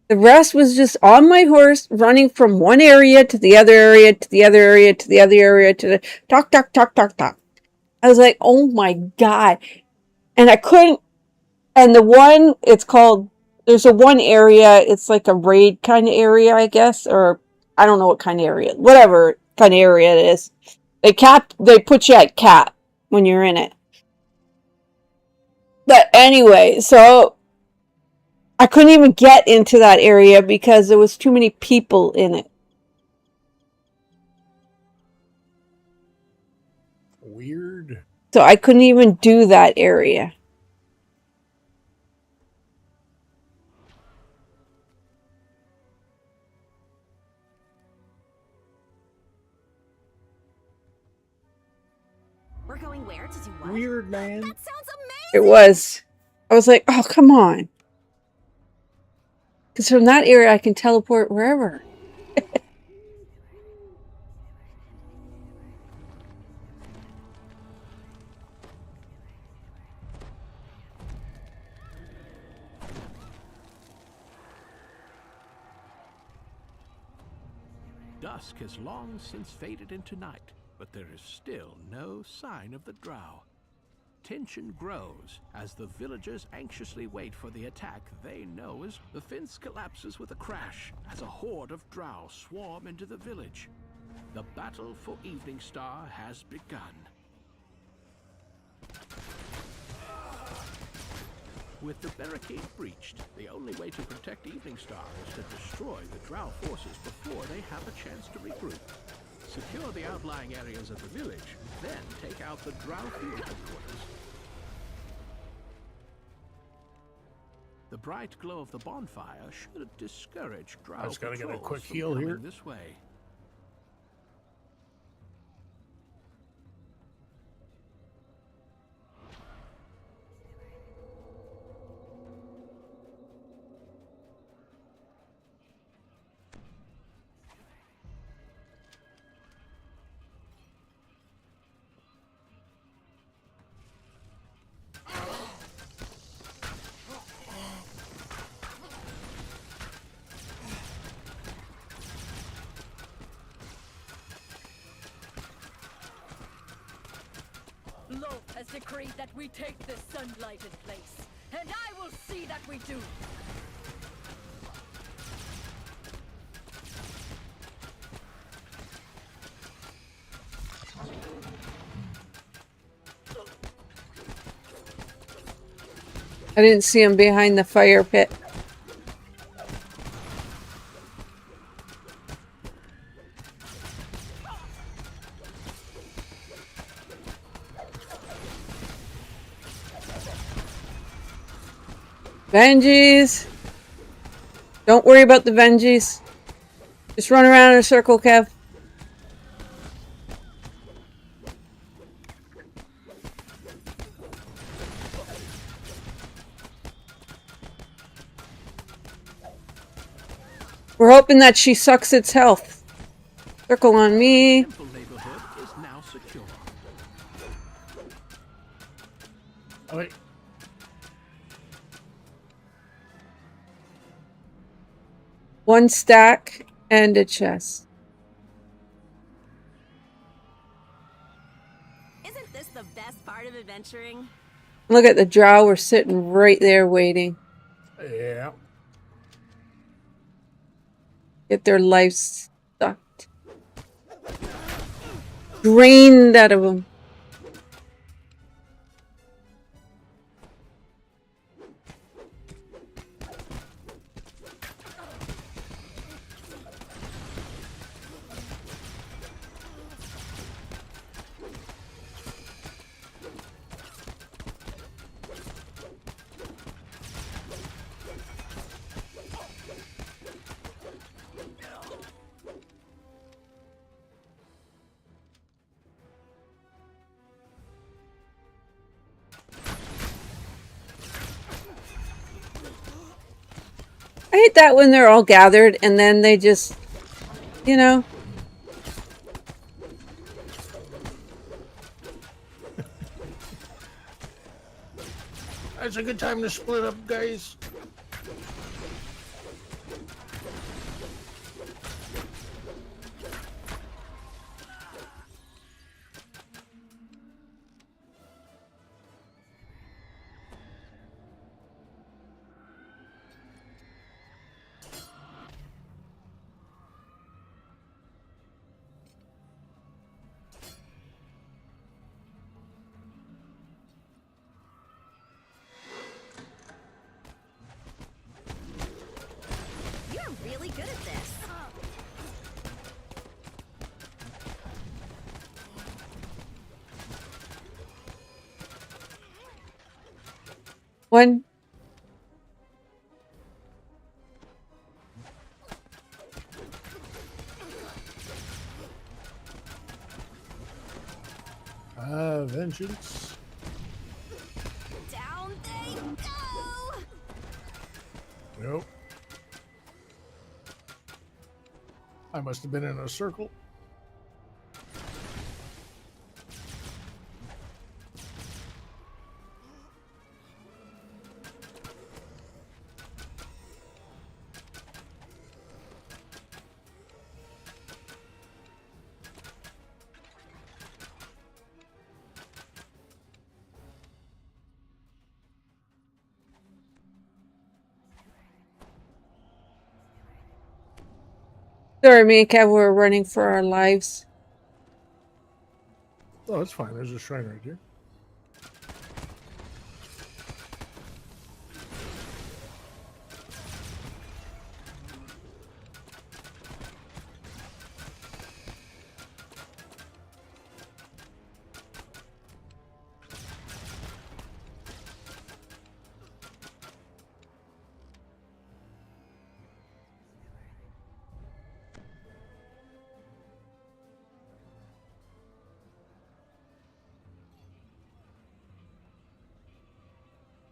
The rest was just on my horse, running from one area to the other area, to the other area, to the other area, to the talk. I was like, oh my god. And I couldn't, and the one, it's called, there's a one area, it's like a raid kind of area, I guess, or I don't know what kind of area, whatever kind of area it is. They put you at cap when you're in it. But anyway, so I couldn't even get into that area because there was too many people in it. Weird. So I couldn't even do that area. We're going where to do what? Weird, man. That sounds amazing. It was. I was like, oh, come on. Because from that area, I can teleport wherever. Dusk has long since faded into night, but there is still no sign of the drow. Tension grows as the villagers anxiously wait for the attack they know is. The fence collapses with a crash as a horde of drow swarm into the village. The battle for Evening Star has begun. With the barricade breached, the only way to protect Evening Star is to destroy the drow forces before they have a chance to regroup. Secure the outlying areas of the village, then take out the drow field headquarters. The bright glow of the bonfire should discourage drow I just gotta get a patrols quick from heal coming here. this way. Loth has decreed that we take this sunlighted place, and I will see that we do. I didn't see him behind the fire pit. Vengees! Don't worry about the Vengees. Just run around in a circle, Kev. We're hoping that she sucks its health. Circle on me. The neighborhood is now secure. Oh, wait. One stack and a chest. Isn't this the best part of adventuring? Look at the drow. We're sitting right there waiting. Yeah. Get their lives sucked. Drained out of them. I hate that when they're all gathered and then they just, you know. It's a good time to split up, guys. really good at this. One. Vengeance. Down they go! Nope. I must have been in a circle. Sorry, me and Kev were running for our lives. Oh, that's fine. There's a shrine right here.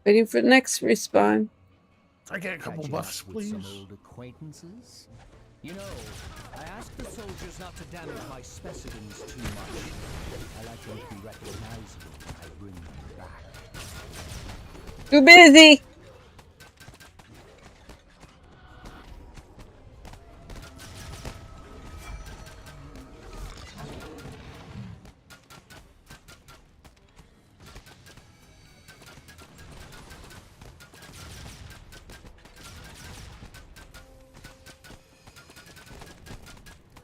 Waiting for the next respawn. I get a couple Catching buffs, up with please. some old acquaintances? You know, I ask the soldiers not to damage my specimens too much. I like them to be recognizable when I bring them back. Too busy.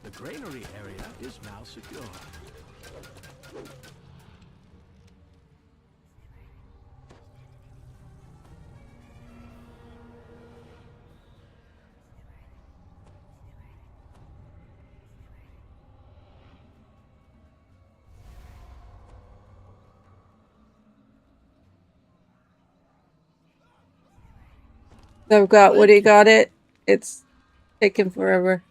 The granary area is now secure. I've got Woody got it. It's taking forever.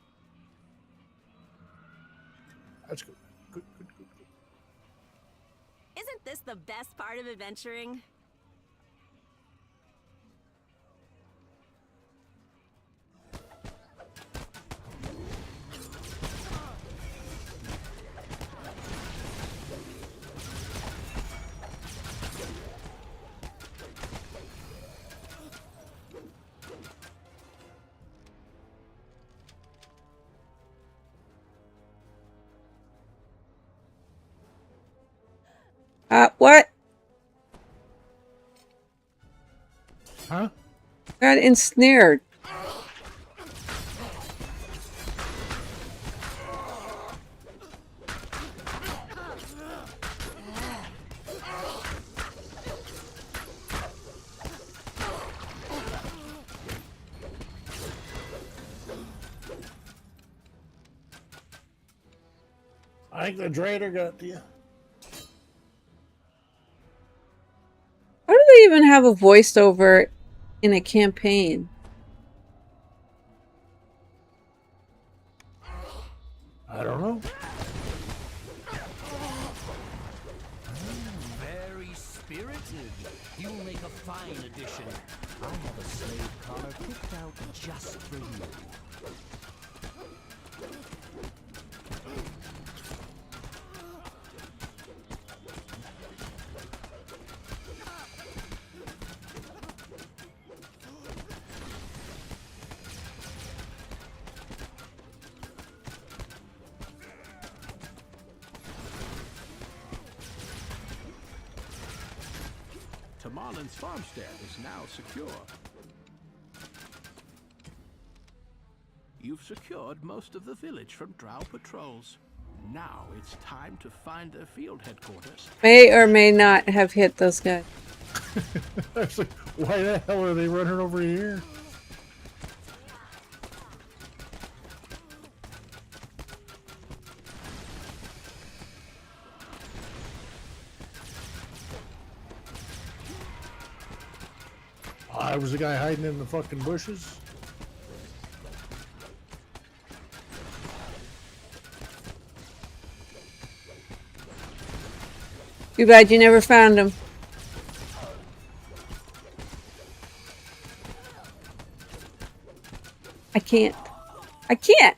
That's good. Good. Isn't this the best part of adventuring? What? Huh? Got ensnared. I think the Draider got you. How do they even have a voiceover in a campaign? I don't know. Very spirited. You'll make a fine addition. I have a slave collar picked out just for you. Marlin's farmstead is now secure. You've secured most of the village from drow patrols. Now it's time to find their field headquarters. May or may not have hit those guys. Actually, why the hell are they running over here? I was the guy hiding in the fucking bushes. Too bad you never found him. I can't. I can't!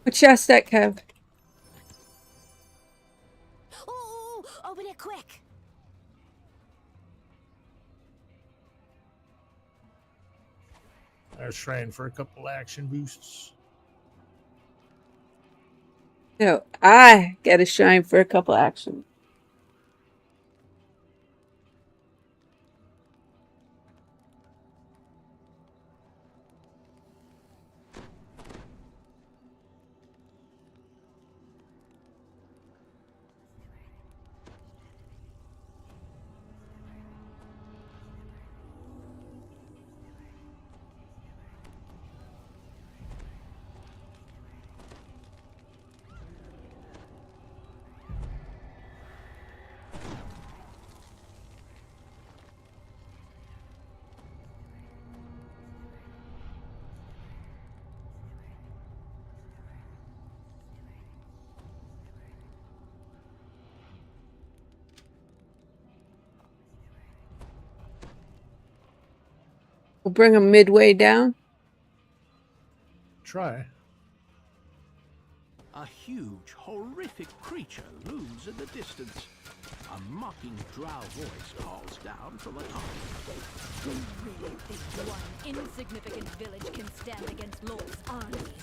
What chest that, Kev? Ooh, open it quick. I was trying for a couple action boosts. No, I gotta shine for a couple action. We'll bring him midway down. Try. A huge, horrific creature looms in the distance. A mocking drow voice calls down from atop. You really think one insignificant village can stand against Lord's armies?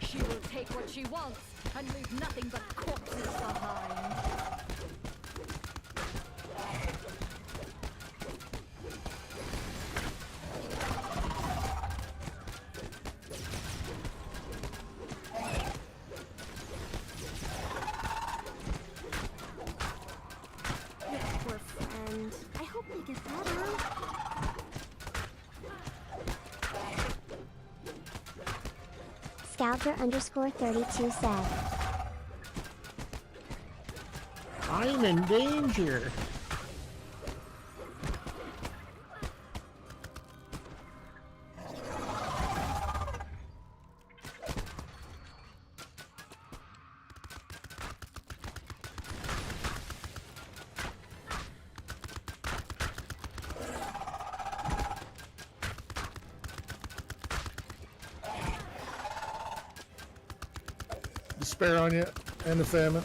She will take what she wants and leave nothing but corpses behind. Poor friend. I hope we get better. Scouter_32 said. I'm in danger. Despair on you and the famine.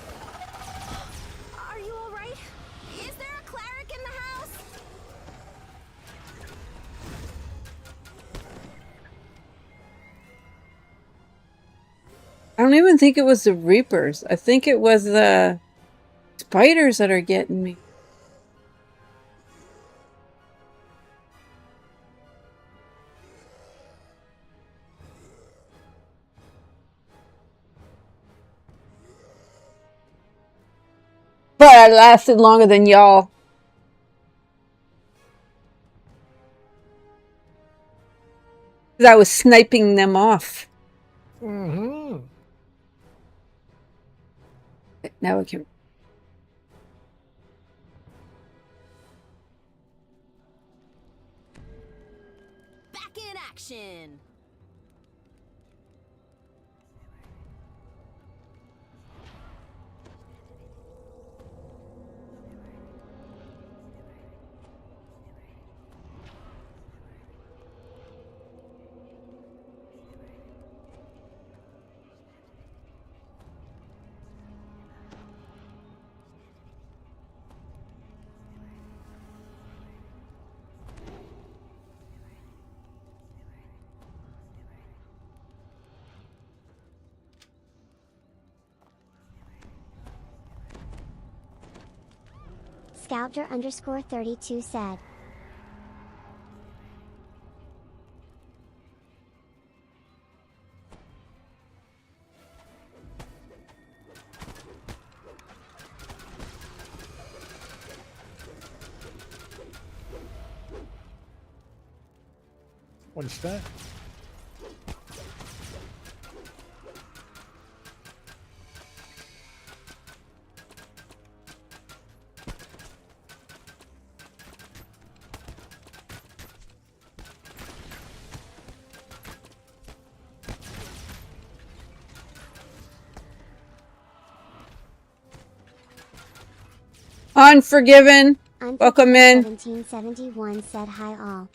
Are you all right? Is there a cleric in the house? I don't even think it was the Reapers. I think it was the spiders that are getting me. But I lasted longer than y'all. Because I was sniping them off. Mm-hmm. Now we can... Back in action. Scouter_32 said. One stack. Unforgiven. Welcome in. 1771 said hi all.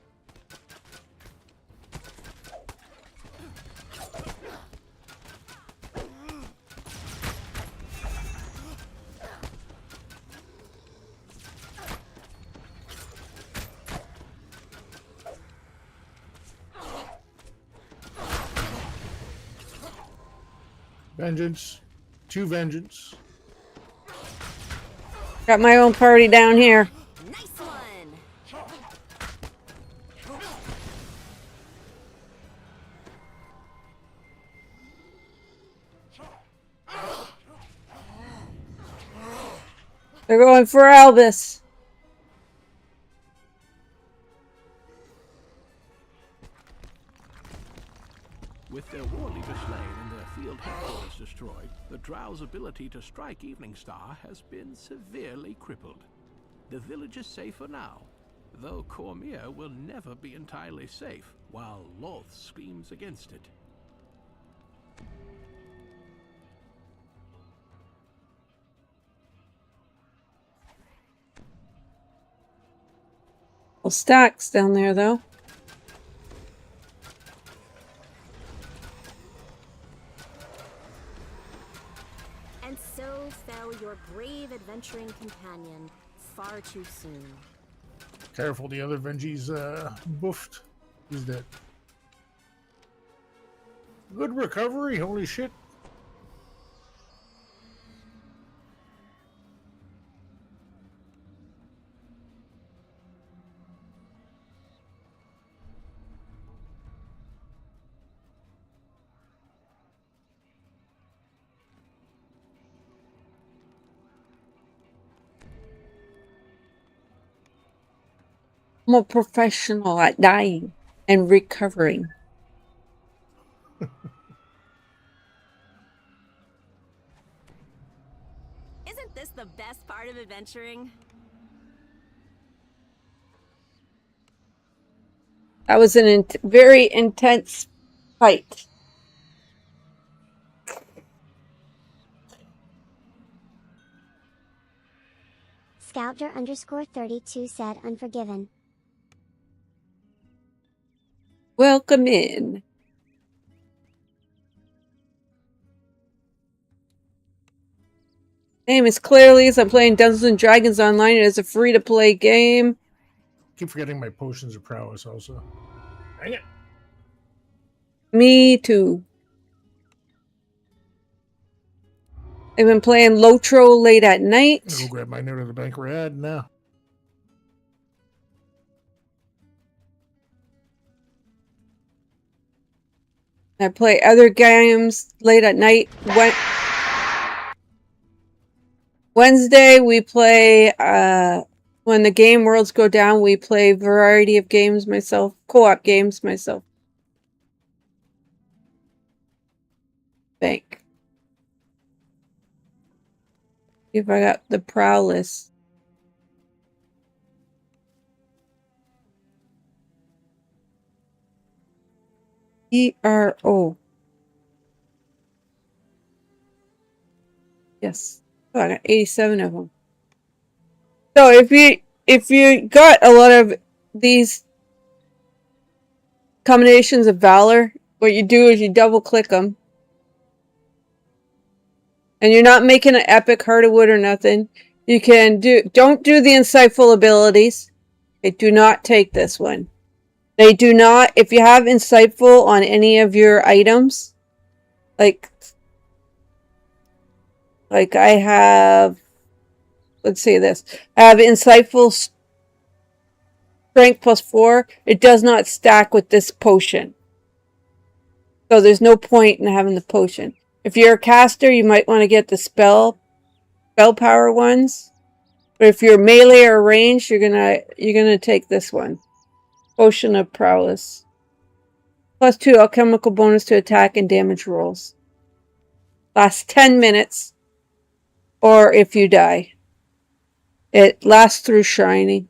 Vengeance. To vengeance. Got my own party down here. Nice one. They're going for Albus. With their war leader slain and their field headquarters destroyed, the Drow's ability to strike Evening Star has been severely crippled. The village is safe for now, though Cormier will never be entirely safe, while Loth screams against it. Well, stacks down there, though. And so fell your brave adventuring companion far too soon. Careful, the other Venji's boofed. He's dead. Good recovery, holy shit. I'm a professional at dying and recovering. Isn't this the best part of adventuring? That was an very intense fight. Scouter_32 said Unforgiven. Welcome in. Name is Claire Lees. I'm playing Dungeons and Dragons Online. It is a free-to-play game. Keep forgetting my potions of prowess also. Dang it. Me too. I've been playing Lotro late at night. Go grab my note of the bank rad now. I play other games late at night. Wednesday we play when the game worlds go down, we play variety of games myself, co-op games myself. Bank. See if I got the prowess. ERO. Yes. Oh, I got 87 of them. So if you got a lot of these combinations of valor, what you do is you double click them. And you're not making an epic heart of wood or nothing. You can don't do the insightful abilities. Okay, do not take this one. They do not, if you have insightful on any of your items, like I have, let's see this. I have insightful strength +4. It does not stack with this potion. So there's no point in having the potion. If you're a caster, you might want to get the spell power ones. But if you're melee or range, you're gonna take this one. Potion of Prowess. +2 alchemical bonus to attack and damage rolls. Lasts 10 minutes. Or if you die. It lasts through shiny.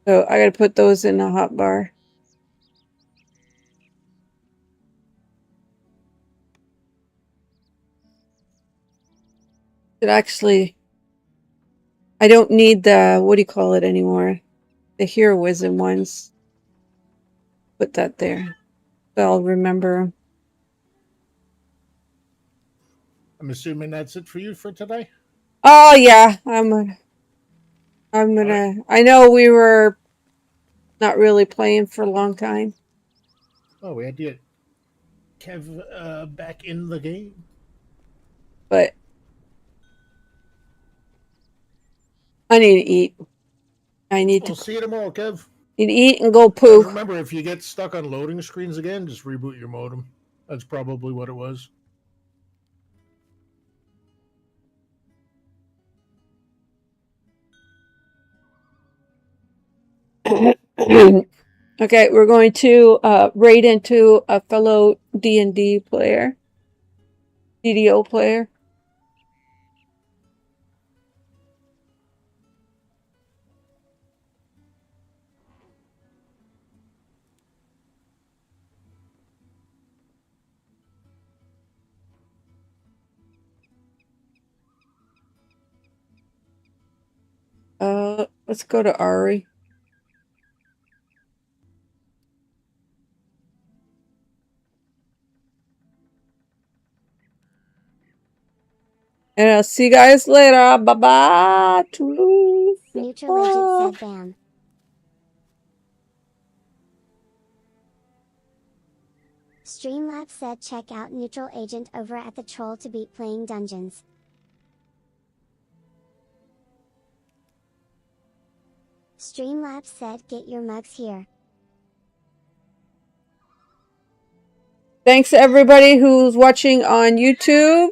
So I gotta put those in the hotbar. It actually I don't need the, what do you call it anymore? The heroism ones. Put that there. So I'll remember. I'm assuming that's it for you for today? Oh yeah, I'm gonna, I know we were not really playing for a long time. Oh, we had to get Kev back in the game. But I need to eat. I need We'll to see you tomorrow, Kev. need to eat and go And poo. remember, if you get stuck on loading screens again, just reboot your modem. That's probably what it was. Okay, we're going to raid into a fellow D&D player. DDO player. Let's go to Ari. And I'll see you guys later. Bye-bye. Neutral Agent said bam. Streamlabs said check out Neutral Agent over at the Troll to Beat playing dungeons. Streamlabs said get your mugs here. Thanks to everybody who's watching on YouTube.